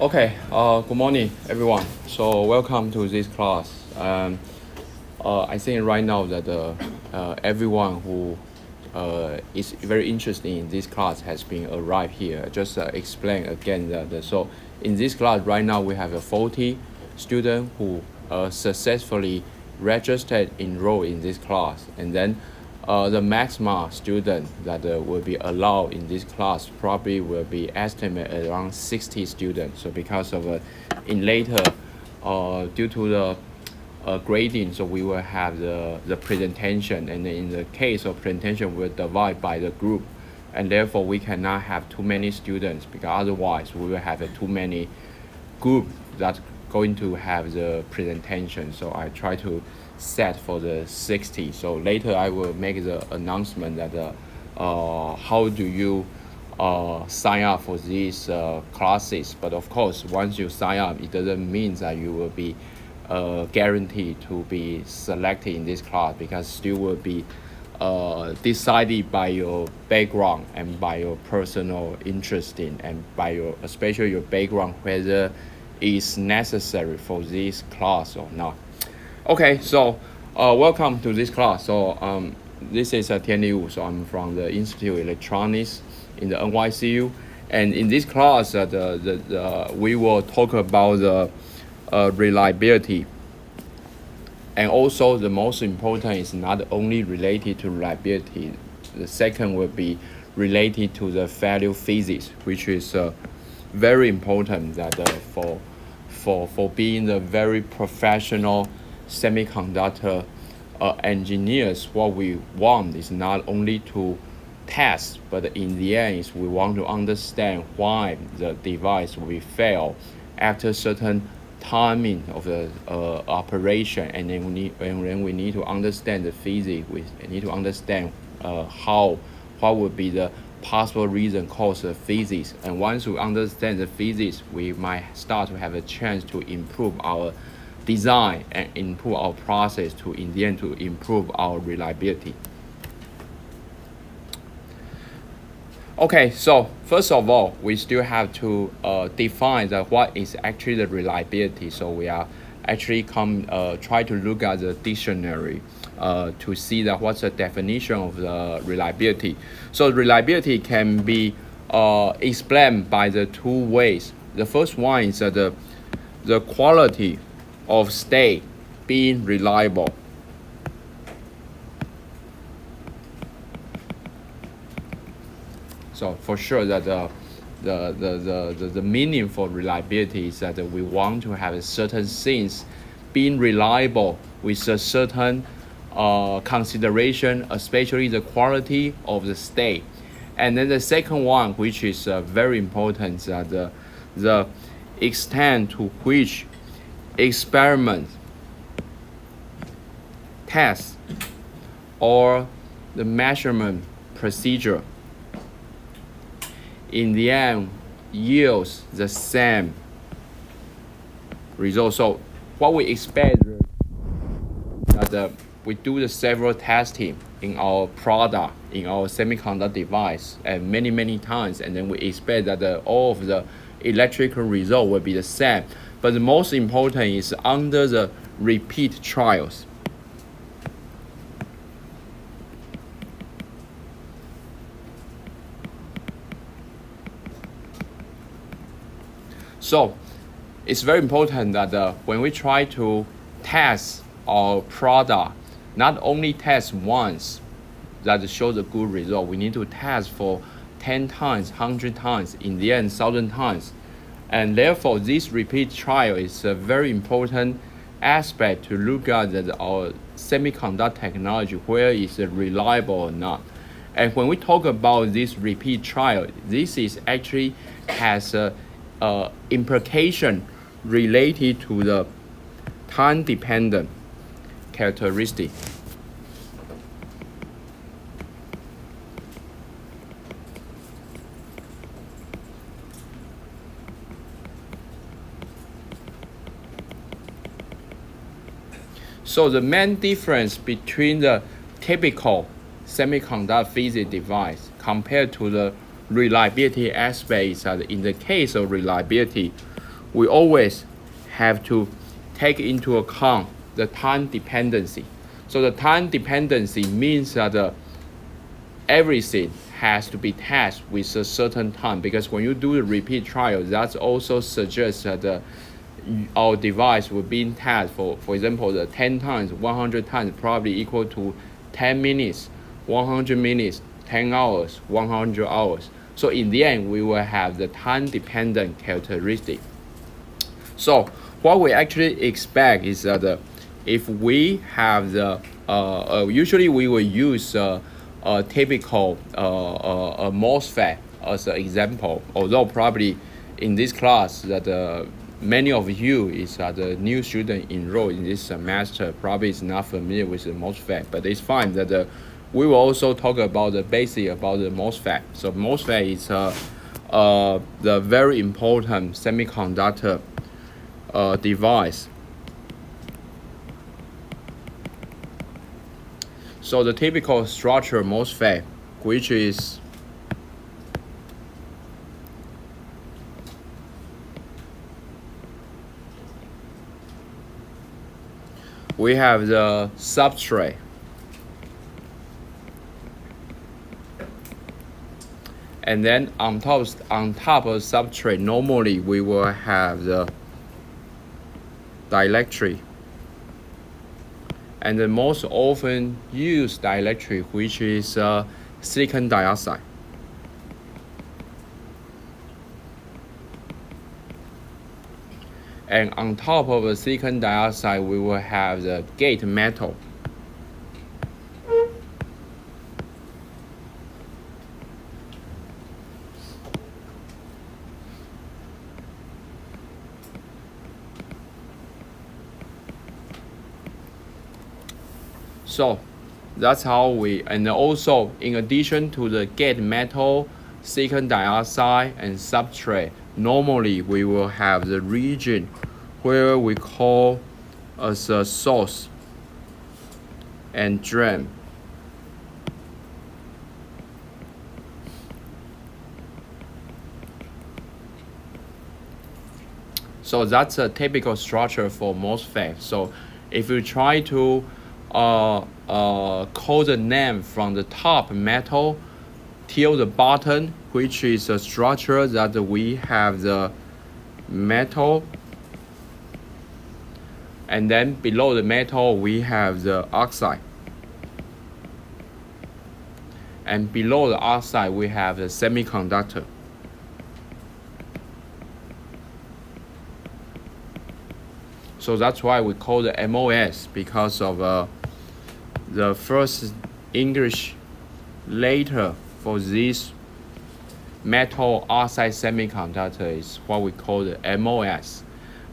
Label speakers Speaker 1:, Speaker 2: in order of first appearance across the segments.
Speaker 1: Okay, good morning, everyone. So welcome to this class. I think right now that everyone who is very interested in this class has been arrived here. Just explain again that so in this class right now we have 40 students who successfully registered enrolled in this class, and then the maximum student that will be allowed in this class probably will be estimated around 60 students. So because of in later due to the grading, so we will have the presentation, and in the case of presentation we'll divide by the group, and therefore we cannot have too many students because otherwise we will have too many group that's going to have the presentation. So I try to set for the 60. So later I will make the announcement that how do you sign up for these classes. But of course, once you sign up, it doesn't mean that you will be guaranteed to be selected in this class, because still will be decided by your background and by your personal interest in, and by your especially your background, whether it's necessary for this class or not. Okay, so welcome to this class. So this is Tian-Li. So I'm from the Institute of Electronics in the NYCU, and in this class we will talk about the reliability, and also the most important is not only related to reliability. The second will be related to the failure physics, which is very important that for being the very professional semiconductor engineers. What we want is not only to test, but in the end is we want to understand why the device will fail after certain timing of the operation, and then we need to understand the physics. We need to understand what would be the possible reason cause the physics, and once we understand the physics, we might start to have a chance to improve our design and improve our process to in the end to improve our reliability. Okay, so first of all, we still have to define what is actually the reliability. So we are actually try to look at the dictionary to see that what's the definition of the reliability. So reliability can be explained by the two ways. The first one is the quality of state being reliable. So for sure that the meaning for reliability is that we want to have a certain things being reliable with a certain consideration, especially the quality of the state. And then the second one, which is very important, that the extent to which experiment, test, or the measurement procedure in the end yields the same result. So what we expect that we do the several testing in our product, in our semiconductor device, and many times, and then we expect that all of the electrical result will be the same. But the most important is under the repeat trials. So it's very important that when we try to test our product, not only test once that shows a good result, we need to test for 10 times, 100 times, in the end 1,000 times. And therefore this repeat trial is a very important aspect to look at our semiconductor technology, where is it reliable or not. And when we talk about this repeat trial, this is actually has a implication related to the time-dependent characteristic. So the main difference between the typical semiconductor physics device compared to the reliability aspect is that in the case of reliability, we always have to take into account the time dependency. So the time dependency means that everything has to be tested with a certain time, because when you do the repeat trial, that also suggests that our device will be tested for example, the 10 times, 100 times probably equal to 10 minutes, 100 minutes, 10 hours, 100 hours. So in the end, we will have the time-dependent characteristic. So what we actually expect is that if we have the, usually we will use a typical MOSFET as an example, although probably in this class that many of you is the new student enrolled in this semester probably is not familiar with the MOSFET, but it's fine that we will also talk about the basic about the MOSFET. So MOSFET is the very important semiconductor device. So the typical structure MOSFET, which is we have the substrate, and then on top of substrate, normally we will have the dielectric, and the most often used dielectric, which is silicon dioxide. And on top of the silicon dioxide, we will have the gate metal. So that's how we, and also in addition to the gate metal, silicon dioxide, and substrate, normally we will have the region where we call as a source and drain. So that's a typical structure for MOSFET. So if you try to call the name from the top metal till the bottom, which is a structure that we have the metal, and then below the metal we have the oxide, and below the oxide we have the semiconductor. So that's why we call the MOS, because of the first English letter for this metal oxide semiconductor is what we call the MOS.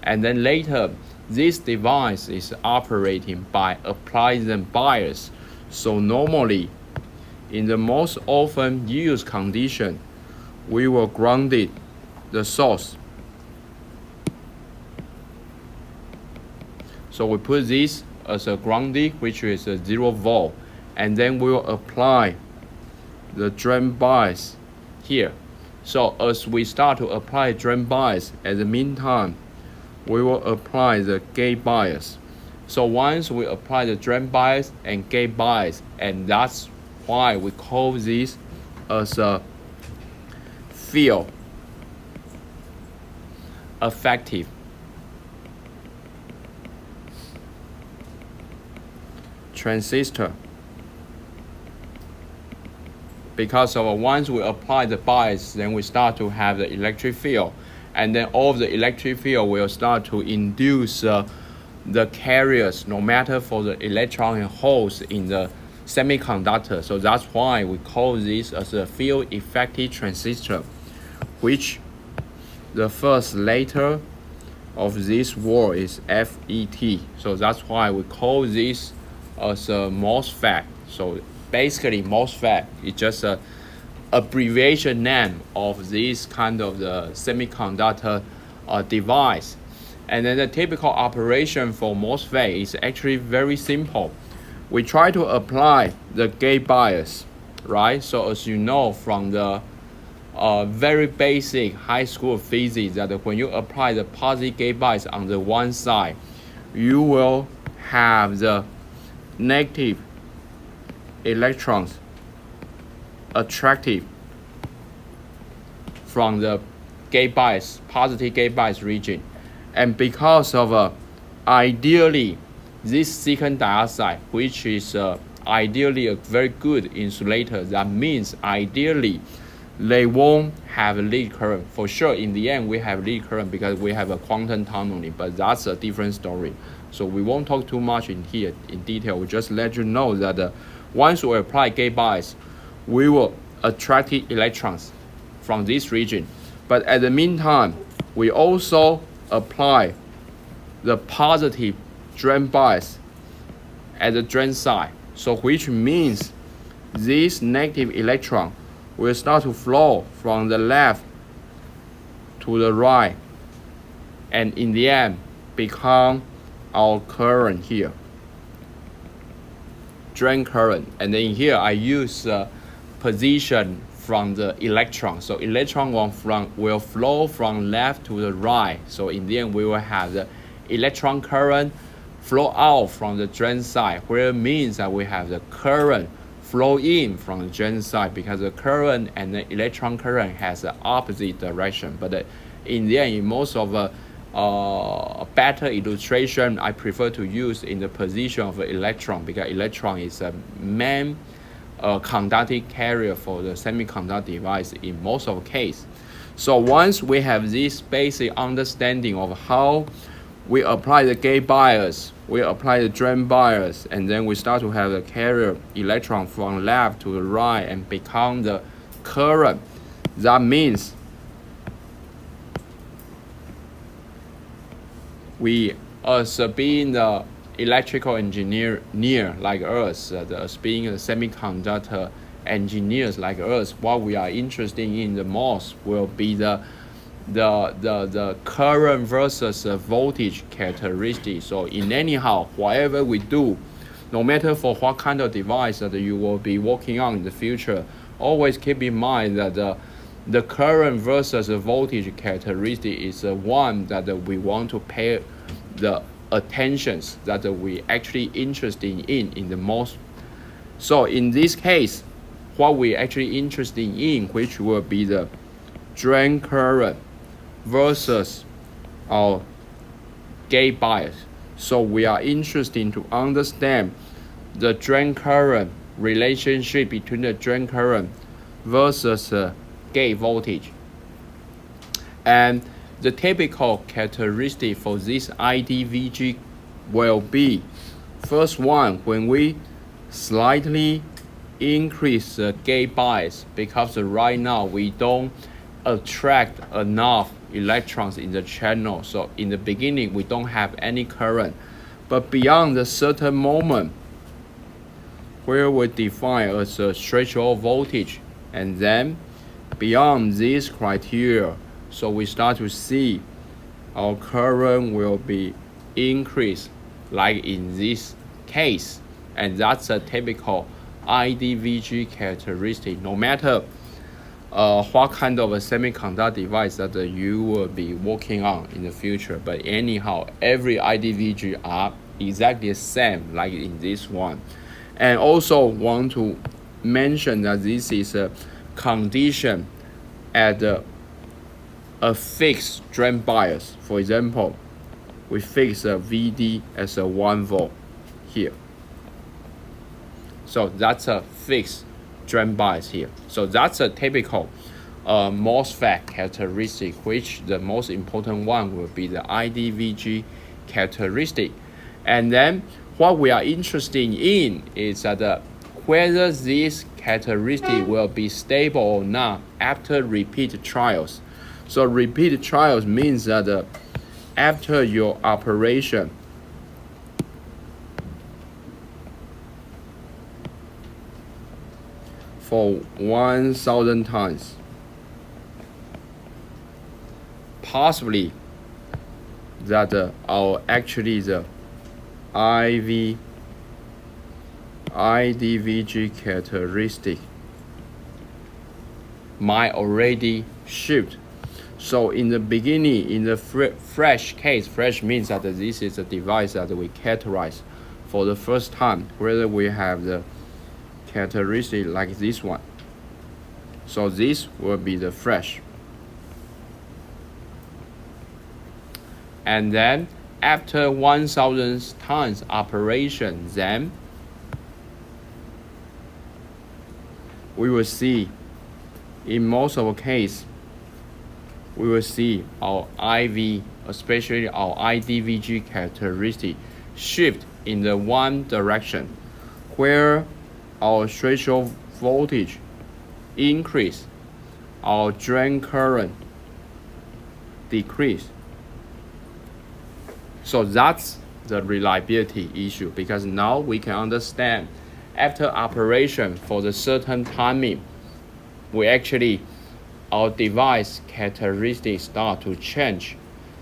Speaker 1: And then later, this device is operating by applied bias. So normally, in the most often used condition, we will ground it, the source. So we put this as a grounding, which is a 0 volt, and then we will apply the drain bias here. So as we start to apply drain bias, at the meantime, we will apply the gate bias. So once we apply the drain bias and gate bias, and that's why we call this as a field effective. Transistor, because of once we apply the bias, then we start to have the electric field, and then all of the electric field will start to induce the carriers, no matter for the electron and holes in the semiconductor. So that's why we call this as a field effective transistor, which the first letter of this word is FET. So that's why we call this as a MOSFET. So basically MOSFET is just a abbreviation name of this kind of the semiconductor device. And then the typical operation for MOSFET is actually very simple. We try to apply the gate bias, right? So as you know from the very basic high school physics that when you apply the positive gate bias on the one side, you will have the negative electrons attracted from the gate bias, positive gate bias region. And because of ideally this silicon dioxide, which is ideally a very good insulator, that means ideally they won't have lead current. For sure, in the end, we have lead current because we have a quantum tunneling, but that's a different story. So we won't talk too much in here in detail. We just let you know that once we apply gate bias, we will attract electrons from this region. But at the meantime, we also apply the positive drain bias at the drain side. So which means this negative electron will start to flow from the left to the right, and in the end become our current here, drain current. And then here I use position from the electron. So electron will flow from left to the right. So in the end we will have the electron current flow out from the drain side, where it means that we have the current flow in from the drain side, because the current and the electron current has the opposite direction. But in the end, in most of better illustration, I prefer to use in the position of the electron, because electron is a main conductive carrier for the semiconductor device in most of the case. So once we have this basic understanding of how we apply the gate bias, we apply the drain bias, and then we start to have the carrier electron from left to the right and become the current. That means we, as being the electrical engineer like us, as being the semiconductor engineers like us, what we are interested in the most will be the current versus voltage characteristic. So in anyhow, whatever we do, no matter for what kind of device that you will be working on in the future, always keep in mind that the current versus the voltage characteristic is one that we want to pay the attentions that we actually interested in the most. So in this case, what we actually interested in, which will be the drain current versus our gate bias. So we are interested to understand the drain current relationship between the drain current versus gate voltage. And the typical characteristic for this IDVG will be, first one, when we slightly increase the gate bias, because right now we don't attract enough electrons in the channel. So in the beginning we don't have any current, but beyond a certain moment where we define as a threshold voltage, and then beyond this criteria, so we start to see our current will be increased, like in this case. And that's a typical IDVG characteristic, no matter what kind of a semiconductor device that you will be working on in the future. But anyhow, every IDVG are exactly the same like in this one. And also want to mention that this is a condition at a fixed drain bias. For example, we fix a VD as a 1 volt here. So that's a fixed drain bias here. So that's a typical MOSFET characteristic, which the most important one will be the IDVG characteristic. And then what we are interested in is that whether this characteristic will be stable or not after repeat trials. So repeat trials means that after your operation, for 1,000 times, possibly that our actually the IDVG characteristic might already shipped. So in the beginning, in the fresh case, fresh means that this is a device that we characterize for the first time, whether we have the characteristic like this one. So this will be the fresh. And then after 1,000 times operation, then we will see, in most of the case, we will see our IV, especially our IDVG characteristic, shift in the one direction, where our threshold voltage increase, our drain current decrease. So that's the reliability issue, because now we can understand after operation for the certain timing, our device characteristics start to change,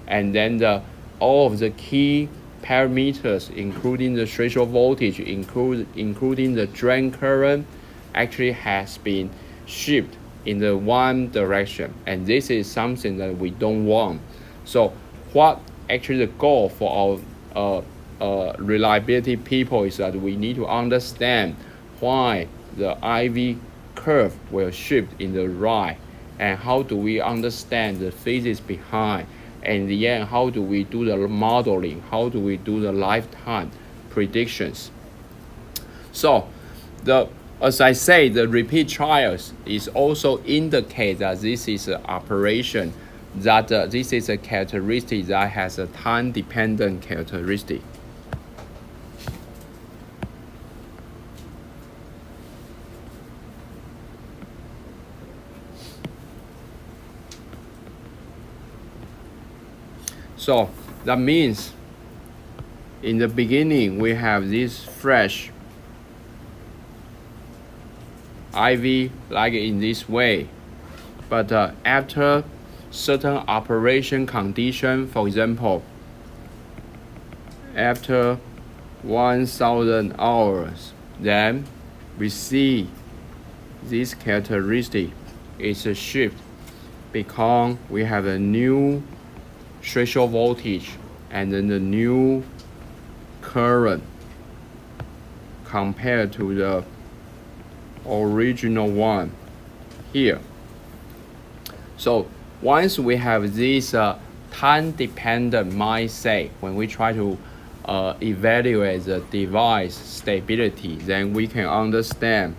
Speaker 1: and then all of the key parameters, including the threshold voltage, including the drain current, actually has been shifted in the one direction, and this is something that we don't want. So what actually the goal for our reliability people is that we need to understand why the IV curve will shift in the right, and how do we understand the physics behind, and in the end, how do we do the modeling, how do we do the lifetime predictions. So as I say, the repeat trials is also indicate that this is an operation, that this is a characteristic that has a time-dependent characteristic. So that means in the beginning we have this fresh IV like in this way, but after certain operation condition, for example, after 1,000 hours, then we see this characteristic is a shift, because we have a new threshold voltage and then the new current compared to the original one here. So once we have this time-dependent mindset, when we try to evaluate the device stability, then we can understand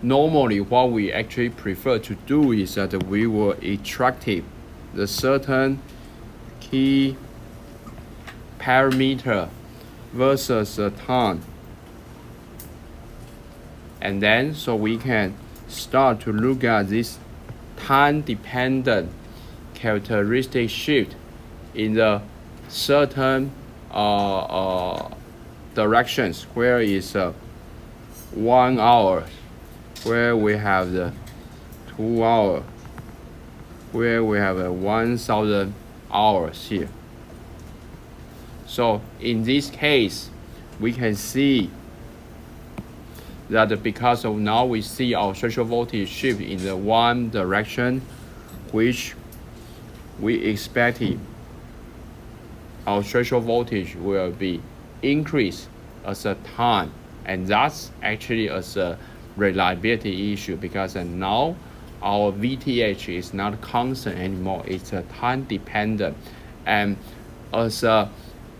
Speaker 1: normally what we actually prefer to do is that we will extract the certain key parameter versus the time, and then so we can start to look at this time-dependent characteristic shift in the certain directions, where is 1 hour, where we have the 2 hour, where we have 1,000 hours here. So in this case, we can see that because of now we see our threshold voltage shift in the one direction, which we expected our threshold voltage will be increased as a time, and that's actually as a reliability issue, because now our VTH is not constant anymore, it's a time dependent. And as a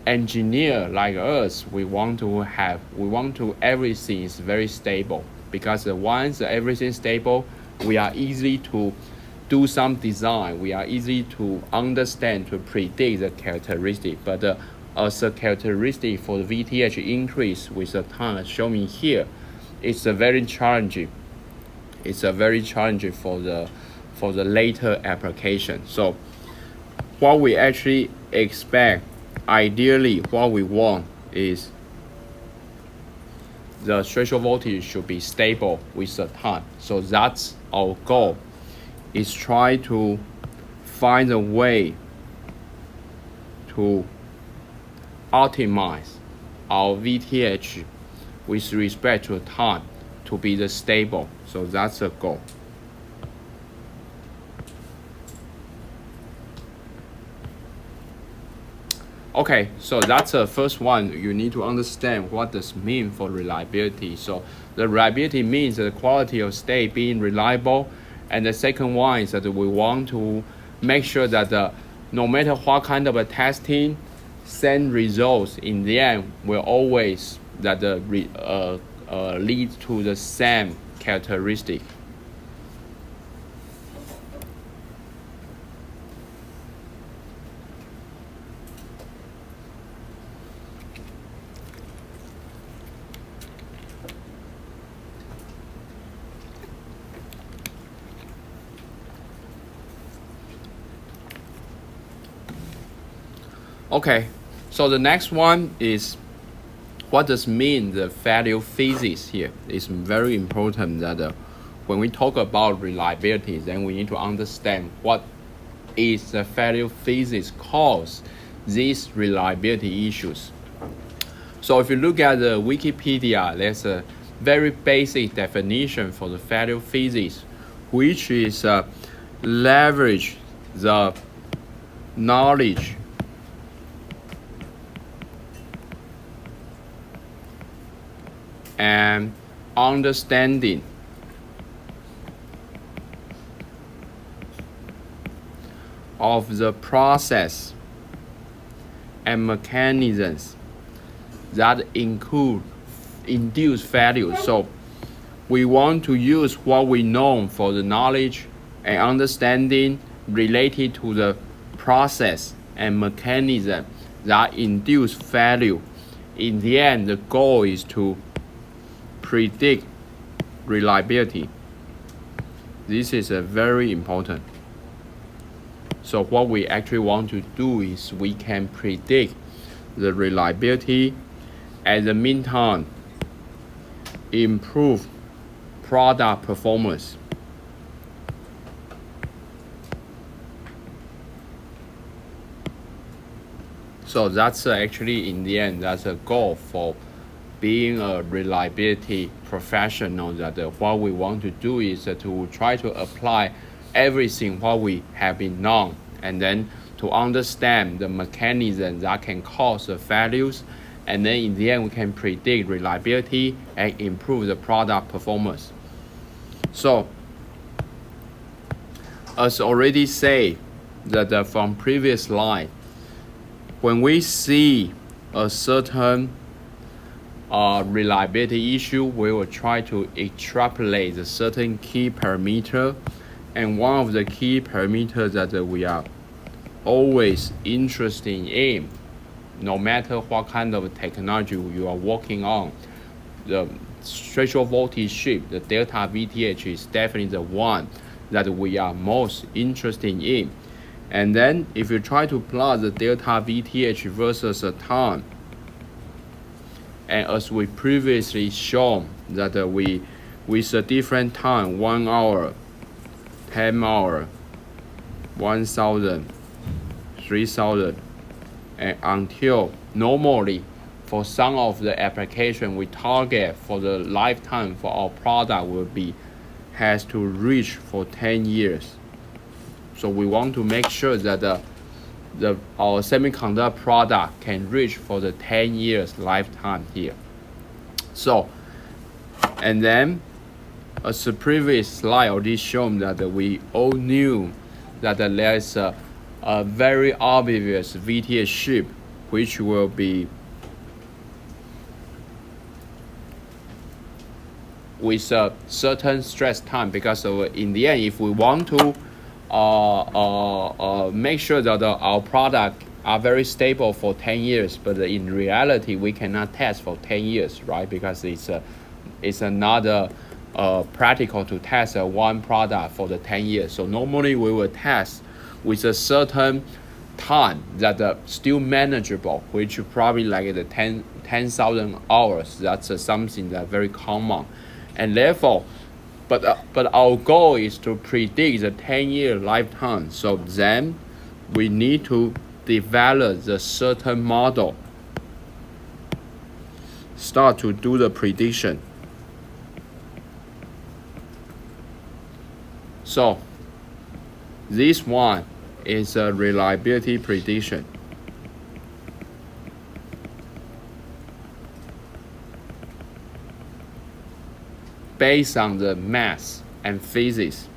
Speaker 1: engineer like us, we want to everything is very stable, because once everything is stable, we are easy to do some design, we are easy to understand, to predict the characteristic. But as a characteristic for the VTH increase with the time as shown here, it's a very challenging. It's a very challenging for the later application. So what we actually expect, ideally what we want is the threshold voltage should be stable with the time. So that's our goal, is try to find a way to optimize our VTH with respect to time to be the stable. So that's the goal. Okay, so that's the first one. You need to understand what this mean for reliability. So the reliability means the quality of state being reliable. And the second one is that we want to make sure that no matter what kind of a testing, same results in the end will always lead to the same characteristic. Okay, so the next one is what does mean the failure physics here. It's very important that when we talk about reliability, then we need to understand what is the failure physics cause these reliability issues. So if you look at the Wikipedia, there's a very basic definition for the failure physics, which is leverage the knowledge and understanding of the process and mechanisms that induce failure. So we want to use what we know for the knowledge and understanding related to the process and mechanism that induce failure. In the end, the goal is to predict reliability. This is very important. So what we actually want to do is we can predict the reliability, at the meantime improve product performance. So that's actually in the end, that's a goal for being a reliability professional, that what we want to do is to try to apply everything what we have been known, and then to understand the mechanism that can cause the failures, and then in the end we can predict reliability and improve the product performance. So as already said, that from previous slide, when we see a certain reliability issue, we will try to extrapolate a certain key parameter, and one of the key parameters that we are always interested in, no matter what kind of technology you are working on, the threshold voltage shift, the delta VTH, is definitely the one that we are most interested in. And then if you try to plot the delta VTH versus the time, and as we previously shown that we with a different time, 1 hour, 10 hour, 1,000, 3,000, and until normally for some of the application we target for the lifetime for our product has to reach for 10 years. So we want to make sure that our semiconductor product can reach for the 10 years lifetime here. So, and then as the previous slide already shown that we all knew that there is a very obvious VTH shift, which will be with a certain stress time, because in the end, if we want to make sure that our product are very stable for 10 years, but in reality we cannot test for 10 years, right? Because it's another practical to test one product for the 10 years. So normally we will test with a certain time that still manageable, which probably like the 10,000 hours. That's something that very common, and therefore. But our goal is to predict the 10-year lifetime. So then we need to develop the certain model start to do the prediction. So this one is a reliability prediction. Based on the math and physics.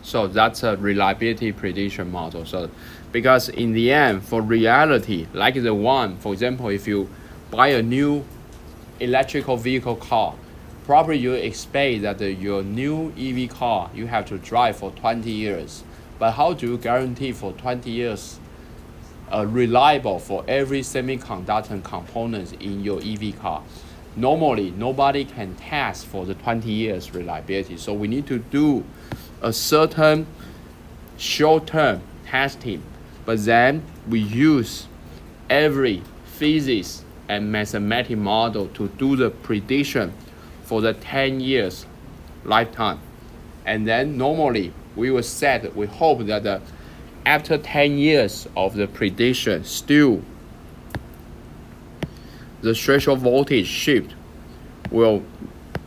Speaker 1: So that's a reliability prediction model. So because in the end, for reality, like the one, for example, if you buy a new electrical vehicle car, probably you expect that your new EV car, you have to drive for 20 years. But how do you guarantee for 20 years reliable for every semiconductor components in your EV car? Normally, nobody can test for the 20 years reliability. So we need to do a certain short-term testing, but then we use every physics and mathematical model to do the prediction for the 10 years lifetime. And then normally we hope that after 10 years of the prediction, still the threshold voltage shift will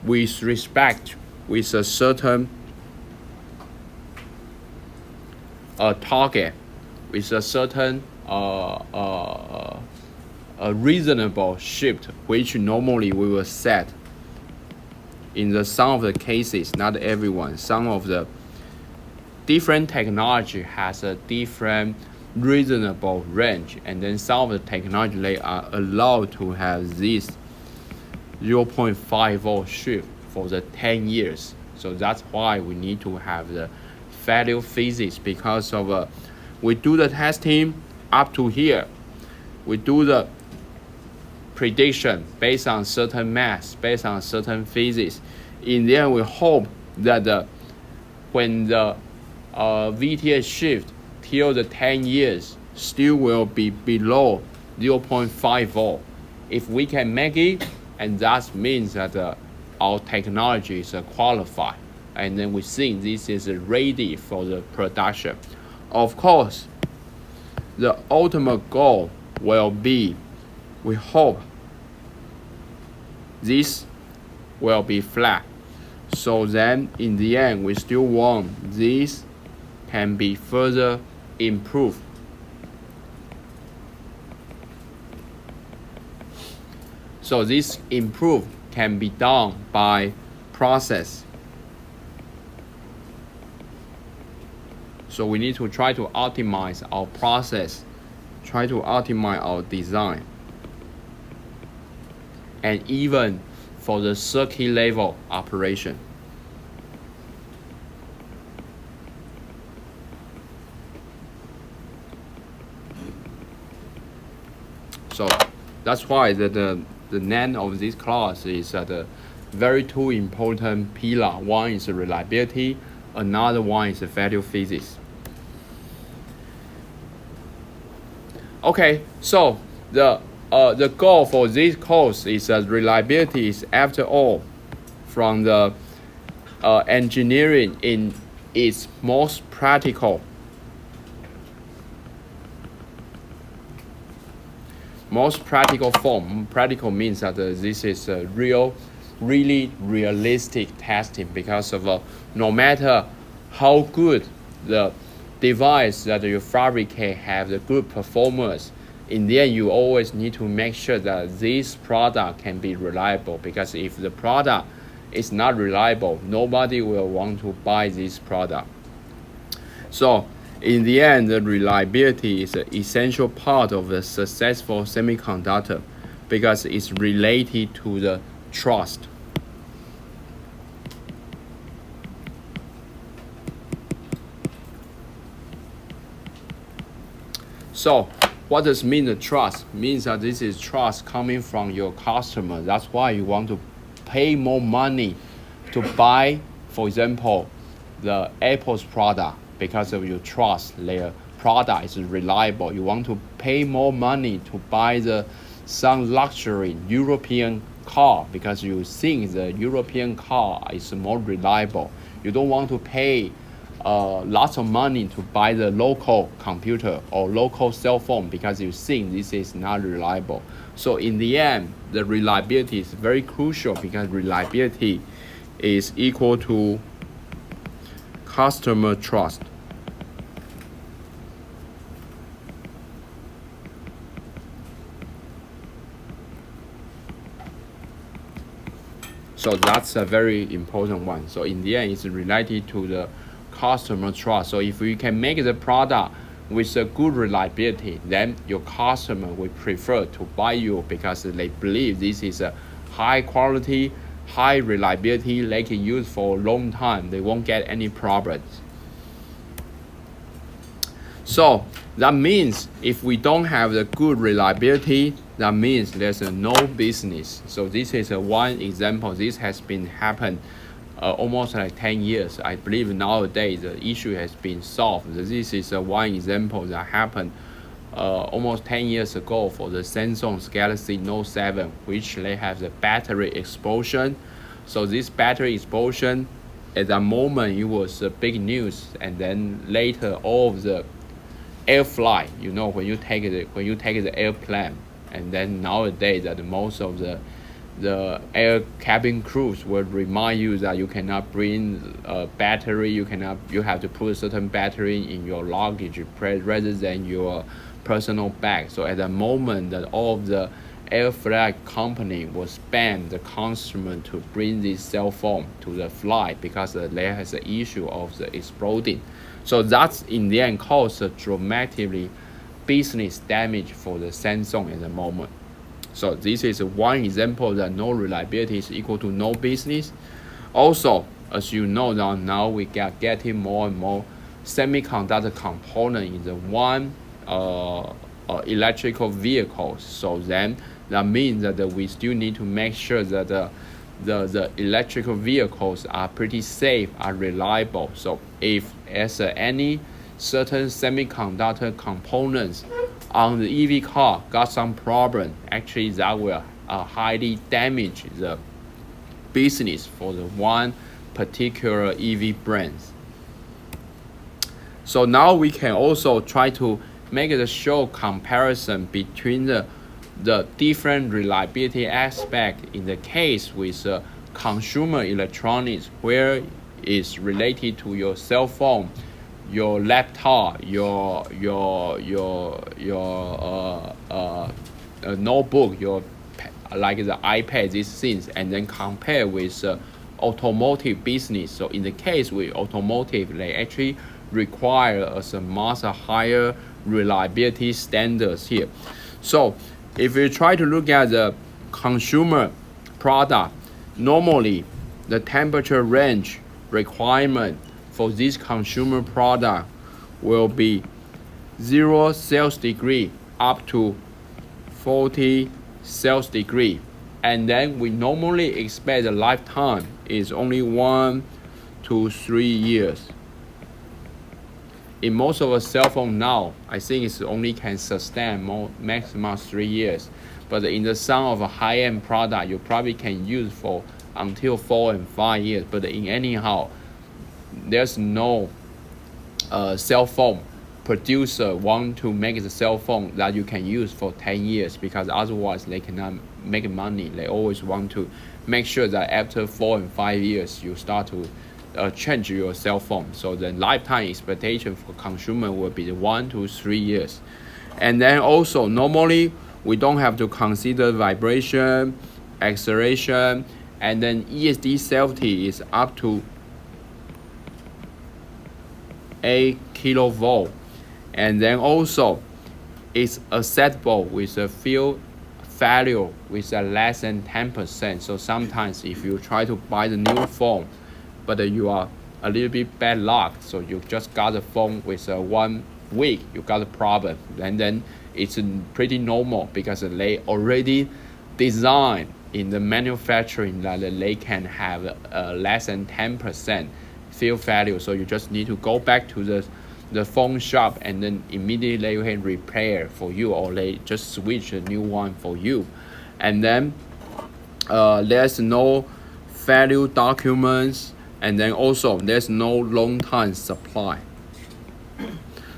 Speaker 1: with respect with a certain target, with a certain a reasonable shift, which normally we will set in some of the cases, not everyone. Some of the different technology has a different reasonable range, and then some of the technology they are allowed to have this 0.5 volt shift for the 10 years. So that's why we need to have the value physics, because of we do the testing up to here, we do the prediction based on certain math, based on certain physics. In the end, we hope that when the VTH shift till the 10 years still will be below 0.5 volt. If we can make it, and that means that our technology is qualified, and then we think this is ready for the production. Of course, the ultimate goal will be, we hope this will be flat. So then in the end, we still want this can be further improved. So this improve can be done by process. So we need to try to optimize our process, try to optimize our design. And even for the circuit level operation. So that's why the name of this class is the very two important pillar. One is reliability, another one is value physics. Okay, so the goal for this course is reliability is, after all, from the engineering in its most practical form. Practical means that this is a really realistic testing, because of no matter how good the device that you fabricate have the good performance, in the end you always need to make sure that this product can be reliable, because if the product is not reliable, nobody will want to buy this product. So in the end, the reliability is an essential part of a successful semiconductor, because it's related to the trust. So what does mean the trust? Means that this is trust coming from your customer. That's why you want to pay more money to buy, for example, the Apple's product, because of your trust their product is reliable. You want to pay more money to buy some luxury European car, because you think the European car is more reliable. You don't want to pay lots of money to buy the local computer or local cell phone because you think this is not reliable. So in the end, the reliability is very crucial because reliability is equal to customer trust. So that's a very important one. So in the end, it's related to the customer trust. So if you can make the product with a good reliability, then your customer will prefer to buy you because they believe this is a high quality, high reliability, they can use for a long time, they won't get any problems. So that means if we don't have the good reliability, that means there's no business. So this is one example. This has been happened almost like 10 years. I believe nowadays the issue has been solved. This is one example that happened almost 10 years ago for the Samsung's Galaxy Note 7, which they have the battery explosion. So this battery explosion, at that moment, it was a big news, and then later all of the air flight, you know, when you take the airplane, and then nowadays that most of the air cabin crews will remind you that you cannot bring a battery, you have to put a certain battery in your luggage rather than your personal bag. So at the moment that all of the air flight company was banned the customer to bring this cell phone to the flight because there has an issue of the exploding. So that's in the end caused a dramatically business damage for the Samsung at the moment. So this is one example that no reliability is equal to no business. Also, as you know now we are getting more and more semiconductor component in the one electrical vehicles. So then that means that we still need to make sure that the electrical vehicles are pretty safe, are reliable. So if there's any certain semiconductor components on the EV car got some problem, actually that will highly damage the business for the one particular EV brands. So now we can also try to make a show comparison between the different reliability aspect in the case with consumer electronics, where it's related to your cell phone, your laptop, your notebook, your like the iPad, these things, and then compare with automotive business. So in the case with automotive, they actually require a much higher reliability standards here. So if you try to look at the consumer product, normally the temperature range requirement for this consumer product will be 0 Celsius degree up to 40 Celsius degree, and then we normally expect the lifetime is only 1 to 3 years. In most of the cell phone now, I think it's only can sustain maximum 3 years. But in the some of a high-end product, you probably can use for until 4 and 5 years. But in anyhow, there's no cell phone producer want to make the cell phone that you can use for 10 years because otherwise they cannot make money. They always want to make sure that after 4 and 5 years, you start to change your cell phone. So the lifetime expectation for consumer will be 1 to 3 years. And then also normally we don't have to consider vibration, acceleration, and then ESD safety is up to 8 kilovolt. And then also it's acceptable with a field failure with a less than 10%. So sometimes if you try to buy the new phone, but you are a little bit bad luck, so you just got the phone with 1 week, you got a problem, and then it's pretty normal because they already designed in the manufacturing that they can have less than 10% field failure. So you just need to go back to the phone shop and then immediately you can repair for you, or they just switch a new one for you. And then there's no failure documents, And then also there's no long-time supply.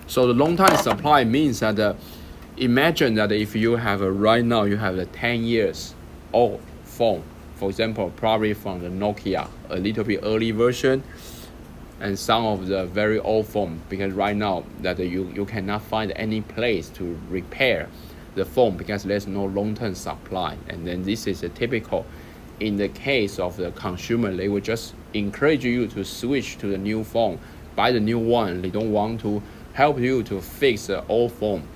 Speaker 1: So the long-time supply means that imagine that if you have right now you have a 10 years old phone, for example, probably from the Nokia, a little bit early version, and some of the very old phone, because right now that you cannot find any place to repair the phone because there's no long-term supply. And then this is a typical in the case of the consumer. They will just encourage you to switch to the new phone, buy the new one. They don't want to help you to fix the old phone.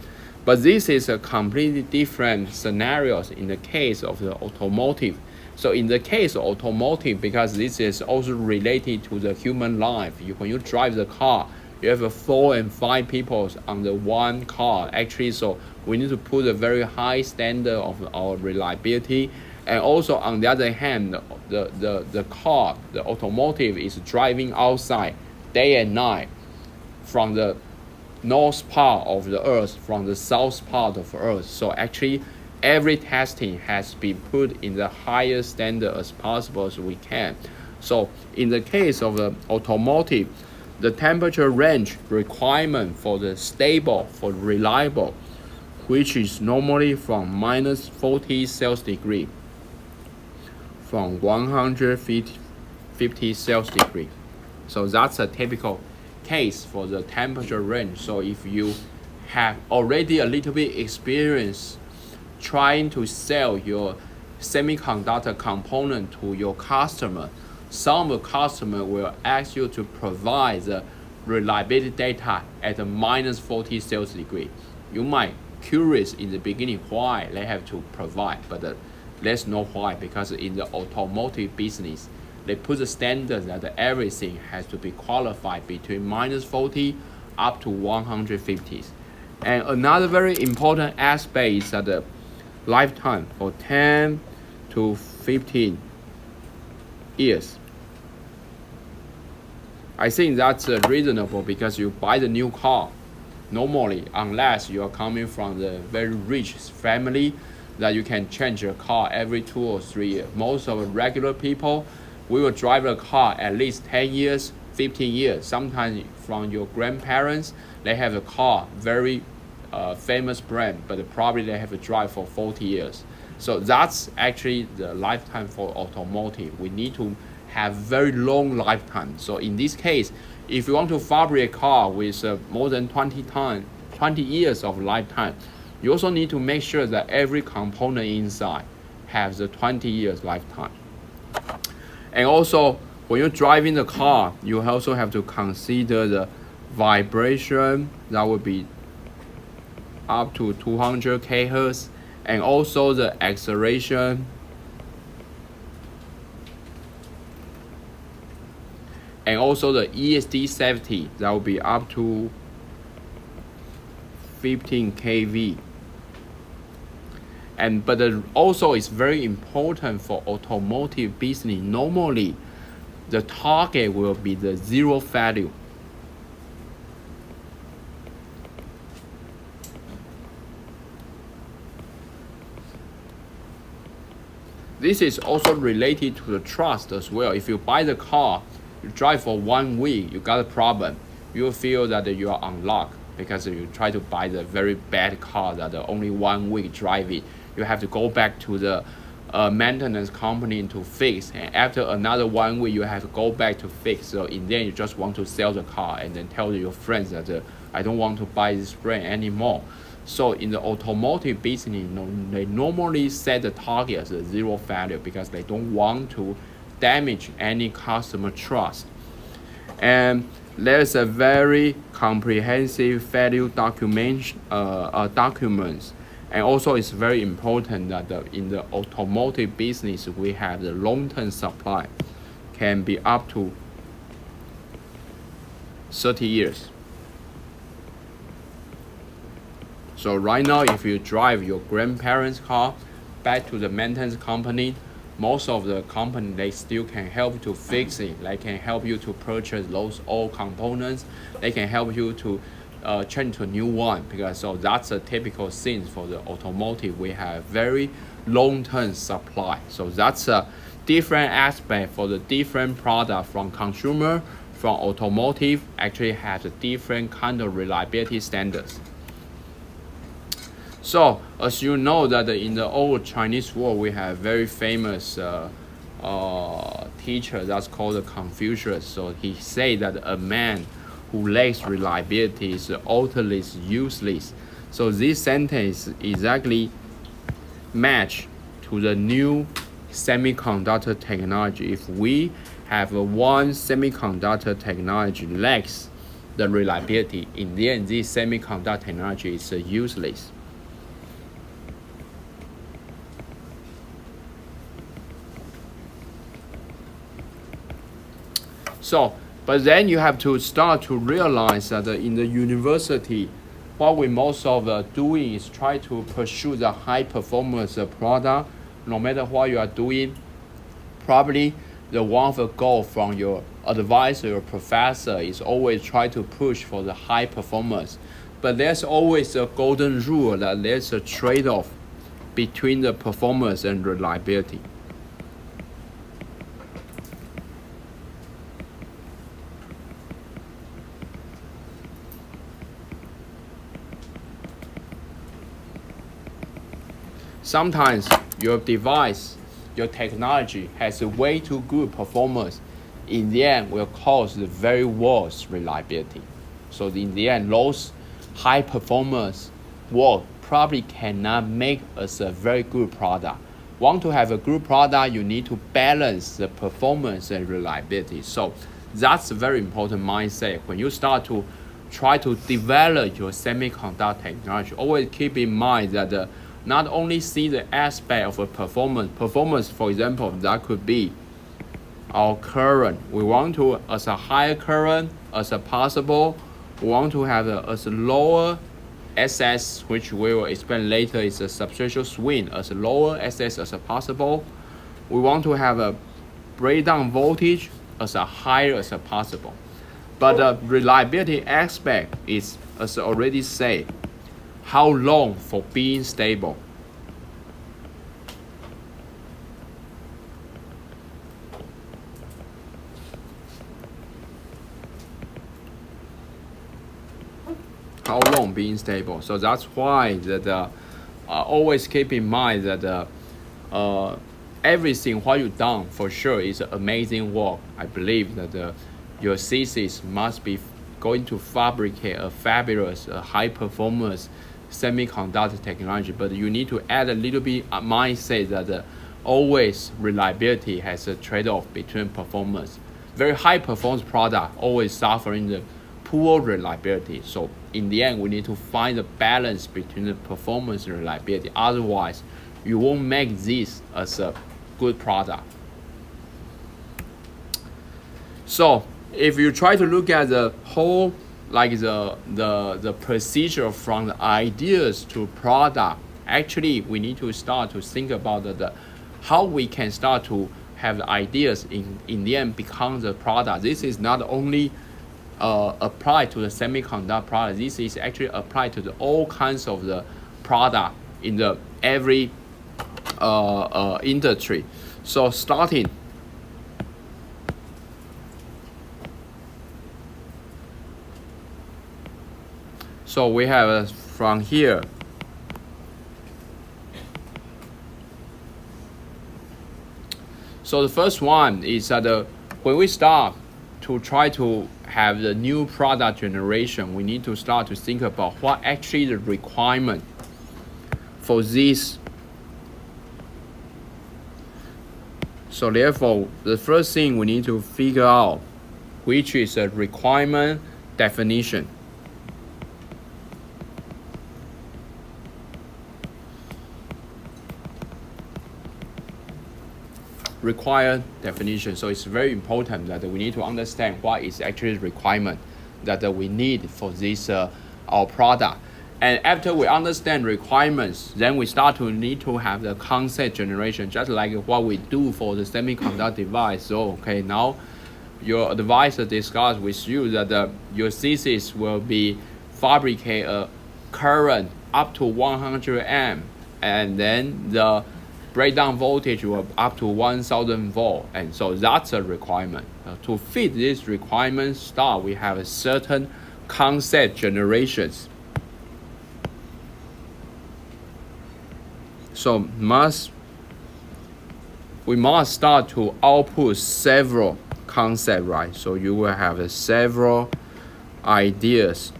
Speaker 1: But this is a completely different scenarios in the case of the automotive. So in the case of automotive, because this is also related to the human life, when you drive the car, you have 4 and 5 people on the one car. Actually, so we need to put a very high standard of our reliability. And also on the other hand, the car, the automotive is driving outside day and night from the north part of the earth, from the south part of earth. So actually every testing has been put in the highest standard as possible as we can. So in the case of the automotive, the temperature range requirement for the stable, for reliable, which is normally from minus 40 Celsius degree, from 150 Celsius degree. So that's a typical case for the temperature range. So if you have already a little bit experience trying to sell your semiconductor component to your customer, some of the customer will ask you to provide the reliability data at a minus 40 Celsius degree. You might curious in the beginning why they have to provide, but let's know why, because in the automotive business, they put the standard that everything has to be qualified between minus 40 up to 150. And another very important aspect is that the lifetime for 10 to 15 years. I think that's reasonable because you buy the new car, normally, unless you are coming from the very rich family, that you can change your car every 2 or 3 years. Most of the regular people, we will drive a car at least 10 years, 15 years. Sometimes from your grandparents, they have a car, very famous brand, but probably they have a drive for 40 years. So that's actually the lifetime for automotive. We need to have very long lifetime. So in this case, if you want to fabricate a car with more than 20 years of lifetime, you also need to make sure that every component inside has a 20 years lifetime. And also, when you're driving the car, you also have to consider the vibration that would be up to 200 kHz, and also the acceleration, and also the ESD safety that will be up to 15 kV. But also it's very important for automotive business. Normally, the target will be the zero value. This is also related to the trust as well. If you buy the car, you drive for 1 week, you got a problem, you feel that you are unlocked because you try to buy the very bad car that only 1 week drive it. You have to go back to the maintenance company to fix, and after another 1 week you have to go back to fix. So in the end you just want to sell the car and then tell your friends that I don't want to buy this brand anymore. So in the automotive business, they normally set the target as a zero value because they don't want to damage any customer trust. And there's a very comprehensive value documents. And also it's very important that in the automotive business, we have the long-term supply can be up to 30 years. So right now, if you drive your grandparents' car back to the maintenance company, most of the company, they still can help to fix it. They can help you to purchase those old components. They can help you to change to a new one, because so that's a typical thing for the automotive. We have very long-term supply. So that's different aspect for the different product from consumer, from automotive, actually has a different kind of reliability standards. So as you know that in the old Chinese world, we have very famous teacher that's called Confucius. So he said that a man who lacks reliability is utterly useless. So this sentence exactly match to the new semiconductor technology. If we have one semiconductor technology lacks the reliability, in the end, this semiconductor technology is useless. So, but then you have to start to realize that in the university, what we most of doing is try to pursue the high performance product. No matter what you are doing, probably the one of the goal from your advisor or professor is always try to push for the high performance. But there's always a golden rule that there's a trade-off between the performance and reliability. Sometimes your device, your technology has a way too good performance. In the end, will cause the very worst reliability. So in the end, those high performance work probably cannot make us a very good product. Want to have a good product, you need to balance the performance and reliability. So that's a very important mindset. When you start to try to develop your semiconductor technology, always keep in mind that not only see the aspect of a performance, for example, that could be our current. We want to, as a higher current as possible, we want to have as lower SS, which we will explain later is a substantial swing, as lower SS as possible. We want to have a breakdown voltage as higher as possible. But the reliability aspect is, as I already said, how long for being stable. How long being stable. So that's why that always keep in mind that everything what you've done for sure is amazing work. I believe that your thesis must be going to fabricate a fabulous, high performance semiconductor technology, but you need to add a little bit mindset that always reliability has a trade-off between performance. Very high performance product always suffering the poor reliability. So in the end, we need to find a balance between the performance and reliability. Otherwise, you won't make this as a good product. So if you try to look at the whole, like the procedure from the ideas to product, actually we need to start to think about how we can start to have the ideas in the end become the product. This is not only applied to the semiconductor product. This is actually applied to all kinds of the product in the every industry. So starting. So we have from here. So the first one is that when we start to try to have the new product generation, we need to start to think about what actually the requirement for this. So therefore, the first thing we need to figure out, which is a requirement definition. Required definition. So it's very important that we need to understand what is actually the requirement that we need for this our product. And after we understand requirements, then we start to need to have the concept generation, just like what we do for the semiconductor device. So okay, now your advisor discussed with you that your thesis will be fabricate a current up to 100 amp, and then the breakdown voltage will up to 1000 volt, and so that's a requirement. To fit this requirement start, we have a certain concept generations. So we must start to output several concepts, right? So you will have several ideas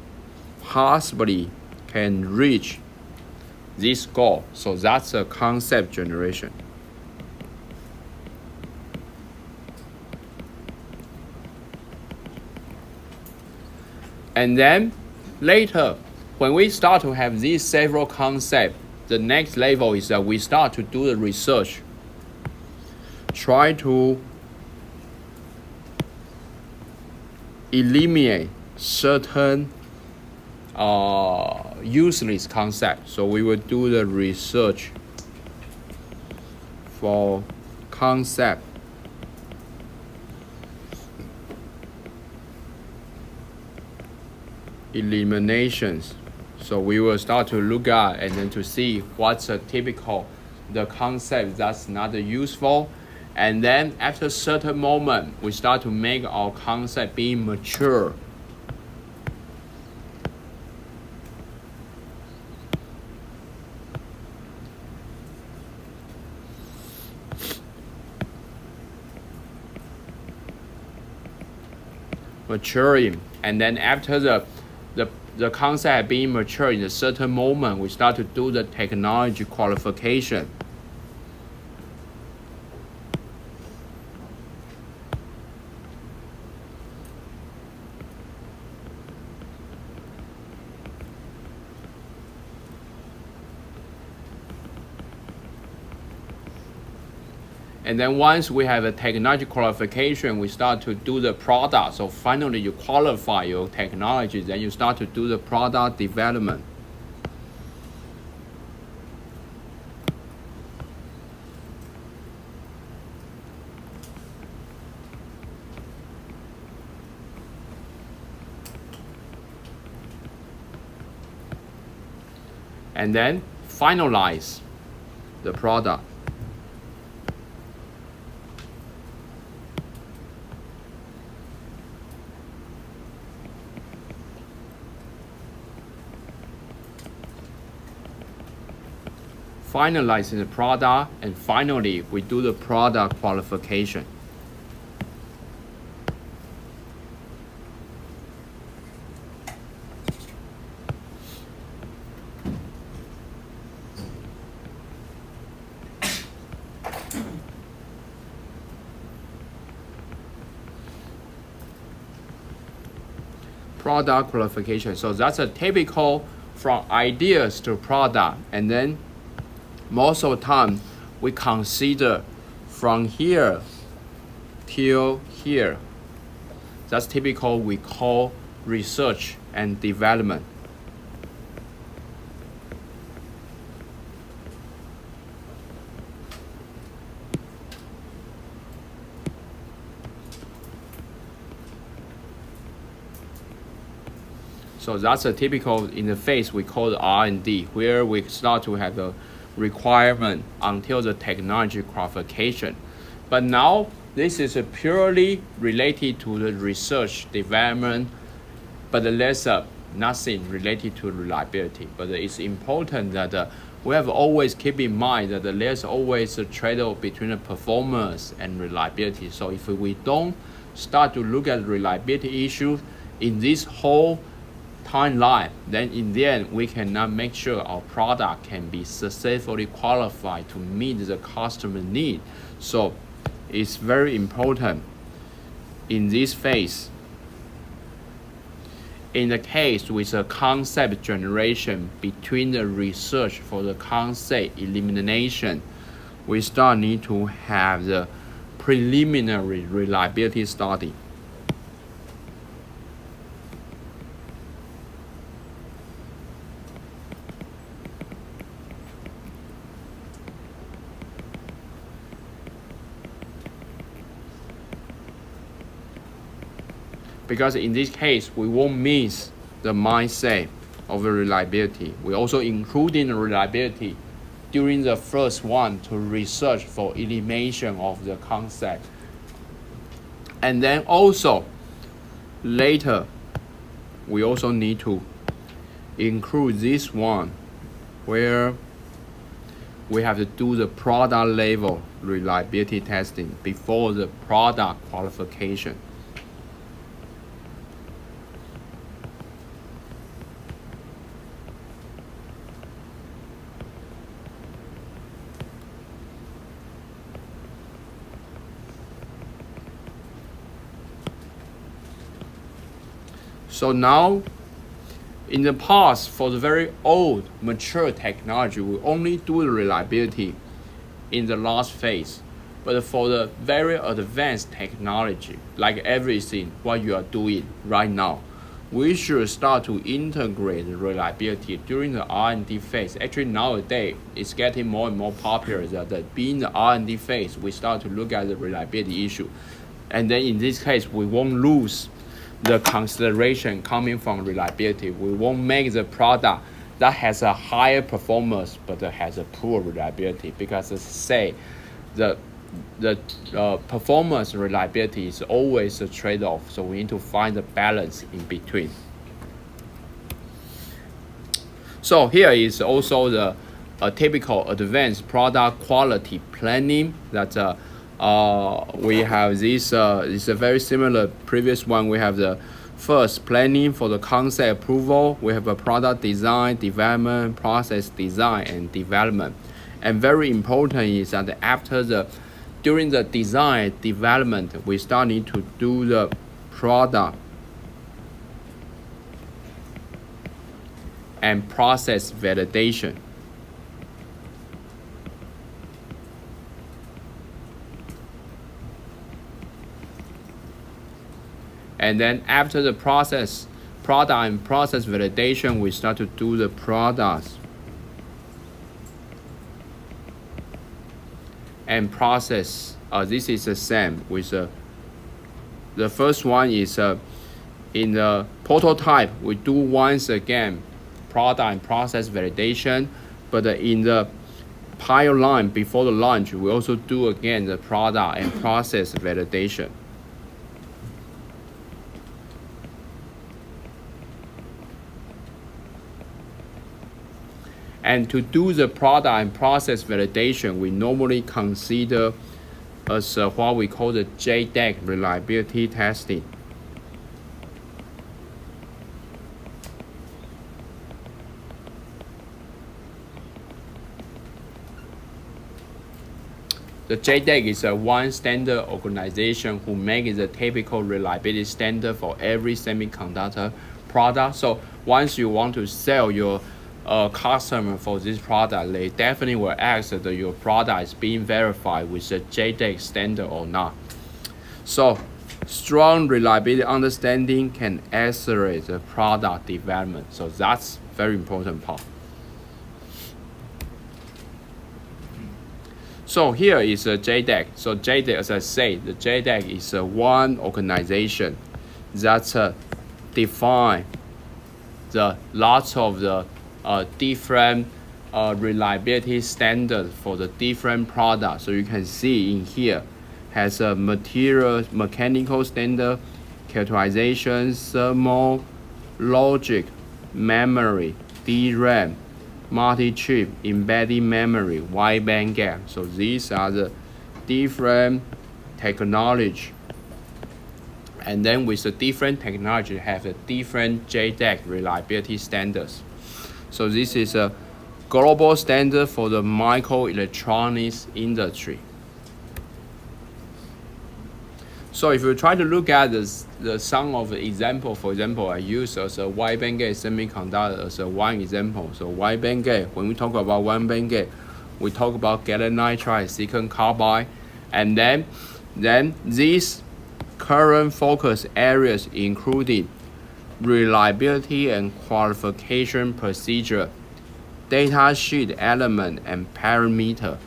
Speaker 1: possibly can reach this goal. So that's a concept generation. And then later, when we start to have these several concepts, the next level is that we start to do the research. Try to eliminate certain useless concepts. So we will do the research for concept eliminations. So we will start to look at and then to see what's a typical the concept that's not useful. And then after a certain moment, we start to make our concept being mature. Maturing, and then after the concept being mature in a certain moment, we start to do the technology qualification. And then once we have a technology qualification, we start to do the product. So finally you qualify your technology, then you start to do the product development. And then finalize the product. Finalizing the product, and finally we do the product qualification. Product qualification. So that's a typical from ideas to product, and then most of the time we consider from here till here. That's typical we call research and development. So that's a typical in the phase we call the R&D, where we start to have the requirement until the technology qualification. But now this is purely related to the research development, but there's nothing related to reliability. But it's important that we have always keep in mind that there's always a trade-off between the performance and reliability. So if we don't start to look at reliability issues in this whole timeline, then in the end we cannot make sure our product can be successfully qualified to meet the customer need. So it's very important in this phase. In the case with a concept generation between the research for the concept elimination, we start need to have the preliminary reliability study. Because in this case, we won't miss the mindset of the reliability. We also including the reliability during the first one to research for elimination of the concept. And then also later we also need to include this one where we have to do the product level reliability testing before the product qualification. So now, in the past, for the very old, mature technology, we only do the reliability in the last phase. But for the very advanced technology, like everything what you are doing right now, we should start to integrate the reliability during the R&D phase. Actually, nowadays, it's getting more and more popular that being the R&D phase, we start to look at the reliability issue. And then in this case, we won't lose the consideration coming from reliability. We won't make the product that has a higher performance but has a poor reliability, because say the performance reliability is always a trade-off. So we need to find the balance in between. So here is also the typical advanced product quality planning that we have this is a very similar previous one. We have the first planning for the concept approval. We have a product design, development, process design, and development. And very important is that during the design development, we start need to do the product and process validation. And then after the product and process validation, we start to do the products and process. This is the same with the first one is in the prototype, we do once again product and process validation, but in the pilot line before the launch, we also do again the product and process validation. And to do the product and process validation, we normally consider as what we call the JEDEC reliability testing. The JEDEC is a one standard organization who makes the typical reliability standard for every semiconductor product. So once you want to sell your customer for this product, they definitely will ask that your product is being verified with the JEDEC standard or not. So strong reliability understanding can accelerate the product development. So that's very important part. So here is a JEDEC. So JEDEC, as I say, the JEDEC is one organization that define the lots of the different reliability standards for the different products. So you can see in here has a material mechanical standard, characterization, thermal, logic, memory, DRAM, multi-chip, embedded memory, wide bandgap. So these are the different technology. And then with the different technology have the different JEDEC reliability standards. So this is a global standard for the microelectronics industry. So if you try to look at some of the example, for example, I use as a wide bandgap semiconductor as a one example. So wide bandgap, when we talk about wide bandgap, we talk about gallium nitride, silicon carbide, and then these current focus areas including reliability and qualification procedure, data sheet element and parameter,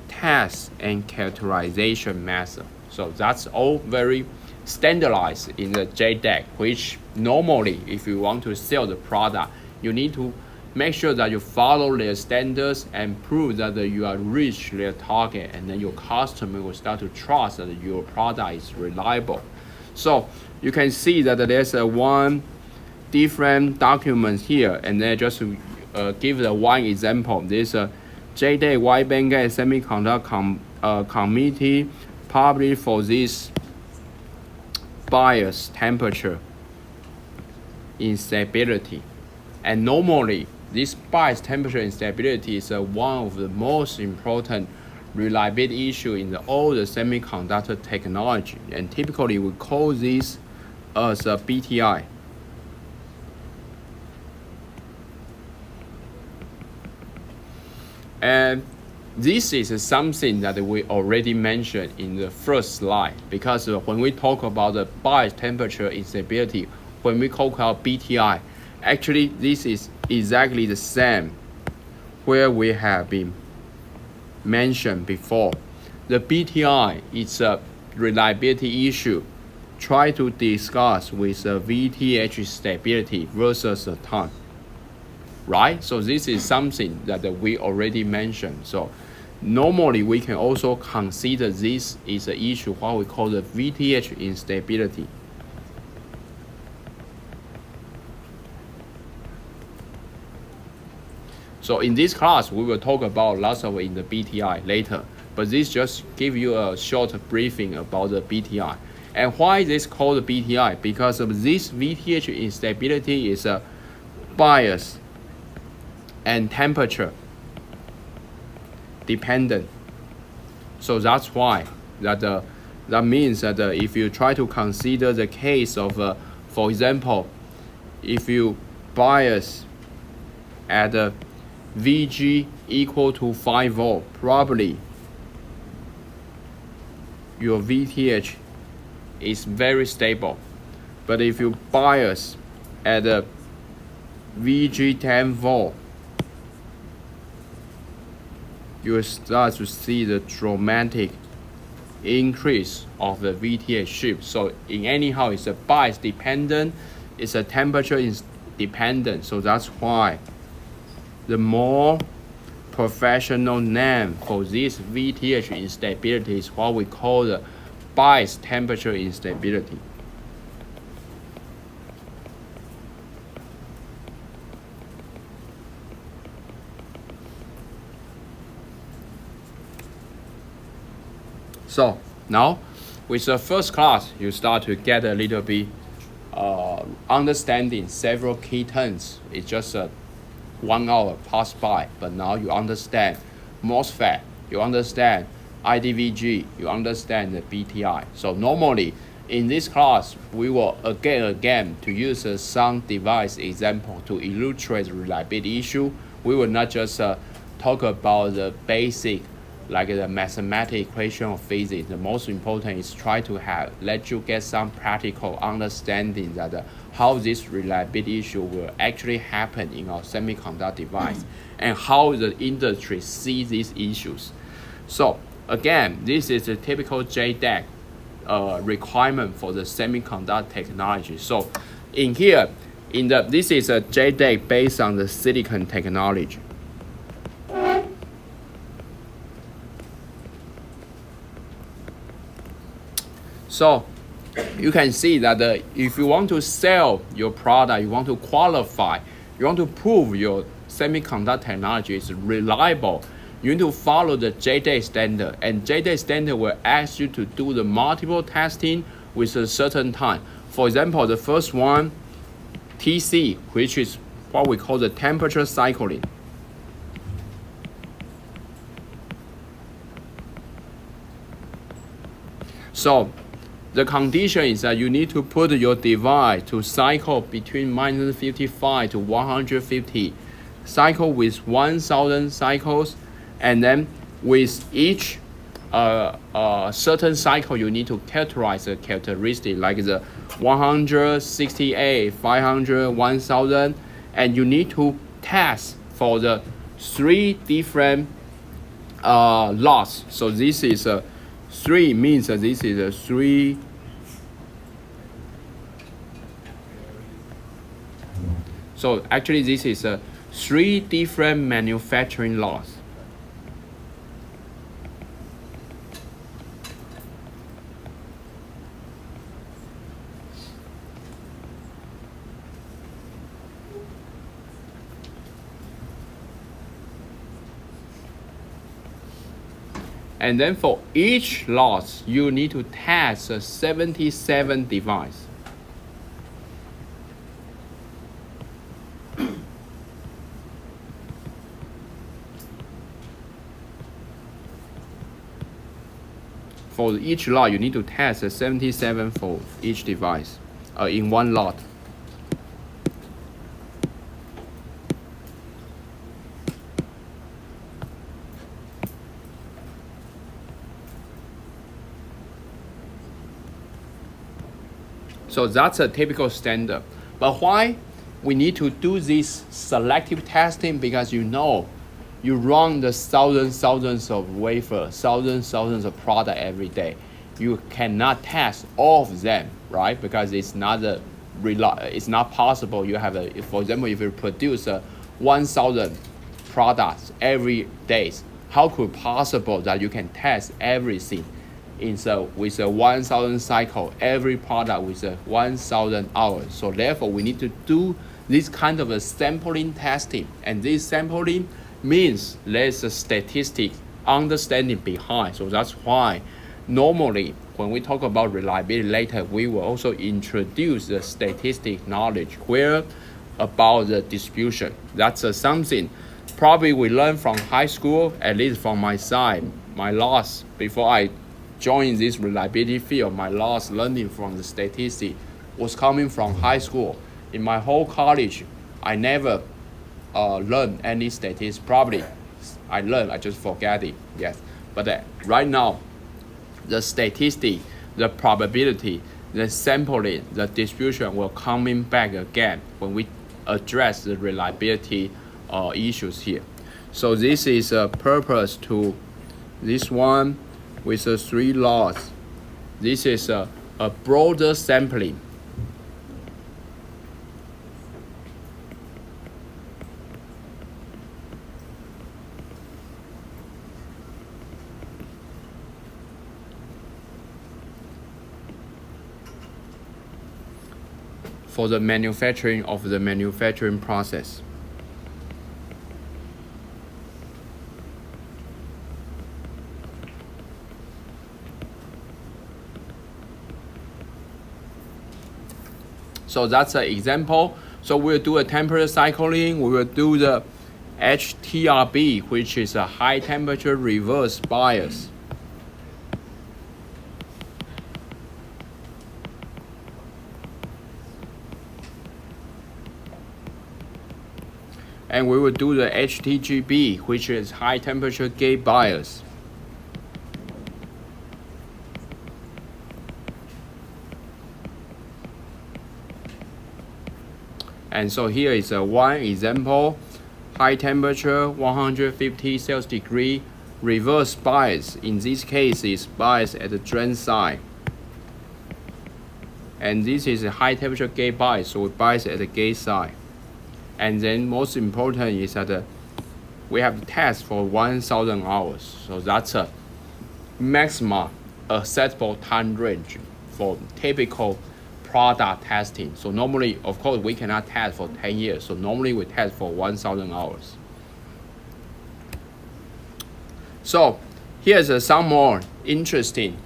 Speaker 1: test and characterization method. So that's all very standardized in the JEDEC, which normally if you want to sell the product, you need to make sure that you follow their standards and prove that you are reach their target, and then your customer will start to trust that your product is reliable. So you can see that there's one different document here, and then just give the one example. This JEDEC wide bandgap semiconductor committee published for this bias temperature instability. And normally, this bias temperature instability is one of the most important reliability issue in all the semiconductor technology. And typically, we call this as a BTI. And this is something that we already mentioned in the first slide, because when we talk about the bias temperature instability, when we talk about BTI, actually this is exactly the same where we have been mentioned before. The BTI is a reliability issue. Try to discuss with the VTH stability versus the time. Right? So this is something that we already mentioned. So normally we can also consider this is an issue what we call the VTH instability. So in this class, we will talk about lots of in the BTI later, but this just give you a short briefing about the BTI. And why this called BTI? Because of this VTH instability is a bias and temperature dependent. So that's why that means that if you try to consider the case of, for example, if you bias at VG equal to 5 volt, probably your VTH is very stable. But if you bias at VG 10 volt, you will start to see the dramatic increase of the VTH shift. So in anyhow, it's a bias dependent, it's a temperature dependent. So that's why the more professional name for this VTH instability is what we call the bias temperature instability. So now with the first class, you start to get a little bit understanding several key terms. It's just 1 hour passed by, but now you understand MOSFET, you understand IDVG, you understand the BTI. So normally in this class, we will again to use some device example to illustrate the reliability issue. We will not just talk about the basic like the mathematical equation of physics. The most important is try to let you get some practical understanding that how this reliability issue will actually happen in our semiconductor device and how the industry sees these issues. So again, this is a typical JEDEC requirement for the semiconductor technology. So in here, this is a JEDEC based on the silicon technology. So you can see that if you want to sell your product, you want to qualify, you want to prove your semiconductor technology is reliable, you need to follow the JEDEC standard. And JEDEC standard will ask you to do the multiple testing with a certain time. For example, the first one, TC, which is what we call the temperature cycling. So the condition is that you need to put your device to cycle between -55 to 150, cycle with 1,000 cycles, and then with each certain cycle, you need to characterize the characteristic like the 168, 500, 1,000, and you need to test for the 3 different loss. So this is 3 means that this is a 3. So actually this is 3 different manufacturing laws. And then for each lot, you need to test 77 devices. For each lot, you need to test 77 for each device in one lot. So that's a typical standard. But why we need to do this selective testing? Because you run the thousands of wafers, thousands of product every day. You cannot test all of them, right? Because it's not possible. You have for example, if you produce 1,000 products every day, how could possible that you can test everything with a 1,000 cycle, every product with 1,000 hours? So therefore, we need to do this kind of a sampling testing, and this sampling means there's a statistic understanding behind. So that's why normally when we talk about reliability later, we will also introduce the statistic knowledge where about the distribution. That's something probably we learned from high school, at least from my side. My last, before I joined this reliability field, my last learning from the statistics was coming from high school. In my whole college, I never learn any statistics. Probably I learned, I just forget it. Yes, but right now, the statistic, the probability, the sampling, the distribution will coming back again when we address the reliability issues here. So this is a purpose to this one with the 3 laws. This is a broader sampling. For the manufacturing of the manufacturing process. So that's an example. So we'll do a temperature cycling. We will do the HTRB, which is a high temperature reverse bias. And we will do the HTGB, which is high temperature gate bias. And so here is one example, high temperature 150 Celsius degree reverse bias. In this case is bias at the drain side. And this is a high temperature gate bias, so we bias at the gate side. And then most important is that we have to test for 1,000 hours. So that's a maximum acceptable time range for typical product testing. So normally, of course, we cannot test for 10 years. So normally we test for 1,000 hours. So here's some more interesting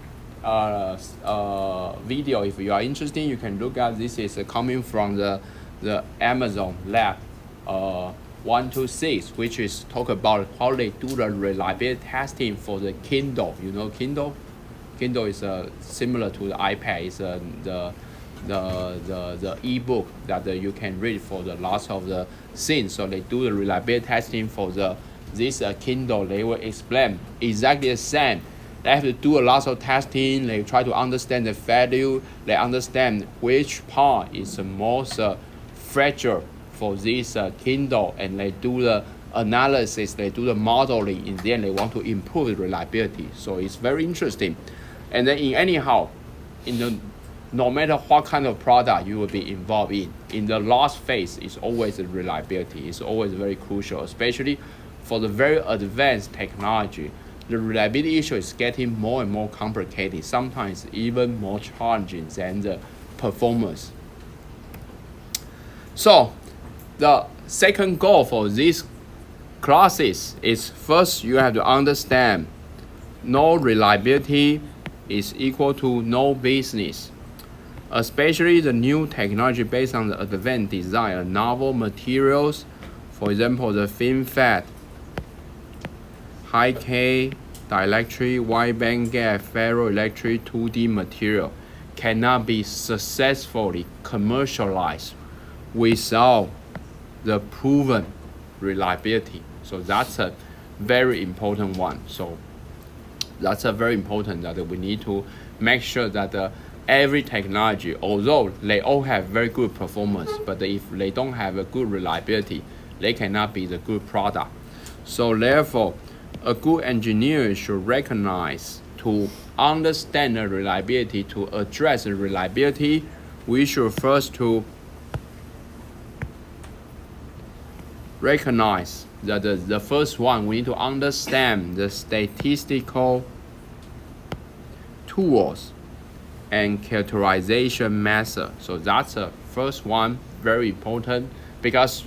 Speaker 1: video. If you are interested, you can look at this. Is coming from the Amazon lab 126, which is talk about how they do the reliability testing for the Kindle. You know Kindle? Kindle is similar to the iPad. It's the ebook that you can read for the lots of the things. So they do the reliability testing for this Kindle. They will explain exactly the same. They have to do a lot of testing. They try to understand the value. They understand which part is the most fragile for this Kindle, and they do the analysis. They do the modeling. In the end, they want to improve the reliability. So it's very interesting. And then anyhow, in the no matter what kind of product you will be involved in the last phase is always the reliability. It's always very crucial, especially for the very advanced technology. The reliability issue is getting more and more complicated, sometimes even more challenging than the performance. So the second goal for these classes is, first you have to understand no reliability is equal to no business, especially the new technology based on the advanced design of novel materials. For example, the FinFET, high-K, dielectric, wide bandgap, ferroelectric 2D material cannot be successfully commercialized without the proven reliability. So that's a very important one. So that's a very important that we need to make sure that every technology, although they all have very good performance, but if they don't have a good reliability, they cannot be the good product. So therefore, a good engineer should recognize to understand the reliability, to address the reliability, we should first to recognize that the first one, we need to understand the statistical tools and characterization method. So that's the first one, very important, because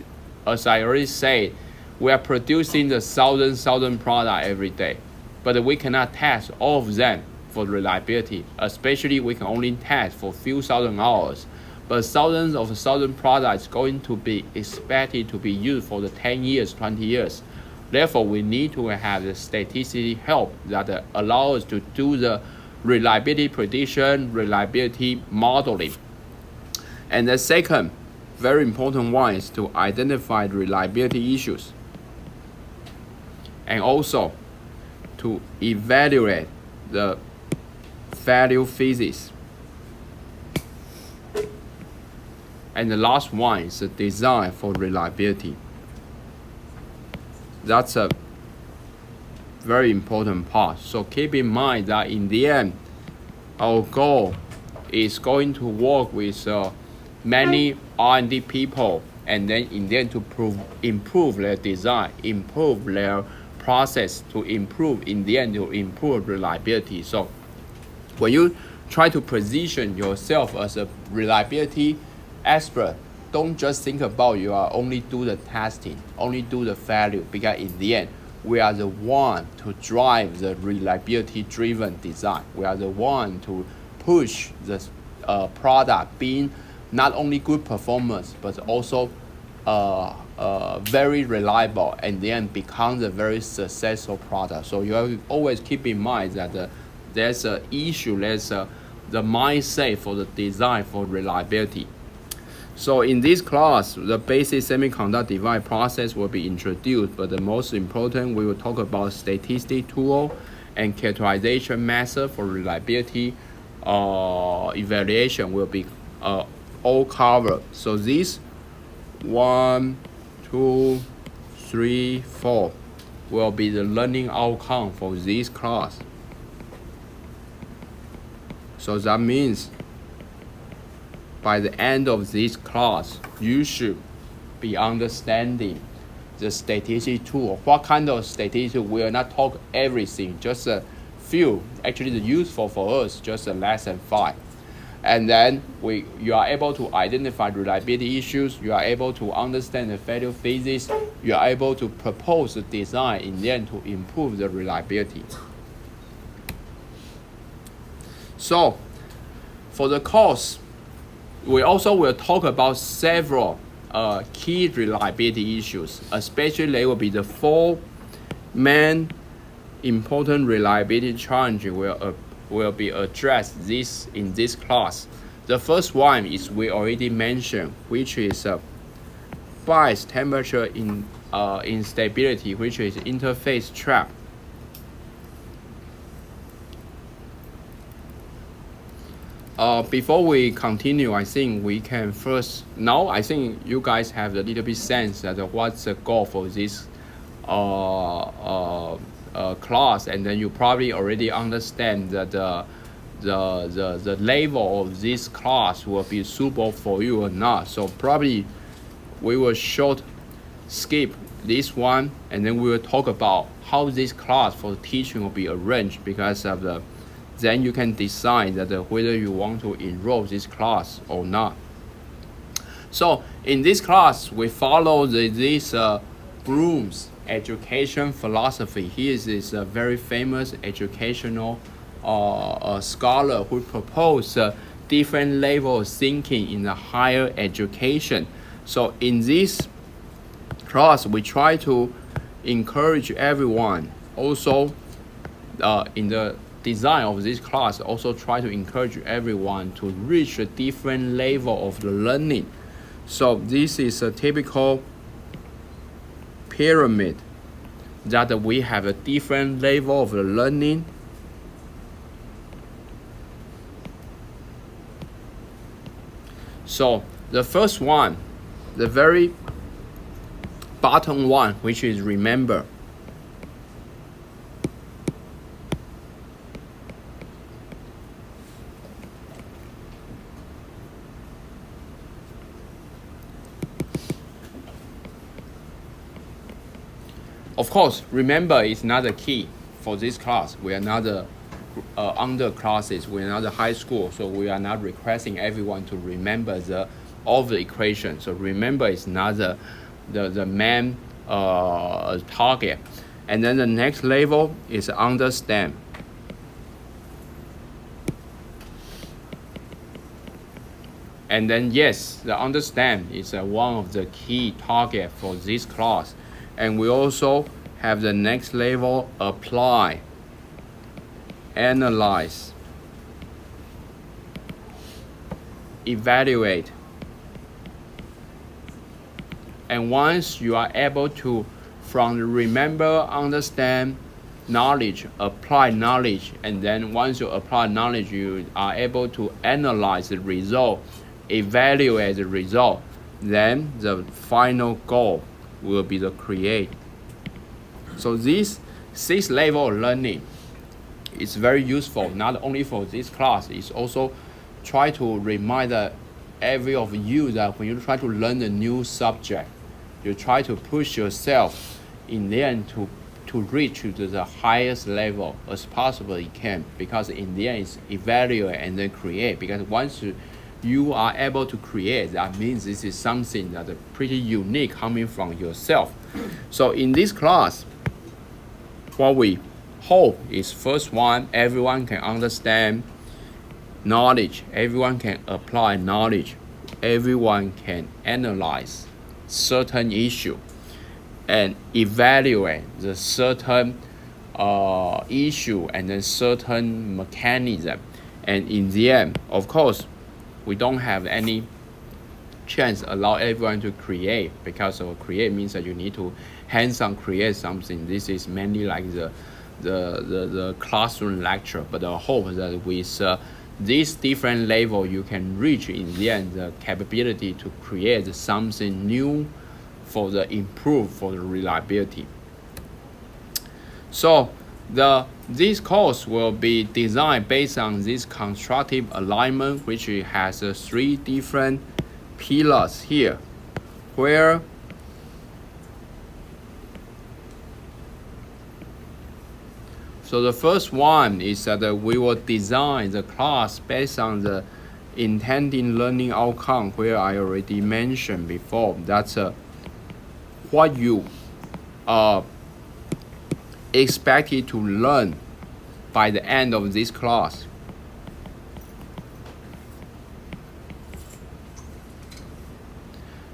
Speaker 1: as I already said, we are producing the thousand product every day, but we cannot test all of them for reliability, especially we can only test for few thousand hours. But thousands of products going to be expected to be used for the 10 years, 20 years. Therefore, we need to have the statistical help that allow us to do the reliability prediction, reliability modeling. And the second very important one is to identify the reliability issues, and also to evaluate the value physics. And the last one is the design for reliability. That's a very important part. So keep in mind that in the end, our goal is going to work with many R&D people, and then in the end to improve their design, improve their process, to improve in the end to improve reliability. So when you try to position yourself as a reliability expert, don't just think about you are only do the testing, only do the value, because in the end we are the one to drive the reliability driven design. We are the one to push the product being not only good performance but also very reliable, and then becomes a very successful product. So you have to always keep in mind that there's an issue, there's the mindset for the design for reliability. So in this class, the basic semiconductor device process will be introduced, but the most important, we will talk about statistic tool and characterization method for reliability evaluation will be all covered. So these 1, 2, 3, 4 will be the learning outcome for this class. So that means by the end of this class, you should be understanding the statistic tool. What kind of statistic? We will not talk everything, just a few. Actually, the useful for us, just a lesson 5. And then you are able to identify reliability issues, you are able to understand the failure phases, you are able to propose the design in the end to improve the reliability. So, for the course, we also will talk about several key reliability issues, especially they will be the 4 main important reliability challenges will be addressed in this class. The first one is we already mentioned, which is bias temperature instability, which is interface trap. Before we continue, I think we can first, now I think you guys have a little bit sense that what's the goal for this class, and then you probably already understand that the level of this class will be suitable for you or not. So probably we will skip this one, and then we will talk about how this class for teaching will be arranged, because of then you can decide that whether you want to enroll this class or not. So in this class, we follow this Bloom's education philosophy. He is this very famous educational scholar who proposed different level of thinking in the higher education. So in this class, we try to encourage everyone. Also, in the design of this class, also try to encourage everyone to reach a different level of the learning. So this is a typical pyramid that we have a different level of the learning. So the first one, the very bottom one, which is remember. Of course, remember is not the key for this class. We are not under classes. We are not a high school, so we are not requesting everyone to remember all the equations. So remember is not the main target. And then the next level is understand. And then yes, the understand is one of the key target for this class. And we also have the next level, apply, analyze, evaluate. And once you are able to, from the remember, understand, knowledge, apply knowledge, and then once you apply knowledge, you are able to analyze the result, evaluate the result, then the final goal will be to create. So this 6th level of learning is very useful, not only for this class, it's also try to remind every of you that when you try to learn a new subject, you try to push yourself in the end to reach to the highest level as possible you can, because in the end it's evaluate and then create. Because once you are able to create, that means this is something that is pretty unique coming from yourself. So in this class, what we hope is first one, everyone can understand knowledge, everyone can apply knowledge, everyone can analyze certain issue and evaluate the certain issue and then certain mechanism. And in the end, of course, we don't have any chance allow everyone to create, because of create means that you need to hands-on create something. This is mainly like the classroom lecture, but I hope that with this different level you can reach in the end the capability to create something new for the improve for the reliability. So this course will be designed based on this constructive alignment, which has 3 different pillars here, where so the first one is that we will design the class based on the intended learning outcome, where I already mentioned before. That's what you expected to learn by the end of this class.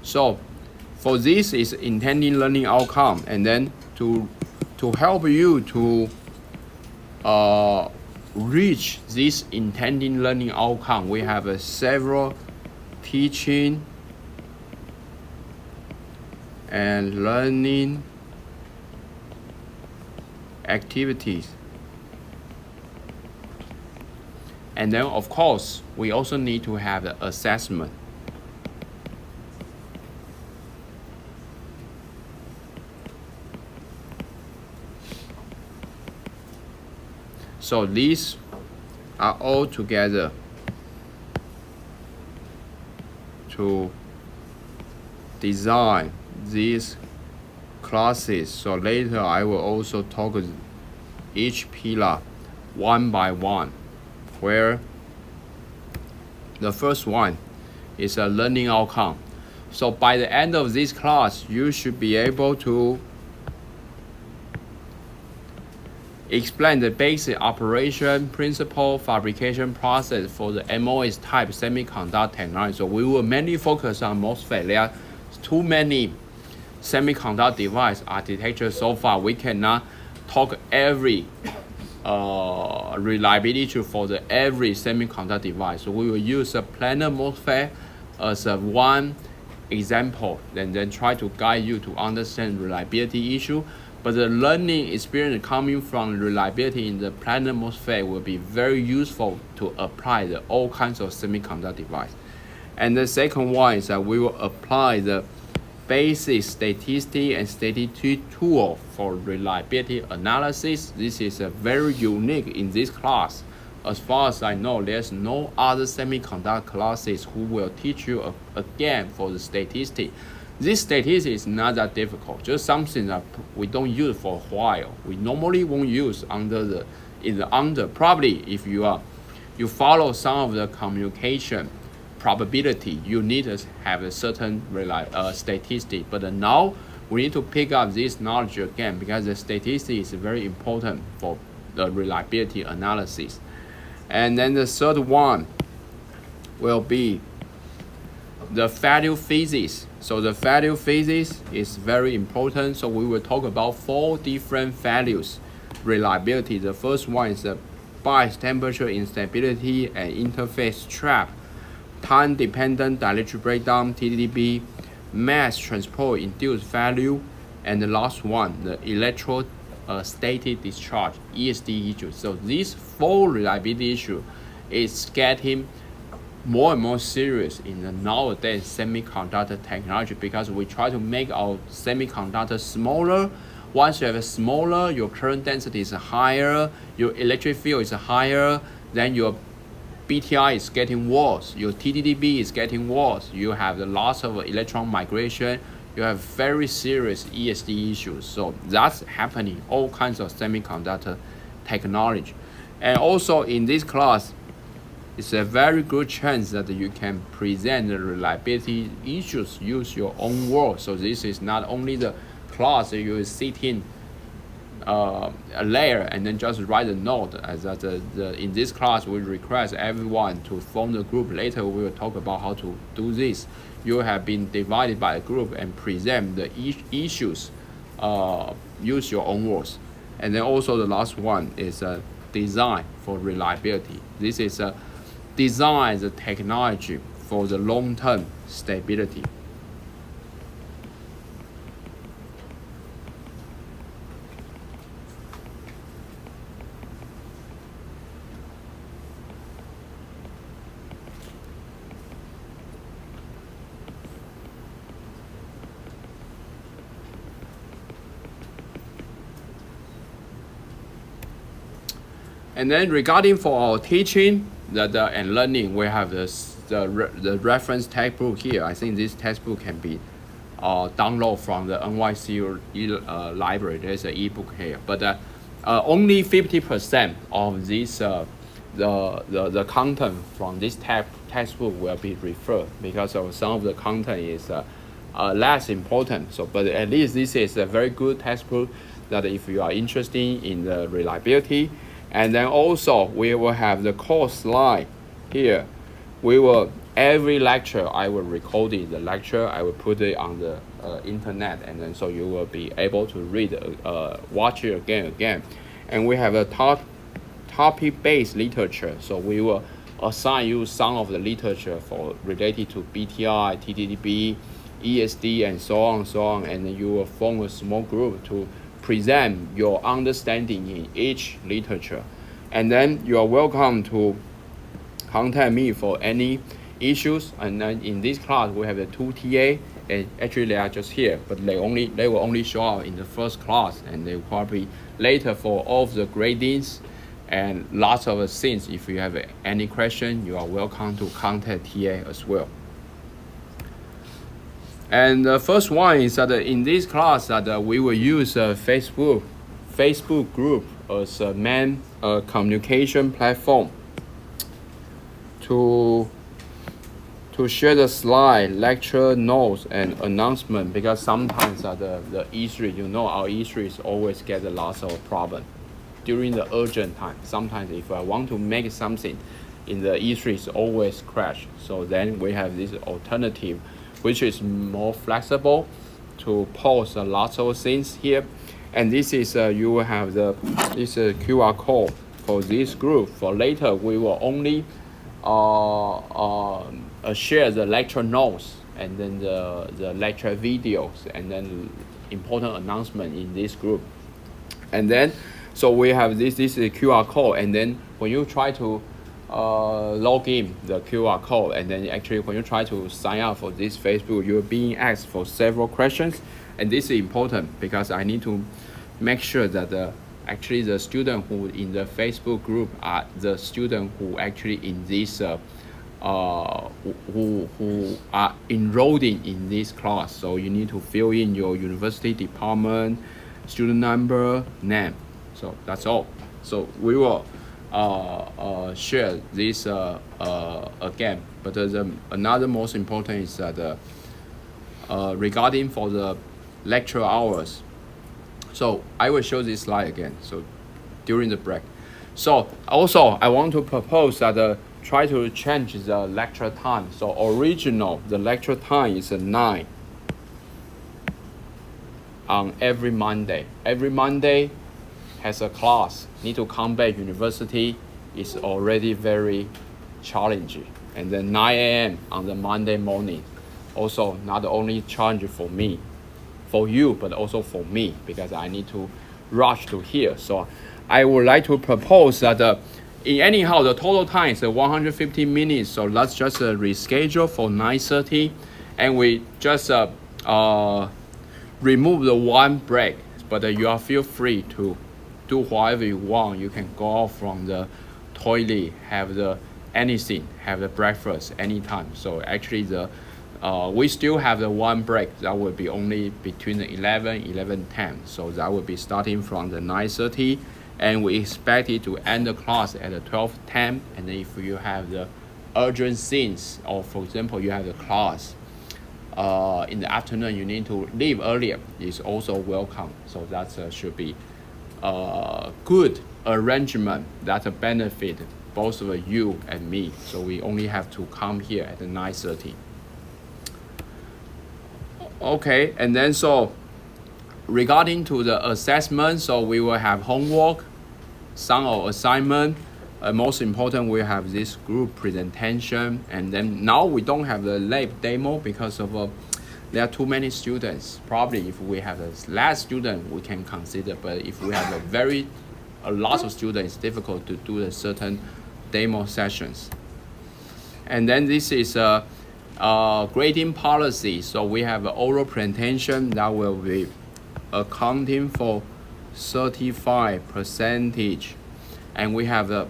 Speaker 1: So for this is intended learning outcome, and then to help you to reach this intended learning outcome, we have several teaching and learning activities. And then of course we also need to have the assessment. So these are all together to design these classes. So later I will also talk each pillar one by one, where the first one is a learning outcome. So by the end of this class, you should be able to explain the basic operation, principle, fabrication process for the MOS type semiconductor technology. So we will mainly focus on MOSFET. There are too many semiconductor device architecture so far. We cannot talk every reliability for every semiconductor device. So we will use a planar MOSFET as one example, and then try to guide you to understand reliability issue. But the learning experience coming from reliability in the planar MOSFET will be very useful to apply all kinds of semiconductor device. And the second one is that we will apply the basic statistic and statistics tool for reliability analysis. This is very unique in this class. As far as I know, there's no other semiconductor classes who will teach you again for the statistics. This statistics is not that difficult, just something that we don't use for a while. We normally won't use under probably if you follow some of the communication probability, you need to have a certain statistic. But now we need to pick up this knowledge again, because the statistics is very important for the reliability analysis. And then the third one will be the value physics. So the value physics is very important. So we will talk about 4 different values reliability. The first one is the bias temperature instability and interface trap, time dependent dielectric breakdown TDDB, mass transport induced value, and the last one, the electrostatic discharge ESD issue. So these 4 reliability issues is getting more and more serious in the nowadays semiconductor technology, because we try to make our semiconductor smaller. Once you have a smaller, your current density is higher, your electric field is higher, then your BTI is getting worse, your TDDB is getting worse, you have the loss of electron migration, you have very serious ESD issues. So that's happening all kinds of semiconductor technology. And also in this class, it's a very good chance that you can present the reliability issues, use your own words. So this is not only the class that you sit in a layer and then just write a note. As that in this class, we request everyone to form the group. Later, we will talk about how to do this. You have been divided by a group and present the issues. Use your own words. And then also the last one is design for reliability. This is design the technology for the long-term stability. And then regarding for our teaching and learning, we have the reference textbook here. I think this textbook can be downloaded from the NYCU library. There's an ebook here, but only 50% of this the content from this textbook will be referred, because of some of the content is less important. So, but at least this is a very good textbook that if you are interested in the reliability. And then also we will have the course slide here. We will, every lecture I will record the lecture, I will put it on the internet, and then so you will be able to read, watch it again. And we have a topic-based literature. So we will assign you some of the literature for related to BTI, TDDB, ESD, and so on, and then you will form a small group to present your understanding in each literature. And then you are welcome to contact me for any issues. And then in this class we have the 2 TA, and actually they are just here, but they will only show up in the first class, and they will probably later for all of the gradings and lots of things. If you have any question, you are welcome to contact TA as well. And the first one is that in this class that we will use Facebook group as a main communication platform to share the slide, lecture notes, and announcement, because sometimes the E3, you know, our E3s always get lots of problem during the urgent time. Sometimes if I want to make something in the E3s always crash. So then we have this alternative, which is more flexible to post lots of things here. And this is you will have this QR code for this group. For later, we will only share the lecture notes and then the lecture videos and then important announcement in this group. And then so we have this is a QR code, and then when you try to log in the QR code, and then actually when you try to sign up for this Facebook, you're being asked for several questions. And this is important because I need to make sure that actually the student who in the Facebook group are the student who actually in this who are enrolled in this class. So you need to fill in your university department, student number, name. So that's all. So we will share this again. But another most important is that regarding for the lecture hours. So I will show this slide again. So during the break. So also I want to propose that try to change the lecture time. So original the lecture time is 9 on every Monday. Every Monday has a class. Need to come back university is already very challenging. And then 9 a.m. on the Monday morning, also not only challenge for me, for you, but also for me, because I need to rush to here. So I would like to propose that anyhow the total time is 150 minutes. So let's just reschedule for 9:30, and we just remove the one break. But you are feel free to do whatever you want. You can go out from the toilet, have anything, have the breakfast anytime. So actually we still have the one break that will be only between the 11:10. So that will be starting from the 9:30, and we expect it to end the class at 12:10. And then if you have the urgent things, or for example you have the class in the afternoon, you need to leave earlier, is also welcome. So that should be good arrangement that benefit both of you and me. So we only have to come here at 9:30. Okay, and then so regarding to the assessment, so we will have homework, some of assignment. Most important, we have this group presentation, and then now we don't have the lab demo because of there are too many students. Probably if we have less student, we can consider. But if we have a lot of students, it's difficult to do a certain demo sessions. And then this is grading policy. So we have an oral presentation that will be accounting for 35%. And we have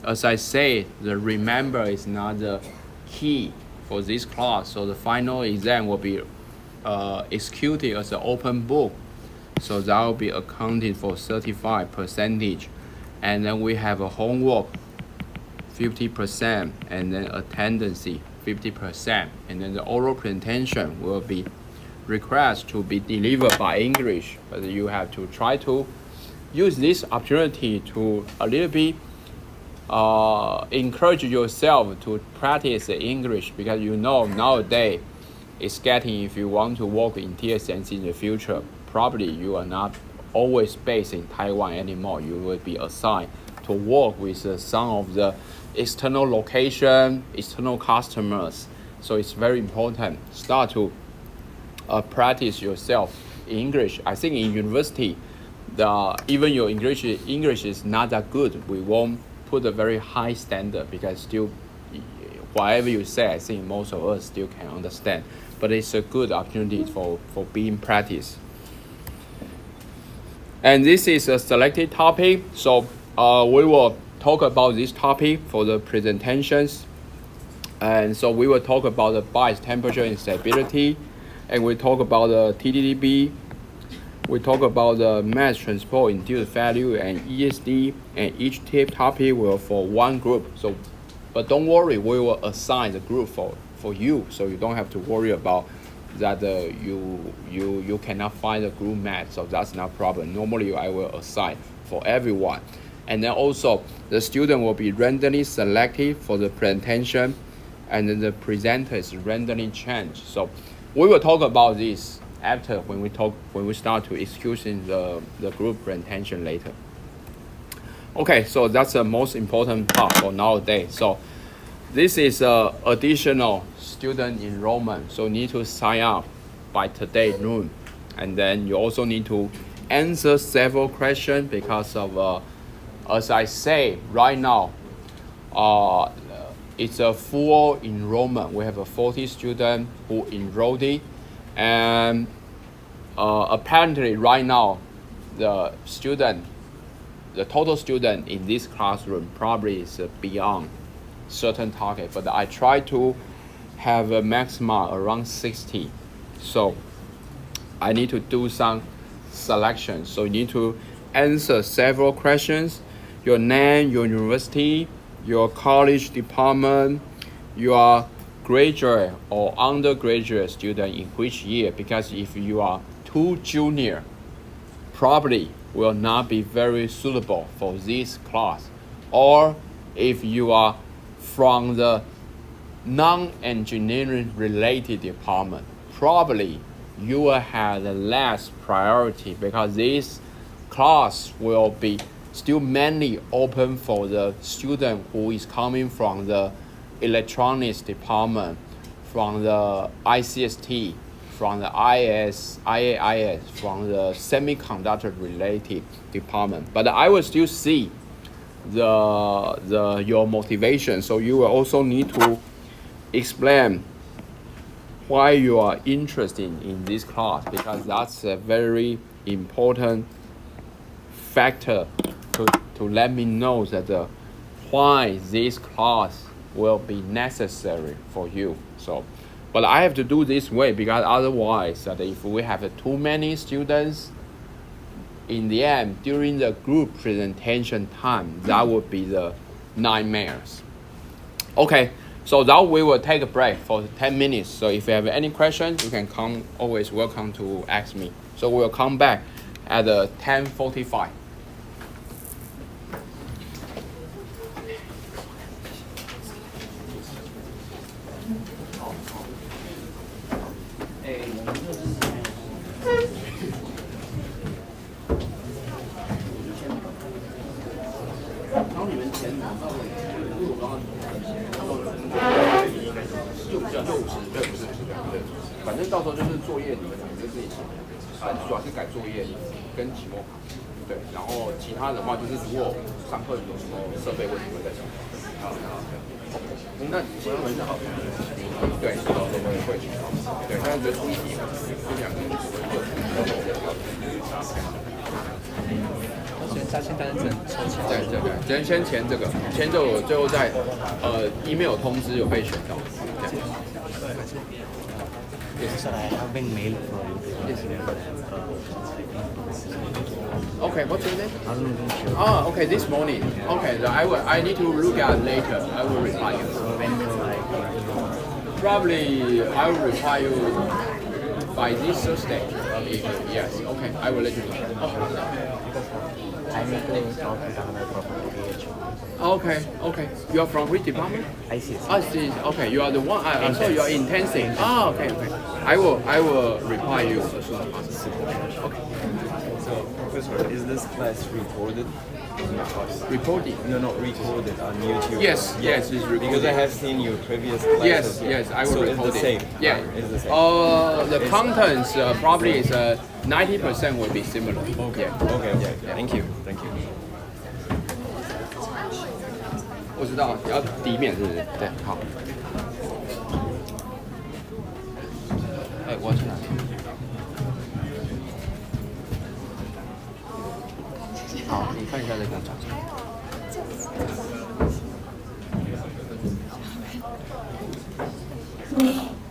Speaker 1: as I say, the remember is not the key for this class. So the final exam will be executed as an open book. So that will be accounted for 35%. And then we have a homework 50%, and then attendance 50%. And then the oral presentation will be request to be delivered by English, but you have to try to use this opportunity to a little bit encourage yourself to practice English, because you know nowadays it's getting, if you want to work in TSMC in the future, probably you are not always based in Taiwan anymore. You will be assigned to work with some of the external location, external customers. So it's very important. Start to practice yourself in English. I think in university, even your English is not that good. We won't put a very high standard, because still, whatever you say, I think most of us still can understand. But it's a good opportunity for being practice. And this is a selected topic. So we will talk about this topic for the presentations. And so we will talk about the bias temperature instability, and we talk about the TDDB. We talk about the mass transport induced value and ESD, and each topic will for one group. So, but don't worry, we will assign the group for you, so you don't have to worry about that you cannot find the group match. So that's not a problem. Normally, I will assign for everyone, and then also the student will be randomly selected for the presentation, and then the presenter is randomly changed. So we will talk about this after when we start to executing the group presentation later. Okay, so that's the most important part for nowadays. So this is additional student enrollment. So you need to sign up by today noon, and then you also need to answer several questions because of as I say right now, it's a full enrollment. We have 40 students who enrolled it. And apparently right now, the total student in this classroom probably is beyond certain target, but I try to have a maximum around 60. So I need to do some selection. So you need to answer several questions, your name, your university, your college department, your graduate or undergraduate student in which year, because if you are too junior, probably will not be very suitable for this class. Or if you are from the non-engineering related department, probably you will have the less priority because this class will be still mainly open for the student who is coming from the electronics department, from the ICST, from the IAIS, from the semiconductor related department. But I will still see your motivation. So you will also need to explain why you are interested in this class, because that's a very important factor to let me know that why this class will be necessary for you. So, but I have to do this way because otherwise, that if we have too many students, in the end, during the group presentation time, that would be the nightmares. Okay, so now we will take a break for 10 minutes. So if you have any questions, you can come, always welcome to ask me. So we'll come back at 10:45.
Speaker 2: 反正到时候就是作业，你们两个自己写，主要是改作业跟期末考，对，然后其他的话就是如果上课有什么设备问题会再讲。那新闻是好的，对，到时候会去考，对，但是觉得出一题，这两个
Speaker 3: 他现在是抽签，
Speaker 1: 对，先签这个，签这个我最后再email 通知有被选到。
Speaker 3: Sir, I have been mailed for you.
Speaker 1: Yes. Okay, what's your name?
Speaker 3: Sure.
Speaker 1: Oh, okay, this morning. Okay, I need to look at later. I will reply you.
Speaker 3: So when will I?
Speaker 1: Probably I will reply you by this Thursday. Yes, okay, I will let you know.
Speaker 3: I need to talk with another property PH.
Speaker 1: Okay. You are from which department?
Speaker 3: I see.
Speaker 1: I see. Okay, you are the one. I saw you are intensive. Oh, okay. I will reply you as soon as possible. Okay.
Speaker 4: So, Professor, is this class recorded?
Speaker 1: Reporting?
Speaker 4: No, not recorded on YouTube.
Speaker 1: Yes, it's recorded.
Speaker 4: Because I have seen your previous classes.
Speaker 1: Yes, I will
Speaker 4: so
Speaker 1: record
Speaker 4: it's the
Speaker 1: it.
Speaker 4: same.
Speaker 1: Yeah.
Speaker 4: It's the same.
Speaker 1: The contents probably is 90% will be similar.
Speaker 4: Okay.
Speaker 1: Yeah.
Speaker 4: Okay. Thank you.
Speaker 1: 我知道，要底面是不是？对，好。我去哪里？好，你看一下这个。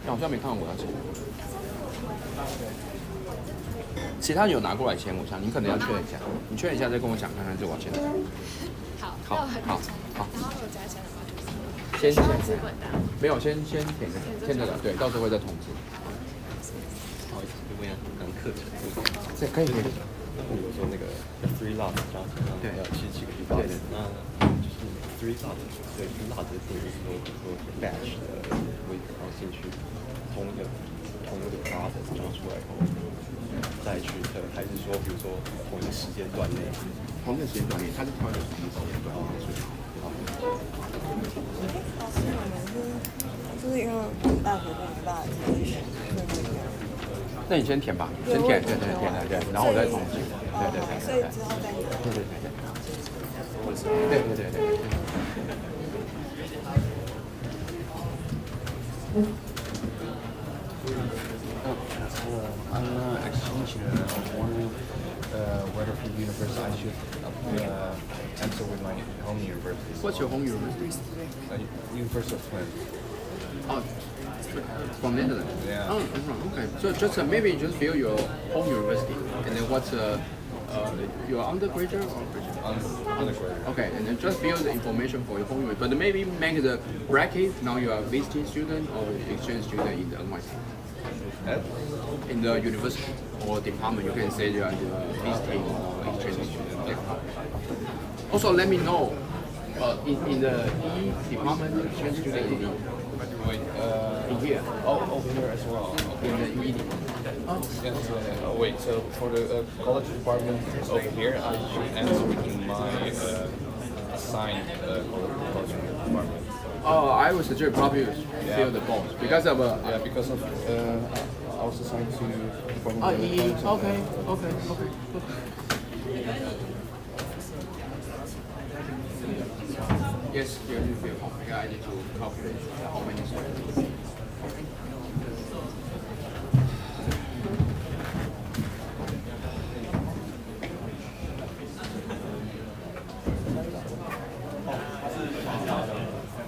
Speaker 2: 那好像没看到我要签。其他有拿过来签，我想你可能要确认一下，你确认一下再跟我讲看看这我要签。
Speaker 5: 好，
Speaker 2: 好好好，
Speaker 5: 然后我加签的话就是
Speaker 2: 先
Speaker 5: 需要资本的。
Speaker 2: 没有，先填这个，对，到时候会再通知。
Speaker 4: 不好意思，就问一下刚课程，
Speaker 2: 这可以。
Speaker 4: 比如说那个 three lot 加上
Speaker 2: 对
Speaker 4: 7个 device，那就是 three lot 对 three lot 的等于说比如说 batch 的位置，然后进去同一个 process 然后出来以后再去测，还是说比如说同一个时间段内？
Speaker 2: 同一个时间段内，它是挑一个同一个时间段内最好。
Speaker 6: 就是因为大学跟大学
Speaker 2: 那你先填吧，先填，对，然后我再统计，对。
Speaker 6: 所以之后再
Speaker 2: 对。
Speaker 7: I'm an exchange student. I was wondering whether for the university I should answer with my home university.
Speaker 2: What's your home university?
Speaker 7: University of Twin.
Speaker 2: Oh, from Netherlands.
Speaker 7: Yeah.
Speaker 2: Oh, okay. So just maybe just fill your home university, and then what's your undergraduate or graduate?
Speaker 7: Undergraduate.
Speaker 2: Okay, and then just fill the information for your home university, but maybe make the bracket. Now you are visiting student or exchange student in the NYCU. In the university or department, you can say you are visiting or exchange student. Yeah. Also, let me know in the E department, exchange student in in here.
Speaker 7: Oh, over here as well.
Speaker 2: In the E. Oh.
Speaker 7: Yes, wait, so for the college department over here, I should answer with my assigned college department.
Speaker 2: Oh, I would suggest probably fill the both because of
Speaker 7: Yeah, because of I was assigned to department.
Speaker 2: E. Okay. Yes, you need to fill home. Yeah, I need to calculate how many students.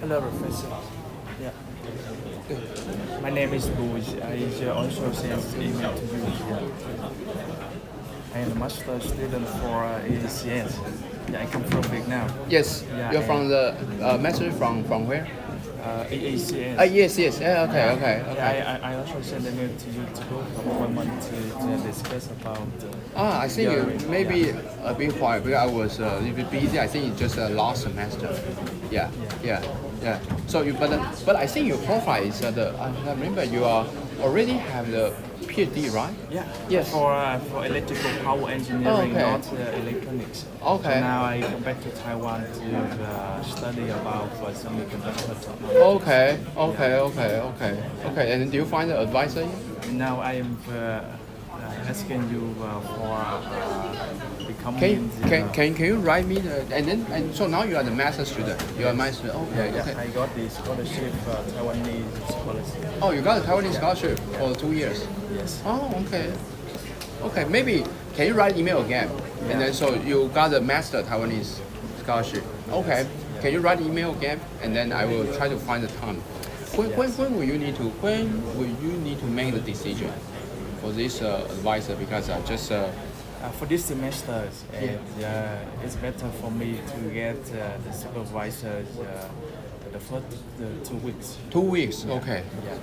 Speaker 8: Hello, Professor. Yeah. My name is Louis. I also sent email to you here. I am a master student for ACS. Yeah, I come from Vietnam.
Speaker 2: Yes,
Speaker 8: Yeah,
Speaker 2: you're from the master from where?
Speaker 8: ACS.
Speaker 2: Yes. Yeah, okay.
Speaker 8: Yeah, I also sent a mail to you to go for appointment to discuss about.
Speaker 2: I think you maybe a bit quiet because I was a little bit busy. I think it's just last semester. Yeah. So but I think your profile is I remember you are already have the PhD, right?
Speaker 8: Yeah.
Speaker 2: Yes.
Speaker 8: For electrical power engineering,
Speaker 2: Okay.
Speaker 8: not electronics.
Speaker 2: Okay.
Speaker 8: So now I come back to Taiwan to study about semiconductor technology.
Speaker 2: Okay. And do you find the advisor yet?
Speaker 8: Now I am asking you for becoming.
Speaker 2: Can you write me and so now you are the master student. You are master. Okay.
Speaker 8: I got the scholarship, Taiwanese scholarship.
Speaker 2: Oh, you got a Taiwanese scholarship for 2 years.
Speaker 8: Yes.
Speaker 2: Oh, okay. Maybe can you write email again? And then so you got the master Taiwanese scholarship. Okay. Can you write email again? And then I will try to find the time. When will you need to make the decision for this advisor? Because I just
Speaker 8: For this semester, it's better for me to get the supervisor the first 2 weeks.
Speaker 2: 2 weeks. Okay.
Speaker 8: Yeah.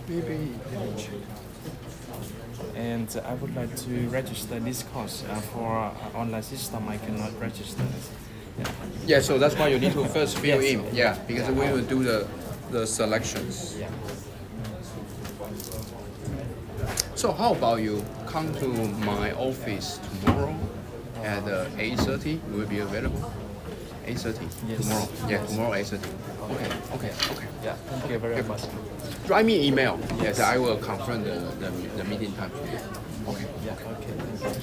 Speaker 2: Maybe let me check.
Speaker 8: And I would like to register this course for online system. I cannot register.
Speaker 2: Yeah, so that's why you need to first fill
Speaker 8: Yes.
Speaker 2: in. Yeah, because we will do the selections.
Speaker 8: Yeah.
Speaker 2: So how about you come to my office tomorrow at 8:30? Will you be available? 8:30
Speaker 8: Yes.
Speaker 2: tomorrow. Yeah, tomorrow 8:30. Okay.
Speaker 8: Yeah. Thank you very much.
Speaker 2: Write me an email. Yes, I will confirm the meeting time for you. Okay.
Speaker 8: Yeah. Okay. Thank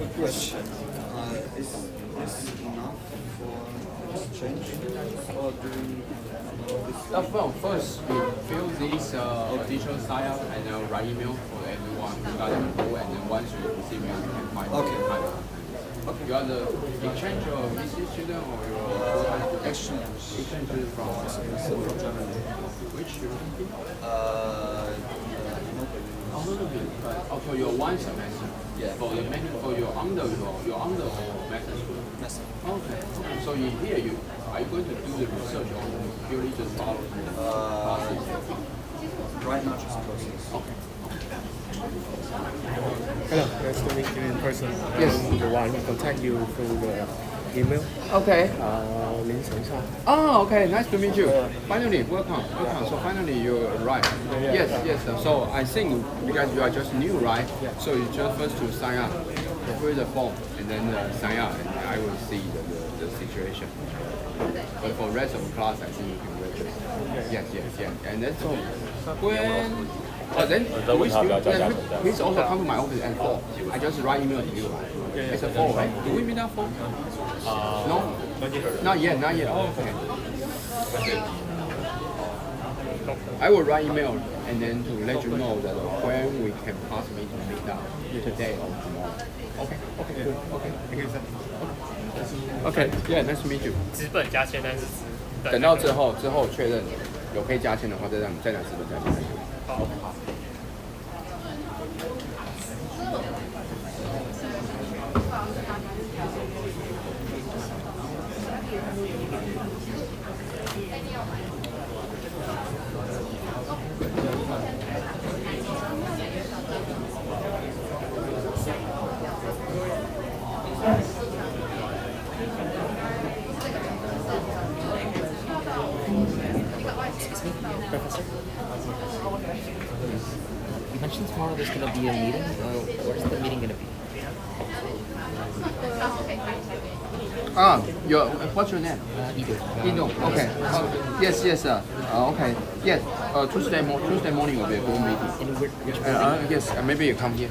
Speaker 8: you.
Speaker 9: Question. Is this enough for exchange or do
Speaker 2: Well, first you fill this additional sign up and write email for everyone. one, you got a call, and then once you receive it, you can find
Speaker 9: Okay.
Speaker 2: Okay. You are the exchange or VC student or your full-time student? Exchange is from Germany. Which university? Oh, for your one semester.
Speaker 9: Yeah.
Speaker 2: For your under master student. Okay. So in here, are you going to do the research or purely just follow the classes?
Speaker 9: Right now, just process.
Speaker 2: Okay.
Speaker 10: Hello, nice to meet you in person.
Speaker 2: Yes.
Speaker 10: I'm the one who contact you through the email.
Speaker 2: Okay.
Speaker 10: 凌晨上。
Speaker 2: Oh, okay. Nice to meet you. Finally, welcome. So finally you arrived. Yes. So I think because you are just new, right? So you just first to sign up, fill the form, and then sign up, and I will see the situation. But for rest of the class, I think you can register. Yes. And then so when. Then please also come to my office at 4. I just write email to you. It's at 4, right? Do we meet at 4? No? Not yet. Oh, okay. I will write email and then to let you know that when we can possibly meet up today or tomorrow. Okay. Thank you, sir. Okay. Yeah, nice to meet you.
Speaker 10: 资本加签单是
Speaker 2: 等到之后确认有可以加签的话，再拿资本加签。
Speaker 10: 好。
Speaker 3: You mentioned tomorrow there's going to be a meeting. Where's the meeting going to be?
Speaker 2: What's your name?
Speaker 3: Ido.
Speaker 2: Okay. Yes, sir. Okay. Yes. Tuesday morning will be a good meeting.
Speaker 3: In which
Speaker 2: Yes. Maybe you come here.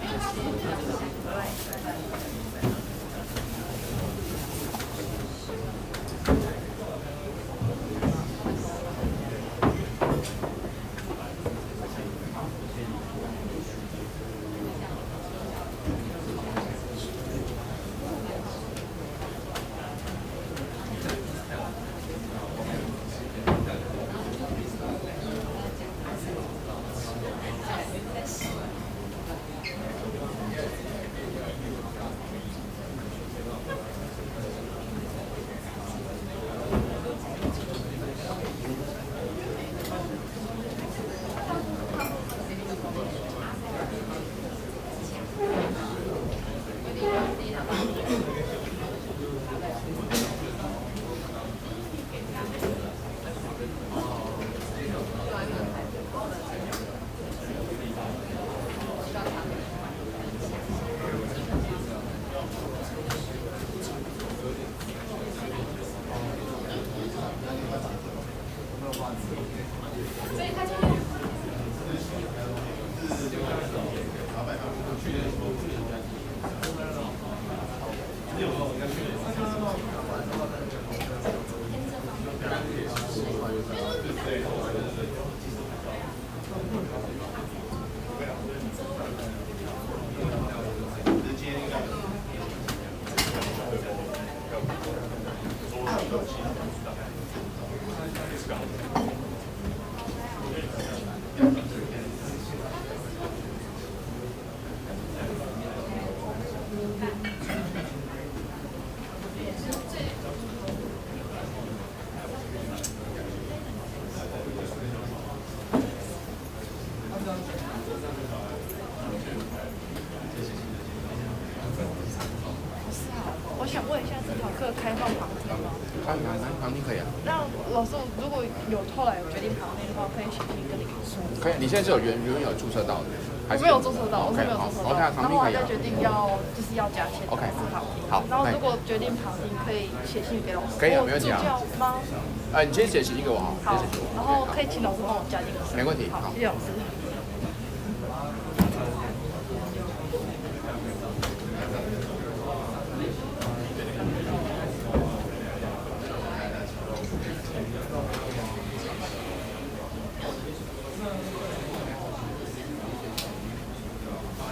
Speaker 6: 我想问一下，这堂课开放旁听吗？
Speaker 2: 旁听可以啊。
Speaker 6: 那老师，如果后来有决定旁听的话，可以写信跟你说。
Speaker 2: 可以，你现在是有注册到的，还是
Speaker 6: 我没有注册到，我是没有注册到。
Speaker 2: OK，
Speaker 6: 然后我还在决定要加钱
Speaker 2: OK，
Speaker 6: 旁听。
Speaker 2: 好。
Speaker 6: 然后如果决定旁听，可以写信给老师。
Speaker 2: 可以啊，没问题啊。
Speaker 6: 助教吗？
Speaker 2: 你先写信给我好。
Speaker 6: 好。然后可以请老师帮我加进去。
Speaker 2: 没问题。
Speaker 6: 好，谢谢老师。
Speaker 2: 好，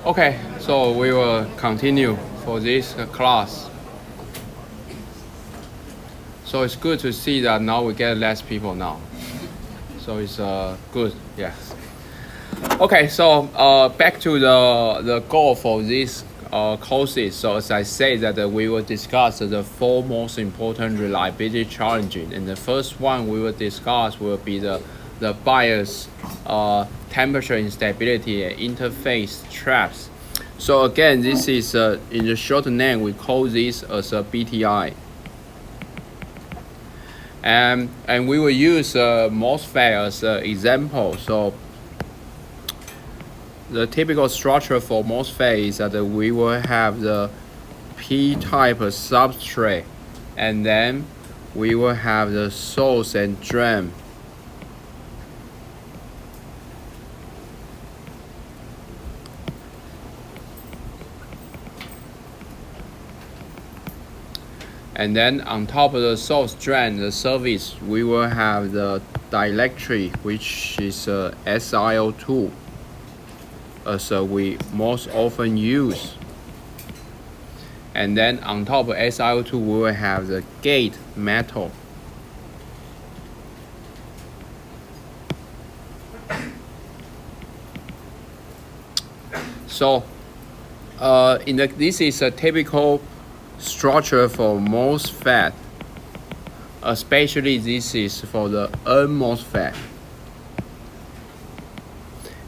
Speaker 1: Okay, so we will continue for this class. So it's good to see that now we get less people now. So it's good, yes. Okay, so back to the goal for these courses. So as I say that we will discuss the 4 most important reliability challenges. And the first one we will discuss will be the bias, temperature instability, and interface traps. So again, this is in the short name we call this as a BTI. And we will use MOSFET as an example. So the typical structure for MOSFET is that we will have the P-type substrate, and then we will have the source and drain. And then on top of the source drain, the surface, we will have the dielectric, which is SiO2, as we most often use. And then on top of SiO2, we will have the gate metal. So this is a typical structure for MOSFET, especially this is for the N-MOSFET.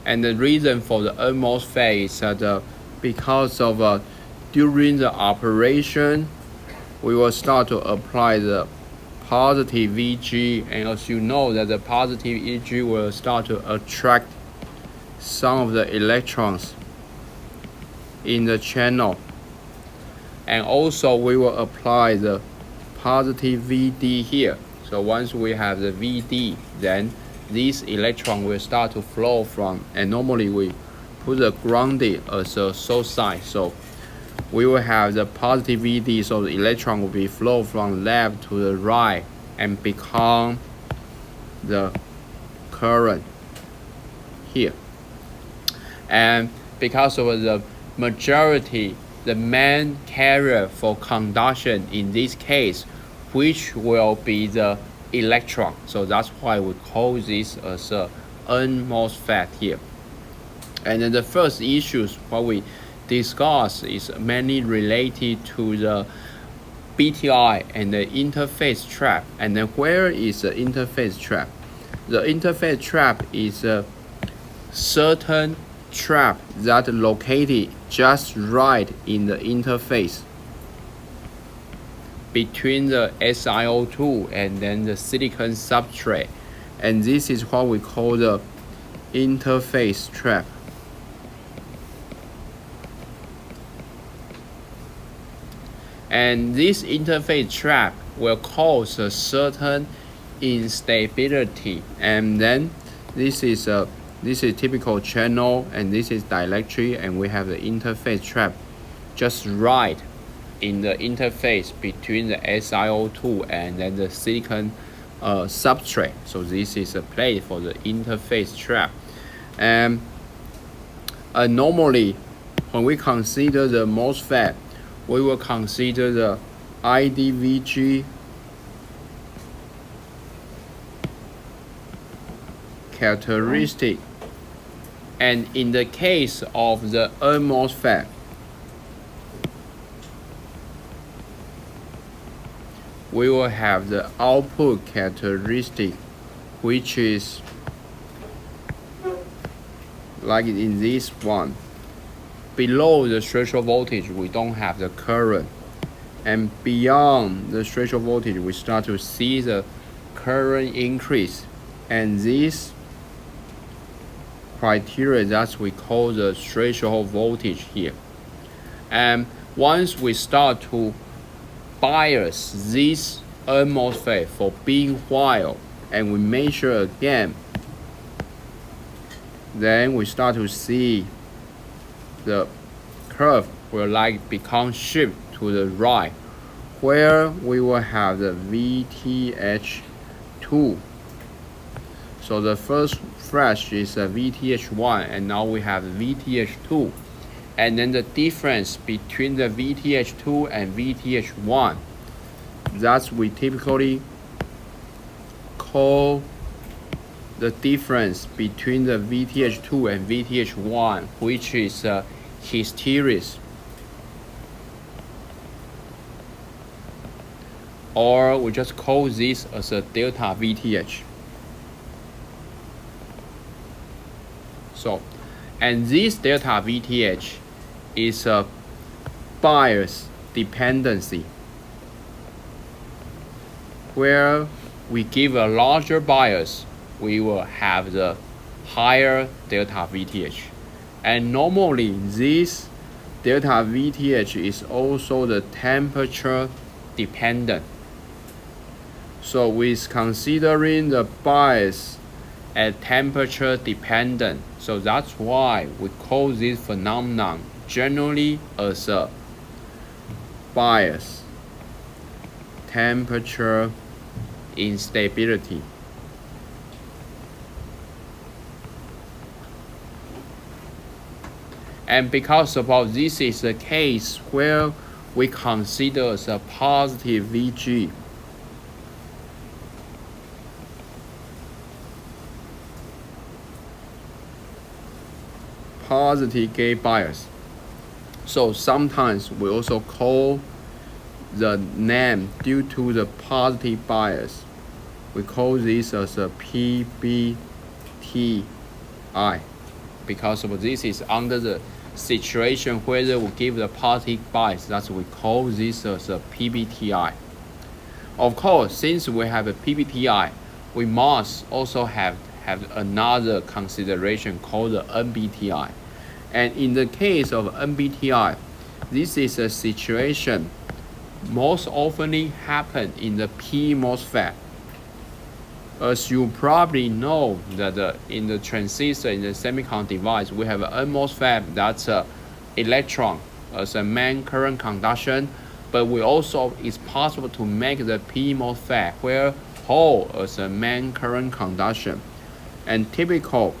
Speaker 1: And the reason for the N-MOSFET is that because of during the operation, we will start to apply the positive VG, and as you know that the positive VG will start to attract some of the electrons in the channel. And also we will apply the positive VD here. So once we have the VD, then this electron will start to flow from, and normally we put the grounded as a source side. So we will have the positive VD, so the electron will be flow from left to the right and become the current here. And because of the majority, the main carrier for conduction in this case, which will be the electron. So that's why we call this as a N-MOSFET here. And then the first issues what we discuss is mainly related to the BTI and the interface trap. And then where is the interface trap? The interface trap is a certain trap that located just right in the interface between the SiO2 and then the silicon substrate, and this is what we call the interface trap. And this interface trap will cause a certain instability, and then this is This is typical channel, and this is dielectric, and we have the interface trap just right in the interface between the SiO2 and then the silicon substrate. So this is a plate for the interface trap. And normally, when we consider the MOSFET, we will consider the IDVG characteristic. And in the case of the MOSFET, we will have the output characteristic, which is like in this one. Below the threshold voltage, we don't have the current. And beyond the threshold voltage, we start to see the current increase. And this criteria that we call the threshold voltage here. And once we start to bias this MOSFET for being while, and we measure again, then we start to see the curve will like become shift to the right, where we will have the VTH2. So the first flash is a VTH1, and now we have VTH2. And then the difference between the VTH2 and VTH1, that's we typically call the difference between the VTH2 and VTH1, which is hysteresis. Or we just call this as a delta VTH. So, and this delta VTH is a bias dependency, where we give a larger bias, we will have the higher delta VTH. And normally this delta VTH is also the temperature dependent. So with considering the bias at temperature dependent, so that's why we call this phenomenon generally as a bias temperature instability. And because about this is a case where we consider as a positive VG, positive gate bias. So sometimes we also call the name due to the positive bias. We call this as a PBTI, because of this is under the situation whether we give the positive bias, that's we call this as a PBTI. Of course, since we have a PBTI, we must also have another consideration called the NBTI. And in the case of NBTI, this is a situation most often happen in the P MOSFET. As you probably know that in the transistor, in the semiconductor device, we have an MOSFET that's electron as a main current conduction, but we also, it's possible to make the P MOSFET where hole as a main current conduction. And typical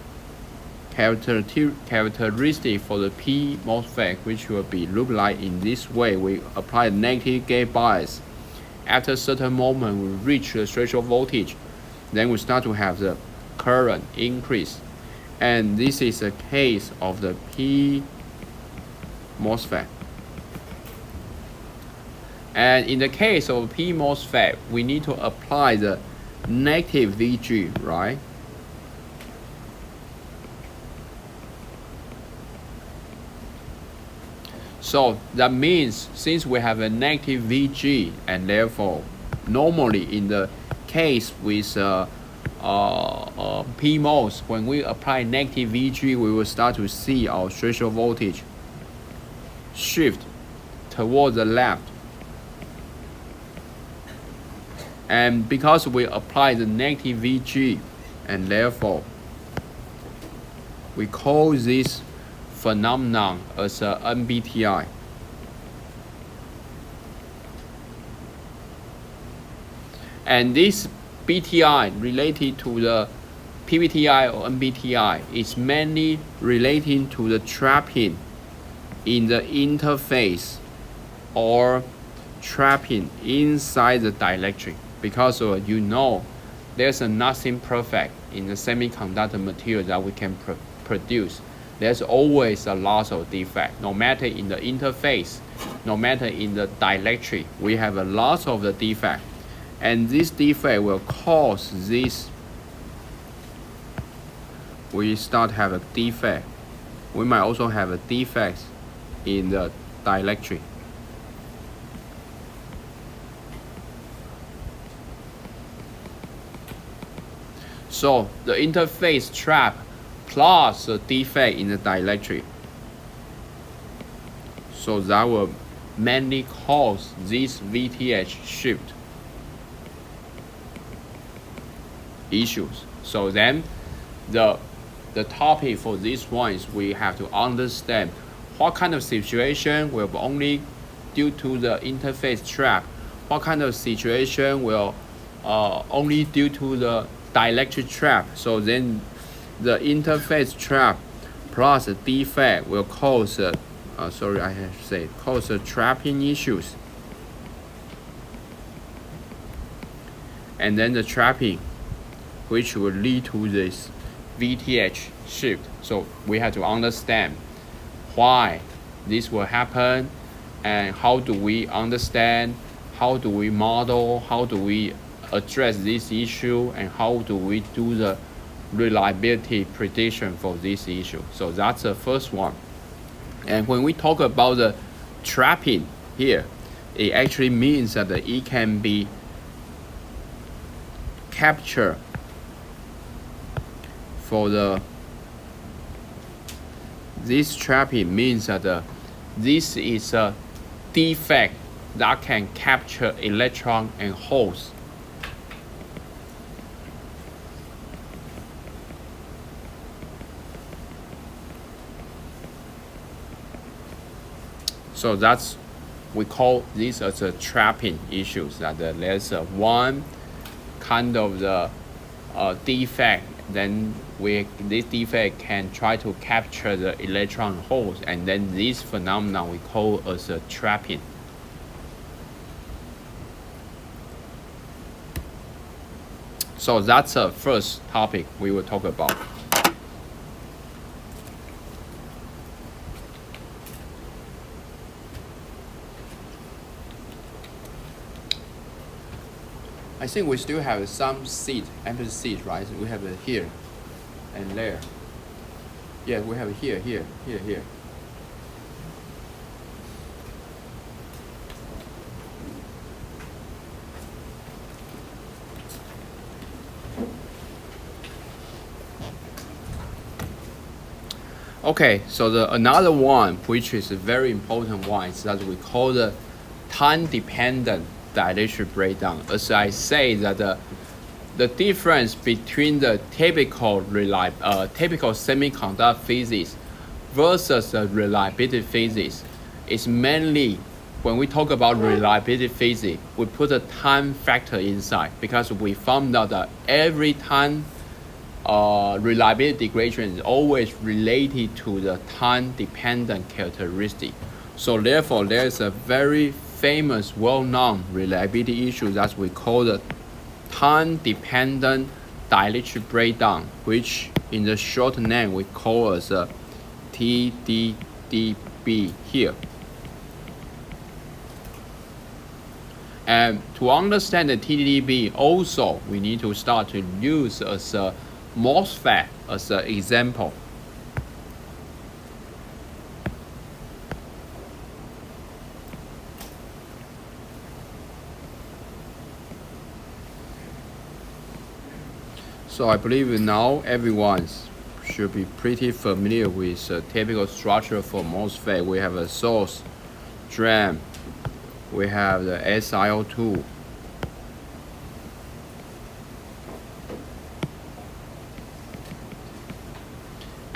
Speaker 1: characteristic for the P MOSFET, which will be look like in this way. We apply negative gate bias. After a certain moment, we reach the threshold voltage. Then we start to have the current increase. And this is a case of the P MOSFET. And in the case of P MOSFET, we need to apply the negative VG, right? So that means since we have a negative VG, and therefore normally in the case with PMOS, when we apply negative VG, we will start to see our threshold voltage shift toward the left. And because we apply the negative VG, and therefore we call this phenomenon as a NBTI. And this BTI related to the PBTI or NBTI is mainly relating to the trapping in the interface or trapping inside the dielectric, because you know there's nothing perfect in the semiconductor material that we can produce. There's always a loss of defect, no matter in the interface, no matter in the dielectric, we have a loss of the defect. And this defect will cause this, we start have a defect. We might also have a defect in the dielectric. So the interface trap plus the defect in the dielectric. So that will mainly cause this VTH shift issues. So then the topic for this one is we have to understand what kind of situation will only due to the interface trap, what kind of situation will only due to the dielectric trap. So then the interface trap plus the defect will cause cause trapping issues. And then the trapping, which will lead to this VTH shift. So we have to understand why this will happen and how do we understand, how do we model, how do we address this issue, and how do we do the reliability prediction for this issue. So that's the first one. And when we talk about the trapping here, it actually means that it can be captured for this trapping means that this is a defect that can capture electron and holes. So that's, we call this as a trapping issues, that there's one kind of the defect, then this defect can try to capture the electron holes, and then this phenomenon we call as a trapping. So that's the first topic we will talk about. I think we still have some seat, empty seat, right? We have it here and there. Yeah, we have it here, here. Okay, so another one, which is a very important one, is that we call the time-dependent dielectric breakdown. As I say, that the difference between the typical semiconductor physics versus the reliability physics is mainly, when we talk about reliability physics, we put a time factor inside, because we found out that every time reliability degradation is always related to the time-dependent characteristic. So therefore, there is a very famous, well-known reliability issue that we call the time-dependent dielectric breakdown, which in the short name we call as a TDDB here. And to understand the TDDB, also we need to start to use as a MOSFET as an example. So I believe now everyone should be pretty familiar with the typical structure for MOSFET. We have a source, drain, we have the SiO2,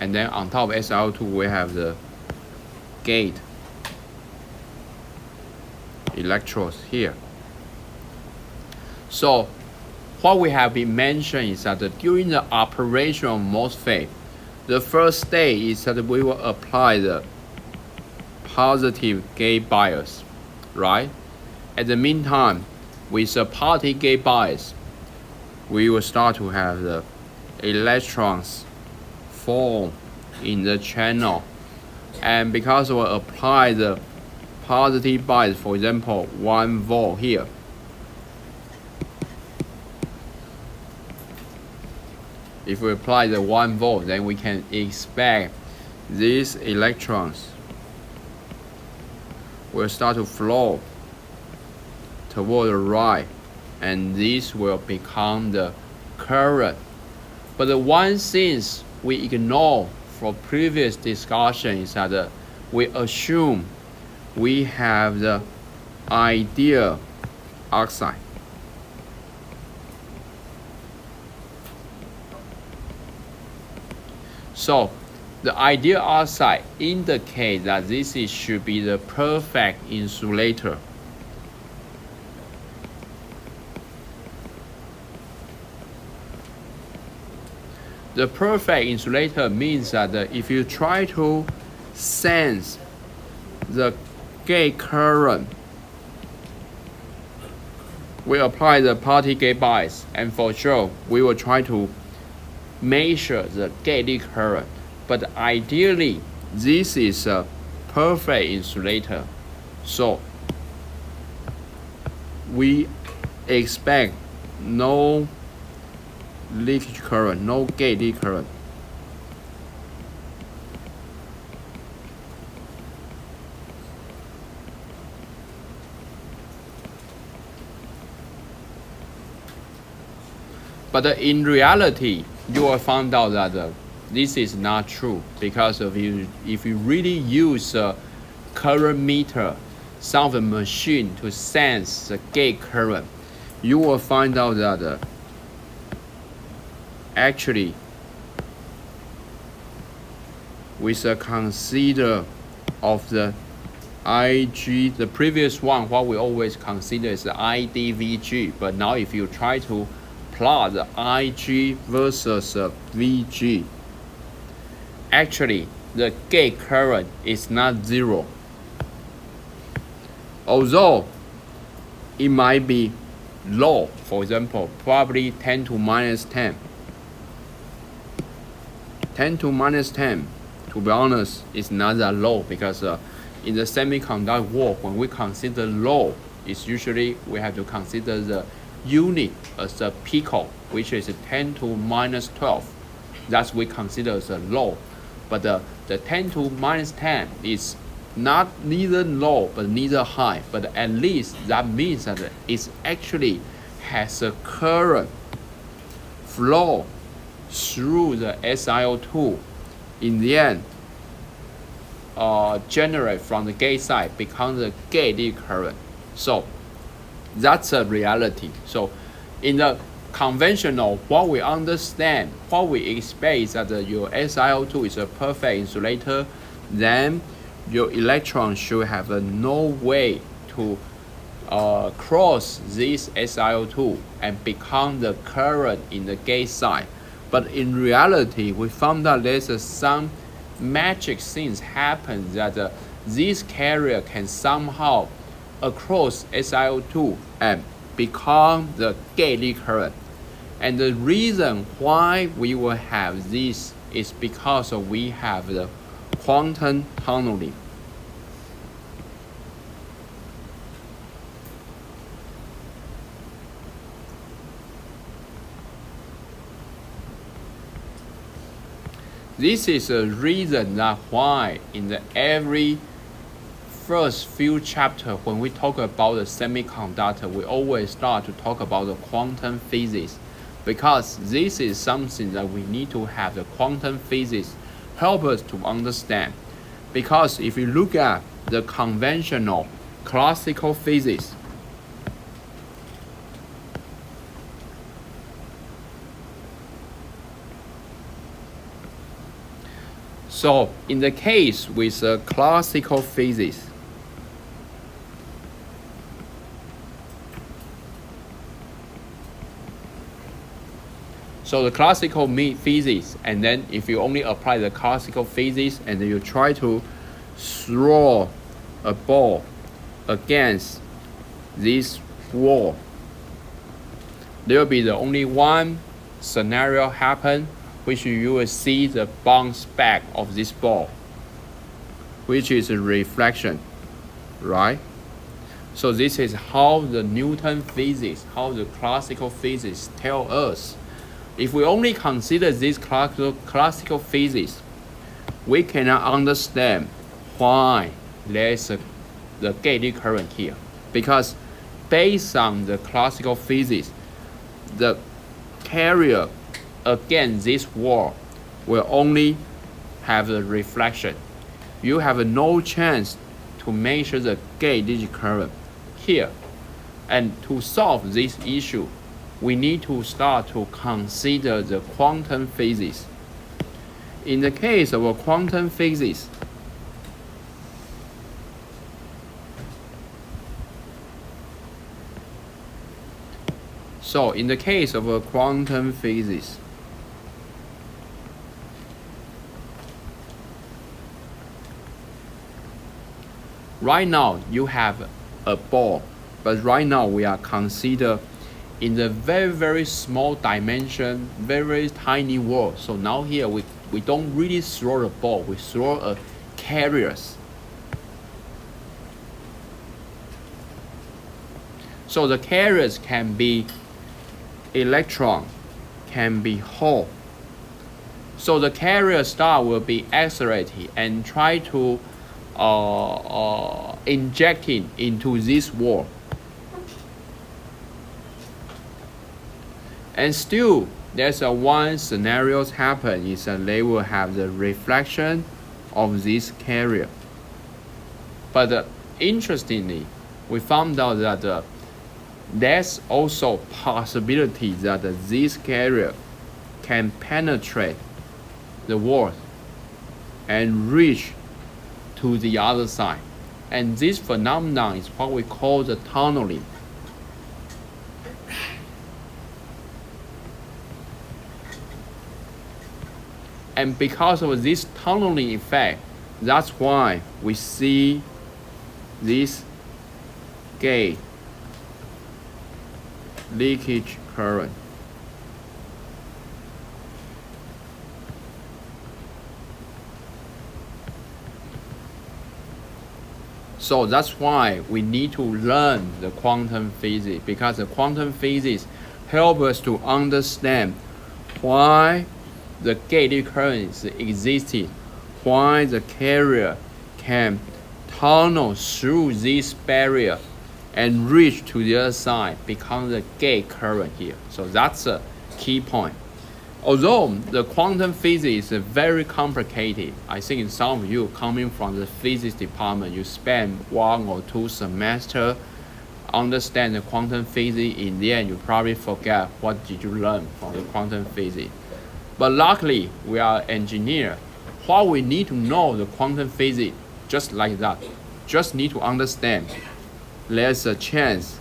Speaker 1: and then on top of SiO2 we have the gate electrodes here. So what we have been mentioned is that during the operation of MOSFET, the first stage is that we will apply the positive gate bias, right? At the meantime, with the positive gate bias, we will start to have the electrons form in the channel, and because we apply the positive bias, for example 1 volt here, if we apply the 1 volt, then we can expect these electrons will start to flow toward the right, and this will become the current. But the one thing we ignore for previous discussion is that we assume we have the ideal oxide. So the ideal oxide indicates that this should be the perfect insulator. The perfect insulator means that if you try to sense the gate current, we apply the positive gate bias, and for sure we will try to measure the gate current. But ideally, this is a perfect insulator. So we expect no leakage current, no gate leak current. But in reality, you will find out that this is not true, because if you really use a current meter, some of the machine to sense the gate current, you will find out that actually with a consider of the IG, the previous one, what we always consider is the IDVG, but now if you try to plot the IG versus VG, actually the gate current is not zero. Although it might be low, for example, probably 10 to minus 10. 10 to minus 10, to be honest, is not that low, because in the semiconductor world, when we consider low, it's usually we have to consider the unit as a pico, which is 10 to minus 12. That's we consider as a low. But the 10 to minus 10 is not neither low but neither high. But at least that means that it actually has a current flow through the SiO2. In the end, generate from the gate side becomes the gate leak current. So that's a reality. So in the conventional, what we understand, what we expect is that your SiO2 is a perfect insulator, then your electron should have no way to cross this SiO2 and become the current in the gate side. But in reality, we found that there's some magic things happen that this carrier can somehow across SiO2 and become the gate leak current. And the reason why we will have this is because we have the quantum tunneling. This is a reason that why in the every first few chapters when we talk about the semiconductor, we always start to talk about the quantum physics, because this is something that we need to have the quantum physics help us to understand. Because if you look at the conventional classical physics, So in the case with classical physics, so the classical physics, and then if you only apply the classical physics and then you try to throw a ball against this wall, there will be the only one scenario happen, which you will see the bounce back of this ball, which is a reflection, right? So this is how the Newton physics, how the classical physics tell us. If we only consider this classical physics, we cannot understand why there's the gate current here. Because based on the classical physics, the carrier against this wall will only have the reflection. You have no chance to measure the gate current here. And to solve this issue, we need to start to consider the quantum physics. In the case of a quantum physics, so in the case of a quantum physics, right now you have a ball, but right now we are consider in the very, very small dimension, very, very tiny world. So now here we don't really throw a ball, we throw a carriers. So the carriers can be electron, can be hole. So the carrier star will be accelerated and try to injecting into this wall. And still, there's one scenario happen is that they will have the reflection of this carrier. But interestingly, we found out that there's also possibility that this carrier can penetrate the wall and reach to the other side. And this phenomenon is what we call the tunneling. And because of this tunneling effect, that's why we see this gate leakage current. So that's why we need to learn the quantum physics, because the quantum physics help us to understand why the gate current existed, why the carrier can tunnel through this barrier and reach to the other side, become the gate current here. So that's a key point. Although the quantum physics is very complicated, I think some of you coming from the physics department, you spend 1 or 2 semesters understand the quantum physics. In the end, you probably forget what did you learn from the quantum physics. But luckily, we are engineers. What we need to know the quantum physics just like that. Just need to understand there's a chance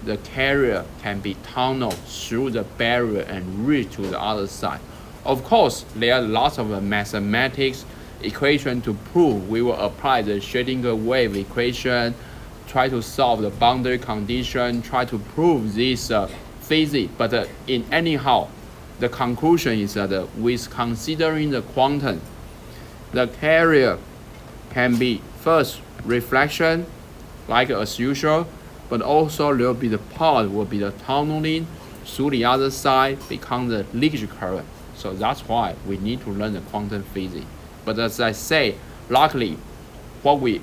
Speaker 1: the carrier can be tunneled through the barrier and reach to the other side. Of course, there are lots of mathematics equation to prove. We will apply the Schrödinger wave equation, try to solve the boundary condition, try to prove this physics. But in anyhow, the conclusion is that with considering the quantum, the carrier can be first reflection, like as usual, but also there will be the part will be the tunneling through the other side, become the leakage current. So that's why we need to learn the quantum physics. But as I say, luckily, what we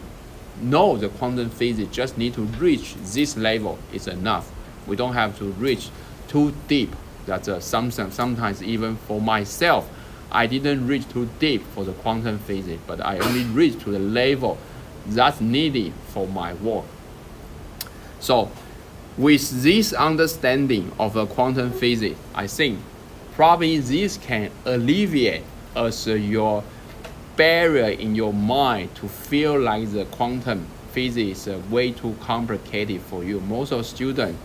Speaker 1: know the quantum physics just need to reach this level is enough. We don't have to reach too deep. That's sometimes even for myself, I didn't reach too deep for the quantum physics, but I only reached to the level that's needed for my work. So with this understanding of the quantum physics, I think probably this can alleviate as your barrier in your mind to feel like the quantum physics is way too complicated for you. Most of students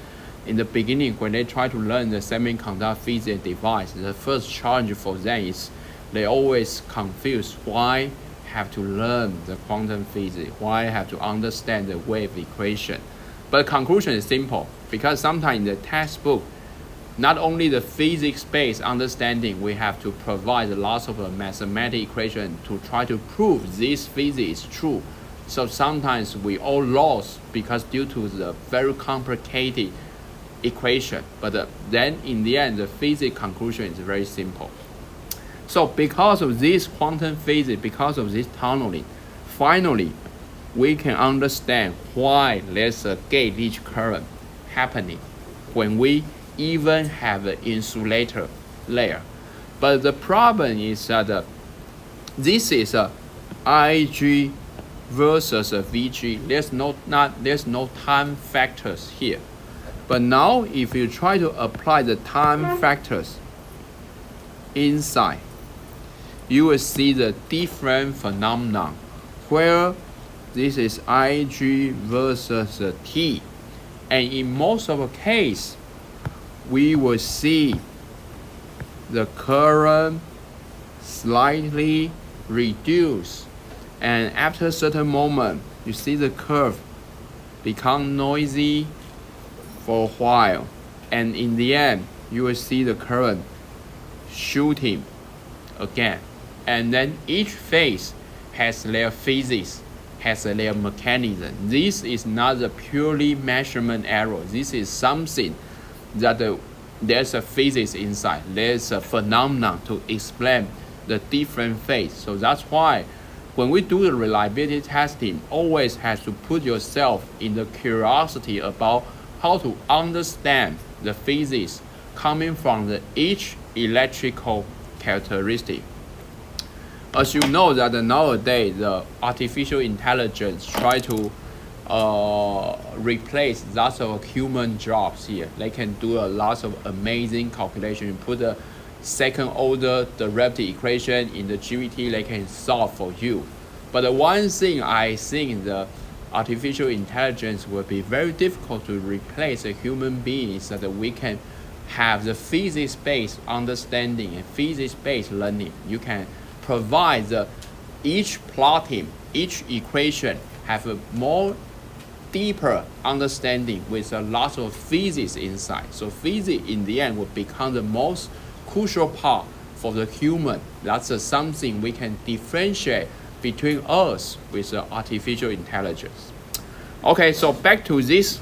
Speaker 1: in the beginning, when they try to learn the semiconductor physics device, the first challenge for them is they always confuse why have to learn the quantum physics, why have to understand the wave equation. But the conclusion is simple, because sometimes in the textbook, not only the physics-based understanding, we have to provide lots of mathematical equation to try to prove this physics is true. So sometimes we all lost because due to the very complicated equation. But then in the end, the physics conclusion is very simple. So because of this quantum physics, because of this tunneling, finally, we can understand why there's a gauge current happening when we even have an insulator layer. But the problem is that this is a Ig versus a Vg. There's no time factors here. But now if you try to apply the time factors inside, you will see the different phenomenon where this is Ig versus T. And in most of the case, we will see the current slightly reduce, and after a certain moment you see the curve become noisy for a while, and in the end you will see the current shooting again. And then each phase has their physics, has their mechanism. This is not a purely measurement error. This is something that there's a physics inside. There's a phenomenon to explain the different phase. So that's why when we do the reliability testing, always has to put yourself in the curiosity about how to understand the physics coming from each electrical characteristic. As you know that nowadays the artificial intelligence try to replace lots of human jobs here. They can do a lot of amazing calculation. Put a second order derivative equation in the GPT, they can solve for you. But the one thing I think the artificial intelligence will be very difficult to replace a human being is that we can have the physics-based understanding and physics-based learning. You can provide each plotting, each equation have a more deeper understanding with a lot of physics inside. So physics in the end will become the most crucial part for the human. That's something we can differentiate between us with the artificial intelligence. Okay, so back to this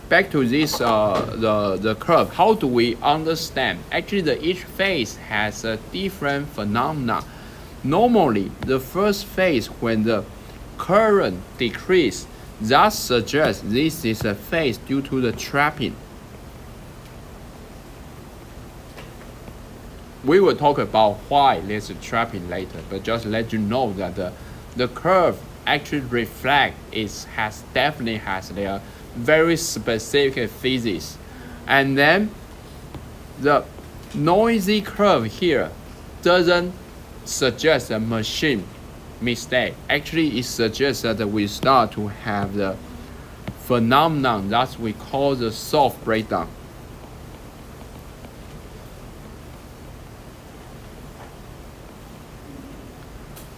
Speaker 1: the curve. How do we understand? Actually, each phase has a different phenomena. Normally, the first phase when the current decrease, that suggests this is a phase due to the trapping. We will talk about why there's a trapping later, but just let you know that the curve actually definitely has their very specific physics. And then the noisy curve here doesn't suggest a machine mistake. Actually, it suggests that we start to have the phenomenon that we call the soft breakdown.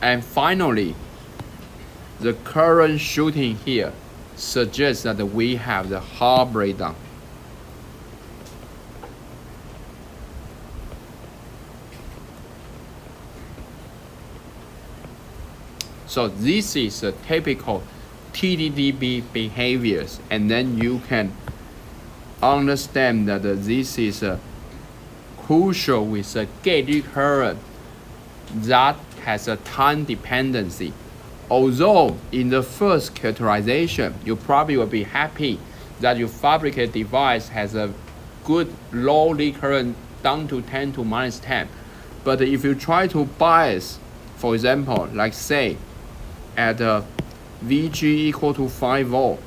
Speaker 1: And finally, the current shooting here suggests that we have the hard breakdown. So this is a typical TDDB behaviors, and then you can understand that this is crucial with a gauge current that has a time dependency. Although in the first characterization, you probably will be happy that your fabricated device has a good low lead current down to 10 to minus 10. But if you try to bias, for example, like say at Vg equal to 5 volt,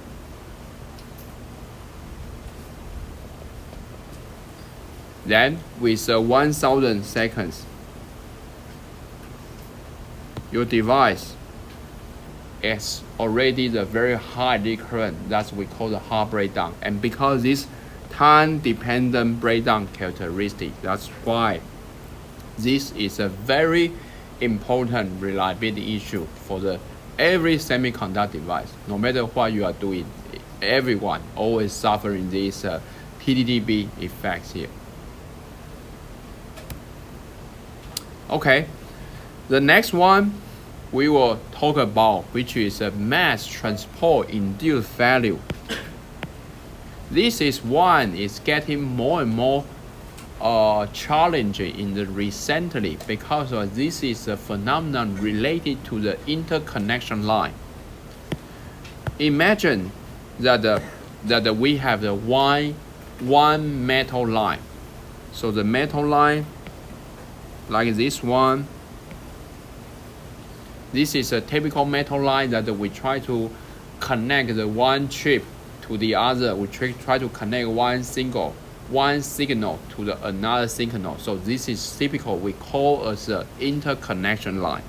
Speaker 1: then with 1000 seconds, your device is already the very high lead current. That's what we call the hard breakdown. And because this time-dependent breakdown characteristic, that's why this is a very important reliability issue for every semiconductor device. No matter what you are doing, everyone always suffering these TDDB effects here. Okay, the next one we will talk about, which is a mass transport induced failure. This is one is getting more and more challenging in the recently because this is a phenomenon related to the interconnection line. Imagine that we have the one metal line. So the metal line, like this one, this is a typical metal line that we try to connect the one chip to the other. We try to connect one signal to another signal. So this is typical. We call as an interconnection line.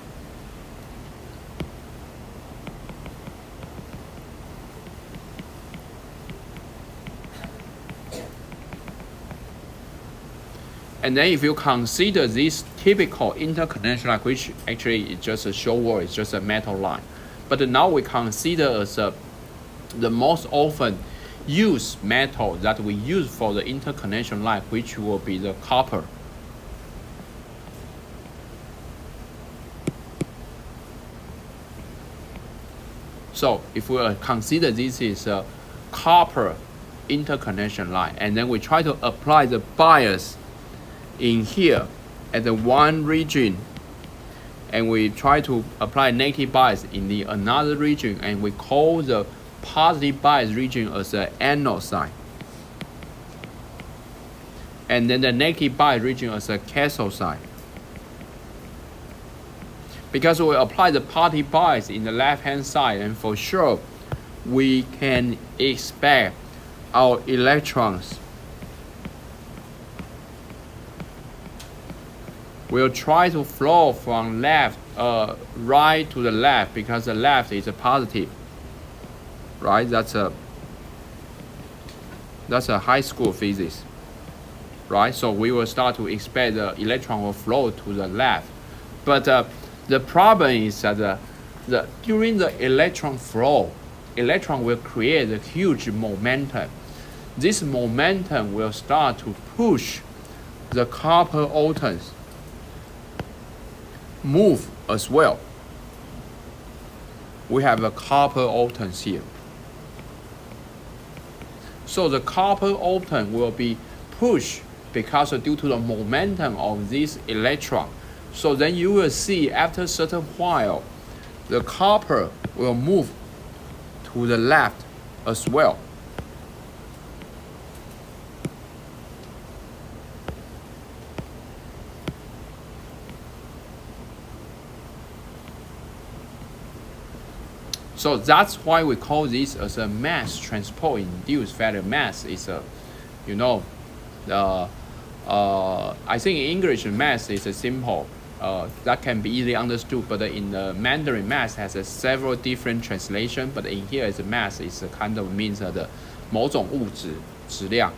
Speaker 1: And then if you consider this typical interconnection line, which actually is just a short word, it's just a metal line. But now we consider as the most often used metal that we use for the interconnection line, which will be the copper. So if we consider this is a copper interconnection line, and then we try to apply the bias in here at the one region, and we try to apply negative bias in the another region, and we call the positive bias region as the anode side, and then the negative bias region as the cathode side. Because we apply the positive bias in the left hand side, and for sure we can expect our electrons will try to flow from right to the left, because the left is a positive, right? That's a high school physics, right? So we will start to expect the electron will flow to the left. But the problem is that during the electron flow, electron will create a huge momentum. This momentum will start to push the copper atoms move as well. We have a copper atoms here. So the copper atom will be pushed because due to the momentum of this electron. So then you will see after a certain while, the copper will move to the left as well. So that's why we call this as a mass transport induced failure. Mass is a, I think in English mass is a simple, that can be easily understood, but in the Mandarin mass has several different translations, but in here is mass is a kind of means 的某种物质质量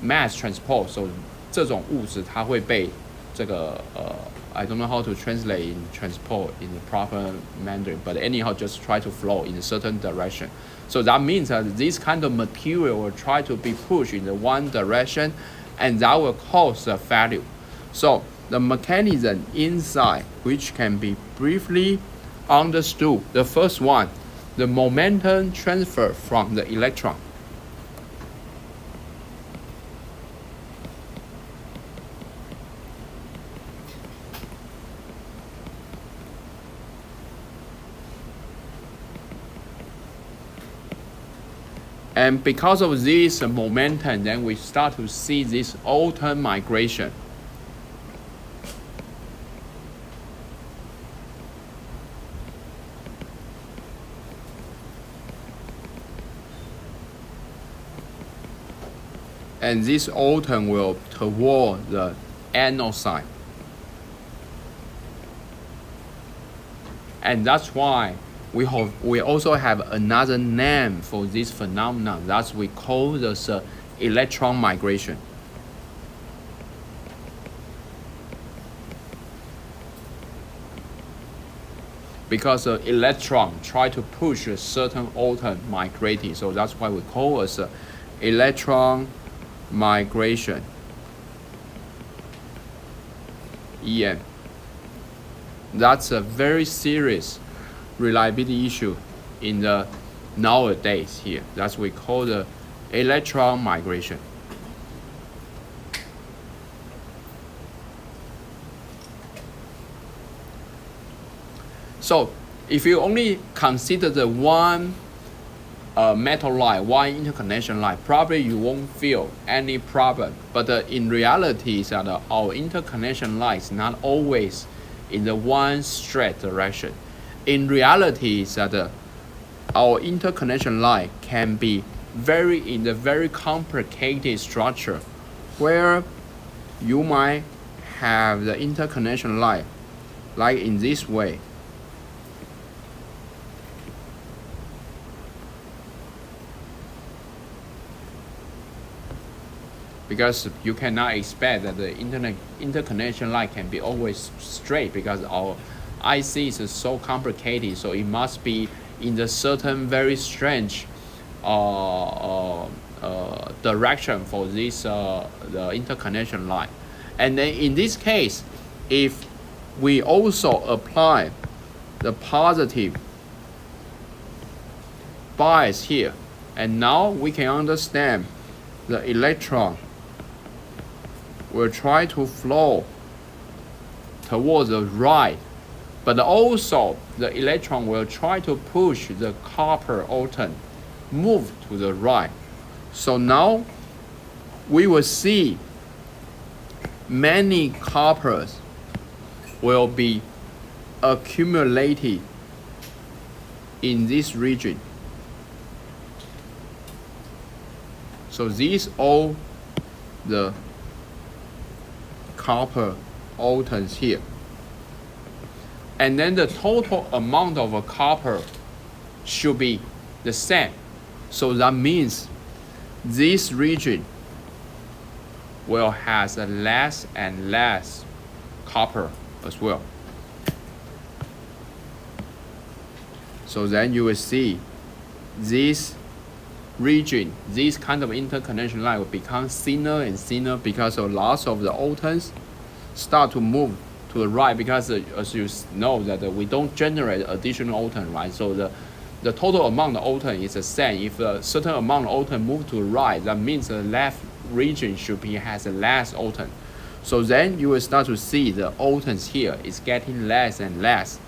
Speaker 1: mass transport. So 这种物质它会被这个I don't know how to translate in transport in the proper Mandarin, but anyhow, just try to flow in a certain direction. So that means that this kind of material will try to be pushed in the one direction, and that will cause a failure. So the mechanism inside, which can be briefly understood. The first one, the momentum transfer from the electron. And because of this momentum, then we start to see this atom migration. And this atom will toward the anode side. And that's why we also have another name for this phenomenon that we call this electron migration. Because the electron try to push a certain atom migrating, so that's why we call it electron migration. EM. That's a very serious reliability issue in the nowadays here. That's what we call the electron migration. So if you only consider the one metal line, one interconnection line, probably you won't feel any problem. But in reality, is that our interconnection line is not always in the one straight direction. In reality, is that our interconnection line can be in the very complicated structure, where you might have the interconnection line like in this way. Because you cannot expect that the interconnection line can be always straight, because our IC is so complicated, so it must be in the certain very strange direction for this the interconnection line. And then in this case, if we also apply the positive bias here, and now we can understand the electron will try to flow towards the right, but also the electron will try to push the copper atom move to the right. So now we will see many coppers will be accumulated in this region. So these all the copper atoms here. And then the total amount of a copper should be the same. So that means this region will have less and less copper as well. So then you will see this region, this kind of interconnection line will become thinner and thinner because of loss of the atoms start to move to the right, because as you know that we don't generate additional atom, right? So the total amount of atom is the same. If a certain amount of atom move to the right, that means the left region has less atom. So then you will start to see the atoms here is getting less and less,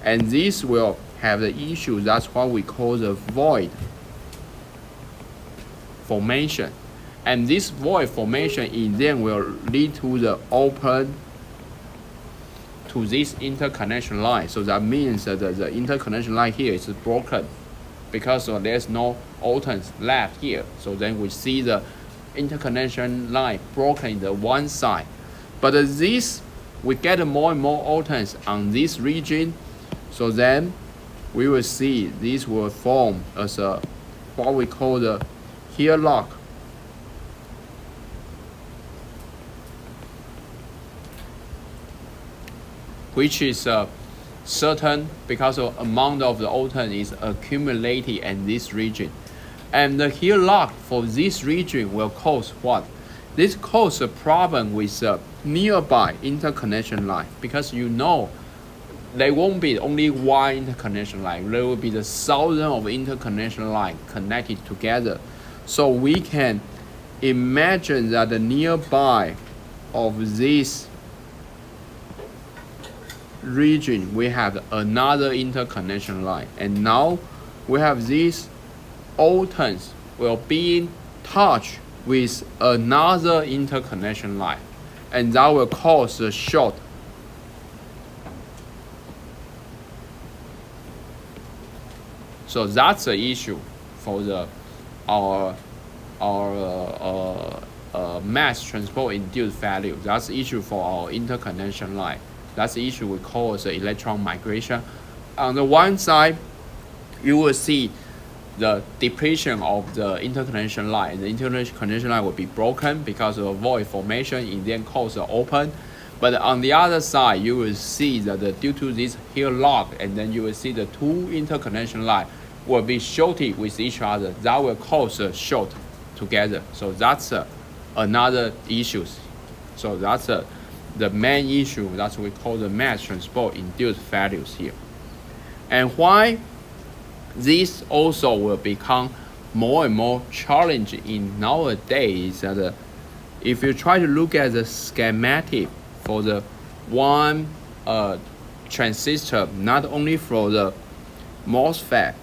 Speaker 1: and this will have the issue. That's what we call the void formation. And this void formation in then will lead to the open to this interconnection line. So that means that the interconnection line here is broken because there's no atoms left here. So then we see the interconnection line broken in the one side. But this, we get more and more atoms on this region. So then we will see this will form as a what we call the here lock. Which is certain because of amount of the atom is accumulated in this region. And the here lock for this region will cause what? This causes a problem with nearby interconnection line, because you know there won't be only one interconnection line. There will be the thousands of interconnection lines connected together. So we can imagine that the nearby of this region we have another interconnection line, and now we have these atoms will be in touch with another interconnection line, and that will cause a short. So that's the issue for our mass transport induced value. That's the issue for our interconnection line. That's the issue we call the electron migration.
Speaker 2: on the one side, you will see the depletion of the interconnection line. The interconnection line will be broken because of void formation in then cause open. But on the other side, you will see that due to this here lock, and then you will see the two interconnection line will be shorted with each other. That will cause a short together. So that's another issue. So that's the main issue that we call the mass transport induced failures here. And why this also will become more and more challenging in nowadays that if you try to look at the schematic for the one transistor, not only for the MOSFET,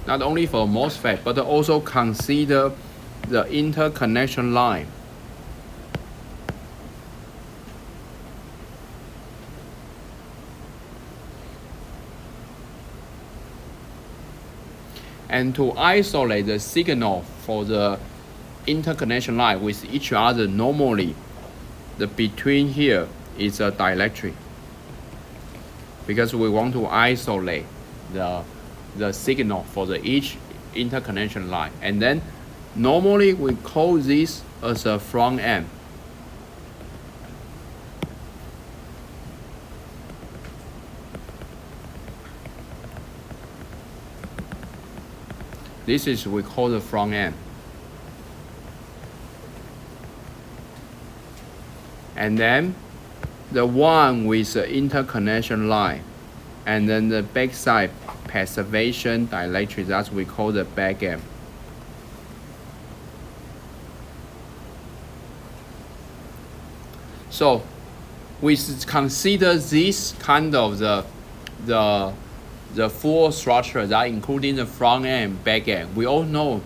Speaker 2: not only for MOSFET, but also consider the interconnection line. And to isolate the signal for the interconnection line with each other, normally the between here is a dielectric, because we want to isolate the signal for the each interconnection line. And then normally we call this as a front end. This is we call the front end. And then the one with the interconnection line, and then the backside passivation dielectric, that's we call the back end. So we consider this kind of the full structure that including the front end, back end. We all know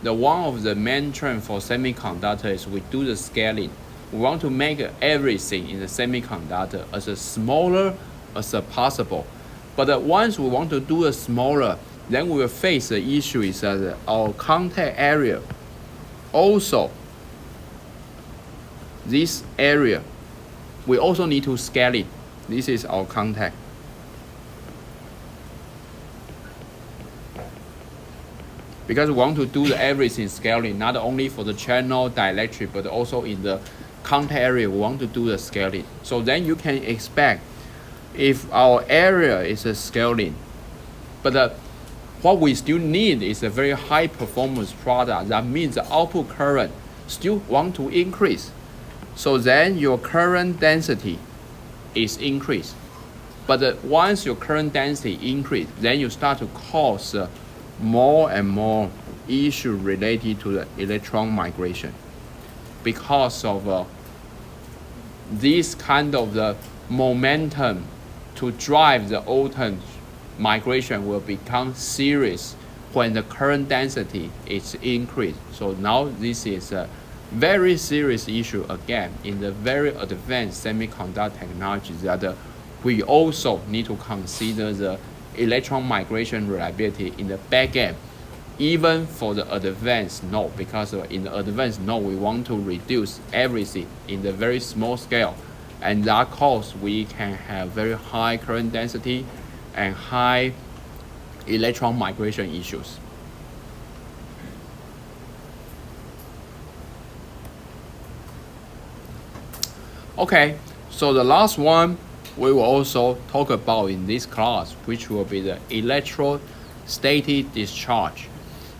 Speaker 2: the one of the main trend for semiconductor is we do the scaling. We want to make everything in the semiconductor as smaller as possible. But once we want to do a smaller, then we will face the issue is that our contact area, also this area, we also need to scale it. This is our contact. Because we want to do everything scaling, not only for the channel dielectric, but also in the contact area, we want to do the scaling. So then you can expect if our area is a scaling, but what we still need is a very high performance product. That means the output current still want to increase. So then your current density is increased. But once your current density increase, then you start to cause more and more issue related to the electron migration, because of this kind of the momentum to drive the photon migration will become serious when the current density is increased. So now this is a very serious issue again in the very advanced semiconductor technology that we also need to consider the electron migration reliability in the back end, even for the advanced node, because in the advanced node we want to reduce everything in the very small scale, and that cause we can have very high current density and high electron migration issues. Okay, so the last one we will also talk about in this class, which will be the electrostatic discharge.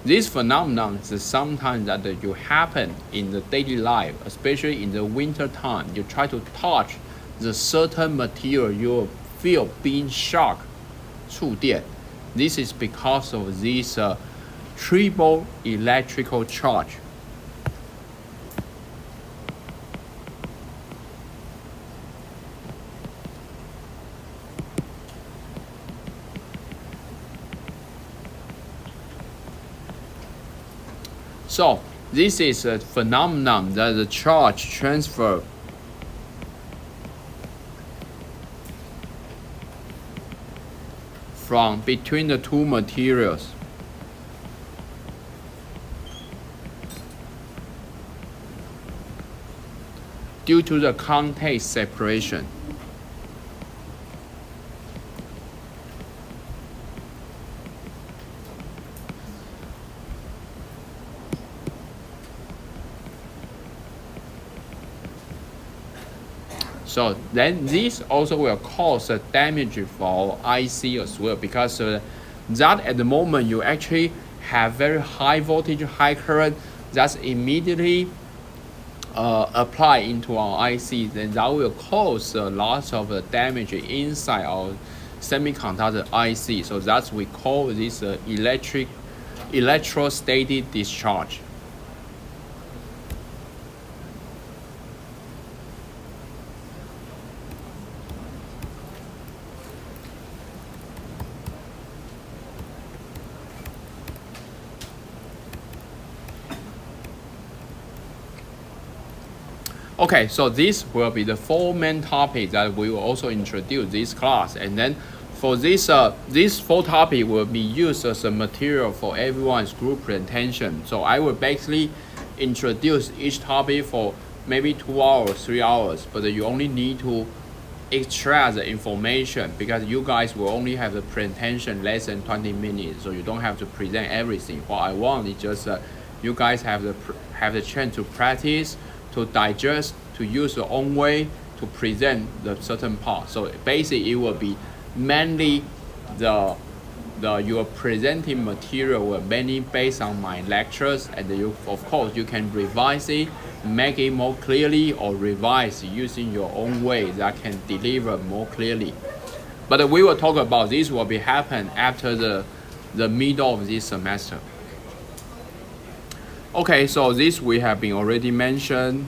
Speaker 2: This phenomenon is sometimes that you happen in the daily life, especially in the winter time. You try to touch the certain material, you will feel being shocked, 触电. This is because of this triple electrical charge. So this is a phenomenon that the charge transfer from between the two materials.
Speaker 1: due to the contact separation. So then this also will cause a damage for IC as well, because that at the moment you actually have very high voltage, high current that's immediately apply into our IC, then that will cause a lot of damage inside our semiconductor IC. So that's we call this electrostatic discharge. Okay, so this will be the 4 main topics that we will also introduce this class, and then for this these 4 topics will be used as a material for everyone's group presentation. So I will basically introduce each topic for maybe 2 hours, 3 hours, but you only need to extract the information, because you guys will only have the presentation less than 20 minutes, so you don't have to present everything. What I want is just you guys have the chance to practice, to digest, to use your own way to present the certain part. So basically it will be mainly your presenting material will mainly based on my lectures, and you of course you can revise it, make it more clearly, or revise using your own way that can deliver more clearly. But we will talk about this will be happen after the middle of this semester. Okay, so this we have been already mentioned.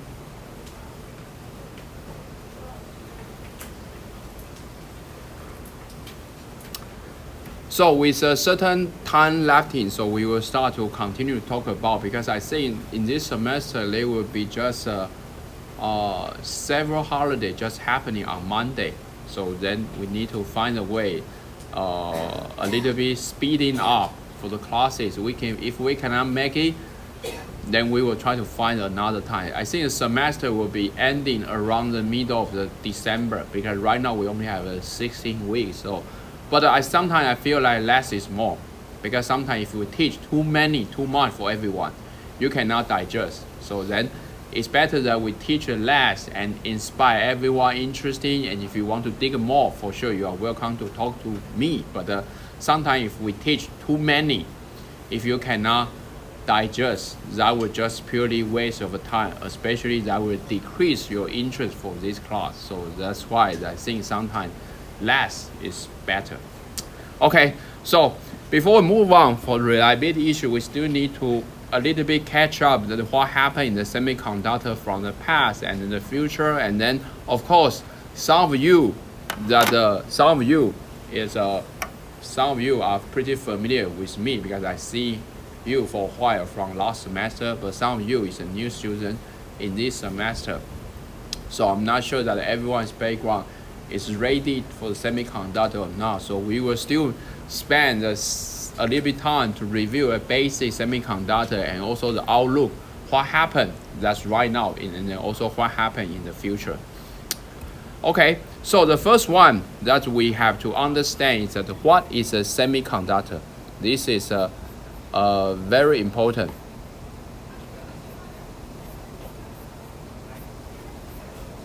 Speaker 1: So with a certain time left in, so we will start to continue to talk about, because I think in this semester there will be just several holidays just happening on Monday. So then we need to find a way a little bit speeding up for the classes. If we cannot make it, then we will try to find another time. I think the semester will be ending around the middle of the December, because right now we only have 16 weeks. So, but sometimes I feel like less is more, because sometimes if we teach too much for everyone, you cannot digest. So then it's better that we teach less and inspire everyone interesting. And if you want to dig more, for sure you are welcome to talk to me. But sometimes if we teach too many, if you cannot digest, that would just purely waste of time, especially that will decrease your interest for this class. So that's why I think sometimes less is better. Okay, so before we move on for reliability issue, we still need to a little bit catch up that what happened in the semiconductor from the past and in the future. And then of course some of you are pretty familiar with me, because I see you for a while from last semester, but some of you is a new student in this semester. So I'm not sure that everyone's background is ready for the semiconductor or not. So we will still spend a little bit time to review a basic semiconductor and also the outlook, what happened that's right now, and then also what happened in the future. Okay, so the first one that we have to understand is that what is a semiconductor. This is very important,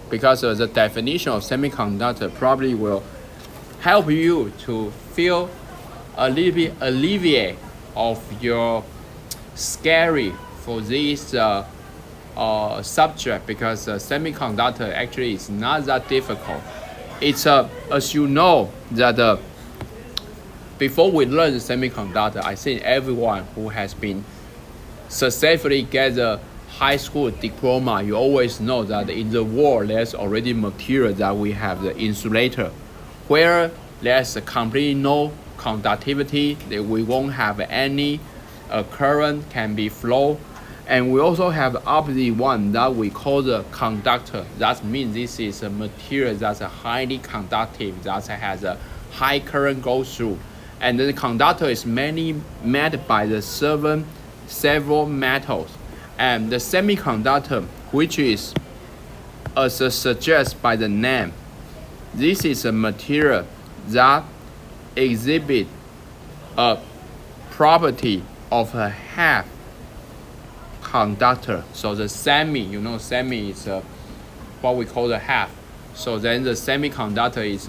Speaker 1: because the definition of semiconductor probably will help you to feel a little bit alleviate of your scary for this subject, because semiconductor actually is not that difficult. It's as you know that before we learn the semiconductor, I think everyone who has been successfully get the high school diploma, you always know that in the world there's already material that we have the insulator, where there's completely no conductivity, that we won't have any current can be flow. And we also have the opposite one that we call the conductor. That means this is a material that's highly conductive, that has a high current goes through. And the conductor is mainly made by the several metals. And the semiconductor, which is as suggested by the name, this is a material that exhibits a property of a half conductor. So the semi, semi is what we call the half. So then the semiconductor is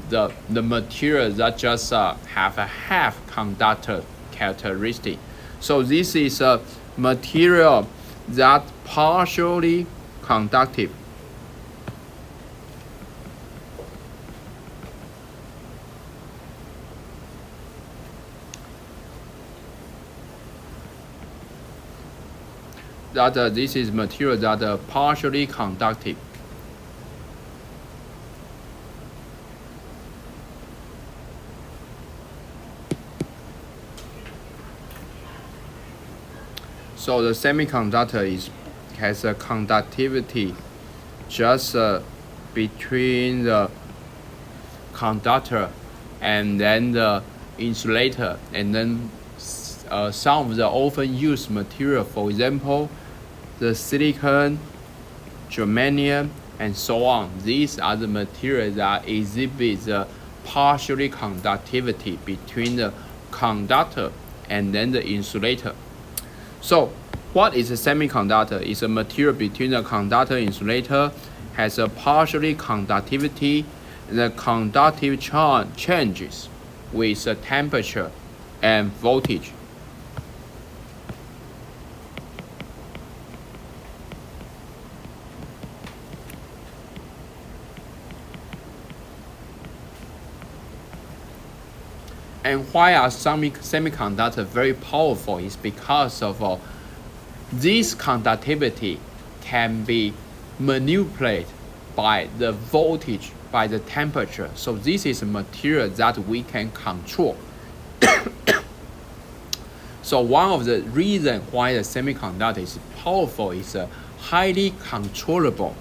Speaker 1: the material that just have a half conductor characteristic. So this is a material that partially conductive. That this is material that partially conductive. So the semiconductor has a conductivity just between the conductor and then the insulator, and then some of the often used material, for example, the silicon, germanium, and so on. These are the materials that exhibit the partially conductivity between the conductor and then the insulator. So what is a semiconductor? It's a material between the conductor and insulator, has a partially conductivity. The conductive charge changes with the temperature and voltage. And why are semiconductors very powerful? Is because of this conductivity can be manipulated by the voltage, by the temperature. So this is a material that we can control. So one of the reasons why the semiconductor is powerful is highly controllable.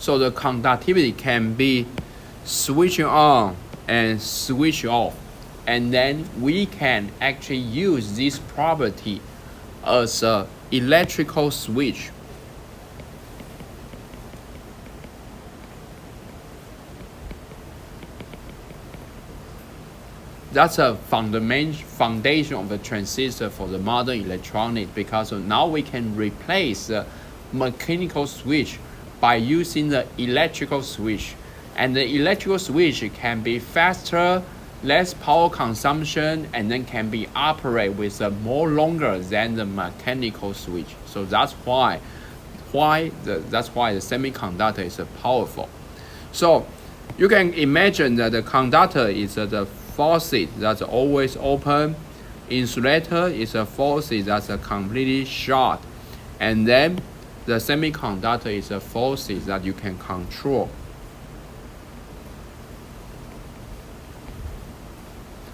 Speaker 1: So the conductivity can be switched on and switched off. And then we can actually use this property as an electrical switch. That's a foundation of the transistor for the modern electronics, because now we can replace the mechanical switch by using the electrical switch. And the electrical switch can be faster, less power consumption, and then can be operated with more longer than the mechanical switch. So that's why the semiconductor is powerful. So you can imagine that the conductor is the faucet that's always open. Insulator is a faucet that's completely shut. And then the semiconductor is a faucet that you can control.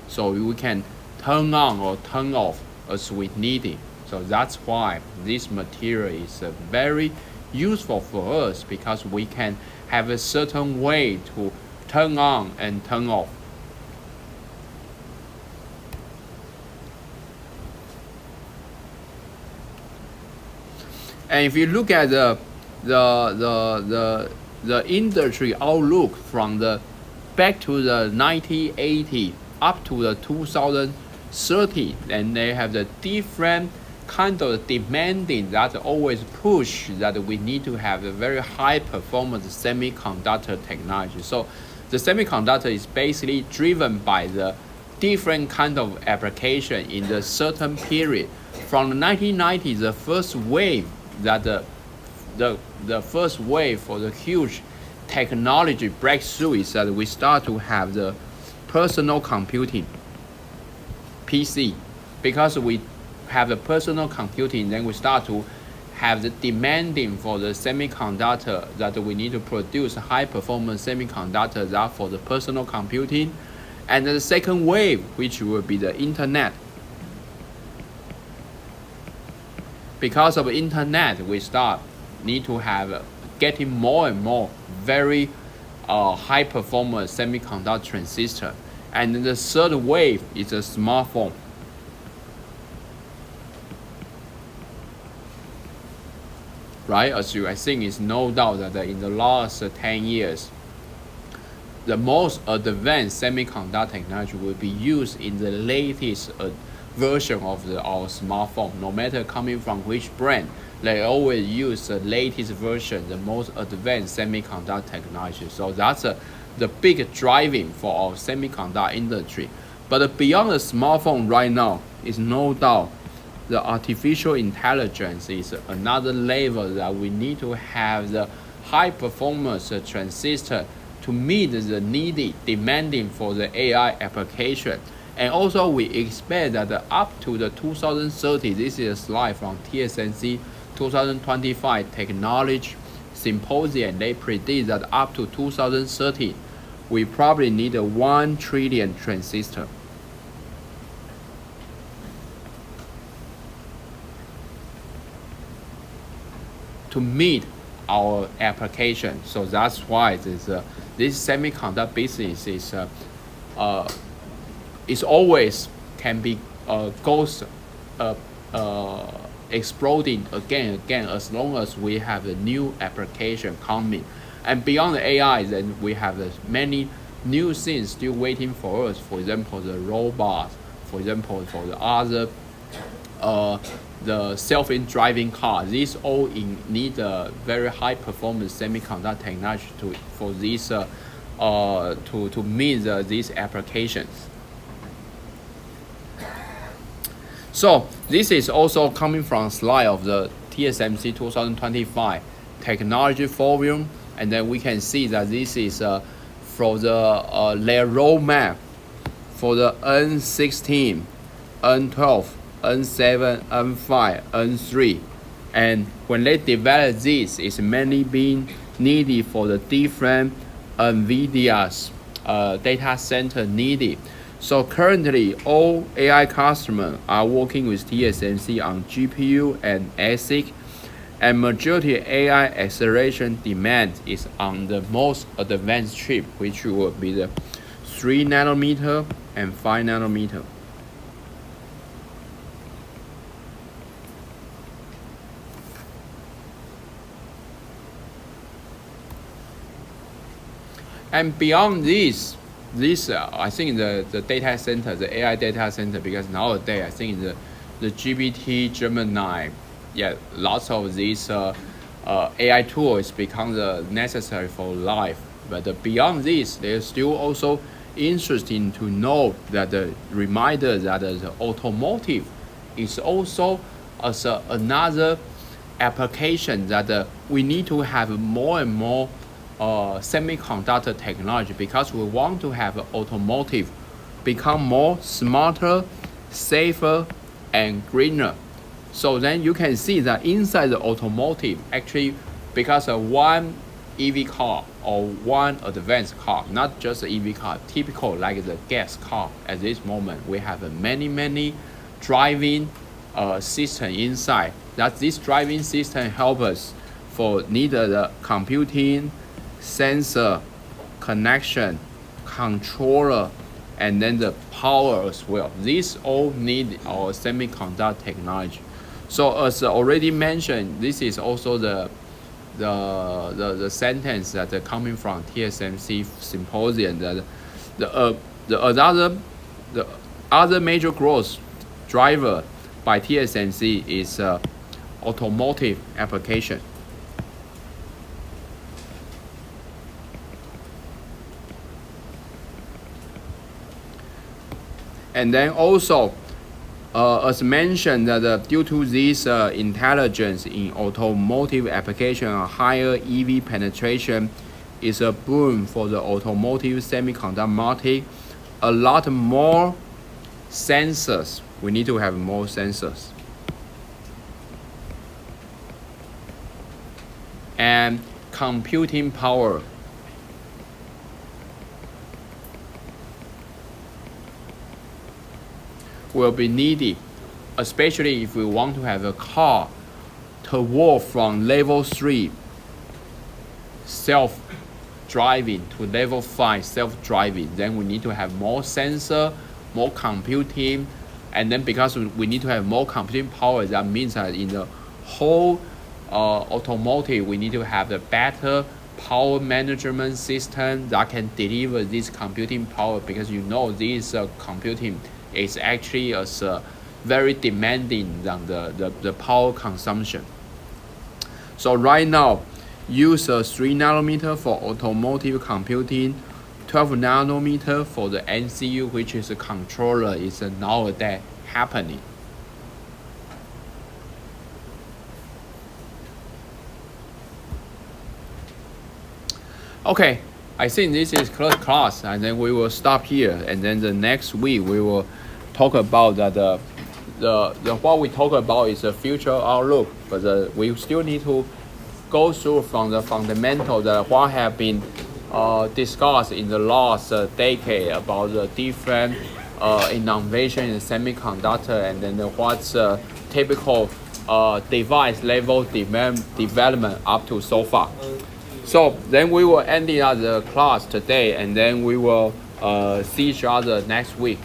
Speaker 1: So we can turn on or turn off as we need it. So that's why this material is very useful for us, because we can have a certain way to turn on and turn off. And if you look at the industry outlook from the back to the 1980 up to the 2030, and they have the different kind of demanding that always push that we need to have a very high performance semiconductor technology. So the semiconductor is basically driven by the different kind of application in the certain period. From the 1990s, the first wave that the first wave for the huge technology breakthrough is that we start to have the personal computing, PC. Because we have the personal computing, then we start to have the demanding for the semiconductor that we need to produce high performance semiconductors that for the personal computing. And the second wave, which will be the internet. Because of internet, we need to have getting more and more very high performance semiconductor transistor. And the third wave is a smartphone. Right, I think it's no doubt that in the last 10 years, the most advanced semiconductor technology will be used in the latest version of our smartphone. No matter coming from which brand, they always use the latest version, the most advanced semiconductor technology. So that's the big driving for our semiconductor industry. But beyond the smartphone right now, is no doubt the artificial intelligence is another level that we need to have the high performance transistor to meet the needed demanding for the AI application. And also we expect that up to the 2030, this is a slide from TSMC 2025 Technology Symposium, they predict that up to 2030, we probably need a 1 trillion transistor. To meet our application. So that's why this semiconductor business is always can be goes exploding again and again as long as we have a new application coming. And beyond the AI, then we have many new things still waiting for us. For example, the robots. For example, for the other the self-driving car. These all need a very high performance semiconductor technology for this to meet these applications. So this is also coming from a slide of the TSMC 2025 Technology Forum, and then we can see that this is for the their roadmap for the N16, N12, N7, N5, N3, and when they develop this, it's mainly being needed for the different NVIDIA's data center needed. So currently, all AI customers are working with TSMC on GPU and ASIC, and majority AI acceleration demand is on the most advanced chip, which will be the 3 nanometer and 5 nanometer. And beyond this, I think the data center, the AI data center, because nowadays I think the GPT, Gemini, yeah, lots of these AI tools become necessary for life. But beyond this, there's still also interesting to know that the reminder that the automotive is also as another application that we need to have more and more semiconductor technology, because we want to have automotive become more smarter, safer, and greener. So then you can see that inside the automotive, actually, because of one EV car or one advanced car, not just an EV car, typical like the gas car at this moment, we have many driving system inside. That this driving system help us for neither the computing, sensor, connection, controller, and then the power as well. These all need our semiconductor technology. So as already mentioned, this is also the sentence that coming from TSMC symposium, that the other major growth driver by TSMC is automotive application. And then also, as mentioned, that due to this intelligence in automotive application, a higher EV penetration is a boom for the automotive semiconductor market. A lot more sensors. We need to have more sensors. And computing power. Will be needed, especially if we want to have a car to walk from level 3 self self-driving to level 5 self-driving, then we need to have more sensor, more computing, and then because we need to have more computing power, that means that in the whole automotive, we need to have the better power management system that can deliver this computing power, because you know this computing is actually very demanding than the power consumption. So right now, use 3 nanometer for automotive computing, 12 nanometer for the NCU, which is a controller, is nowadays happening. Okay, I think this is class, and then we will stop here, and then the next week we will talk about that what we talk about is a future outlook, but we still need to go through from the fundamental that what have been discussed in the last decade about the different innovation in semiconductor, and then what's typical device level development up to so far. So then we will end the class today, and then we will see each other next week.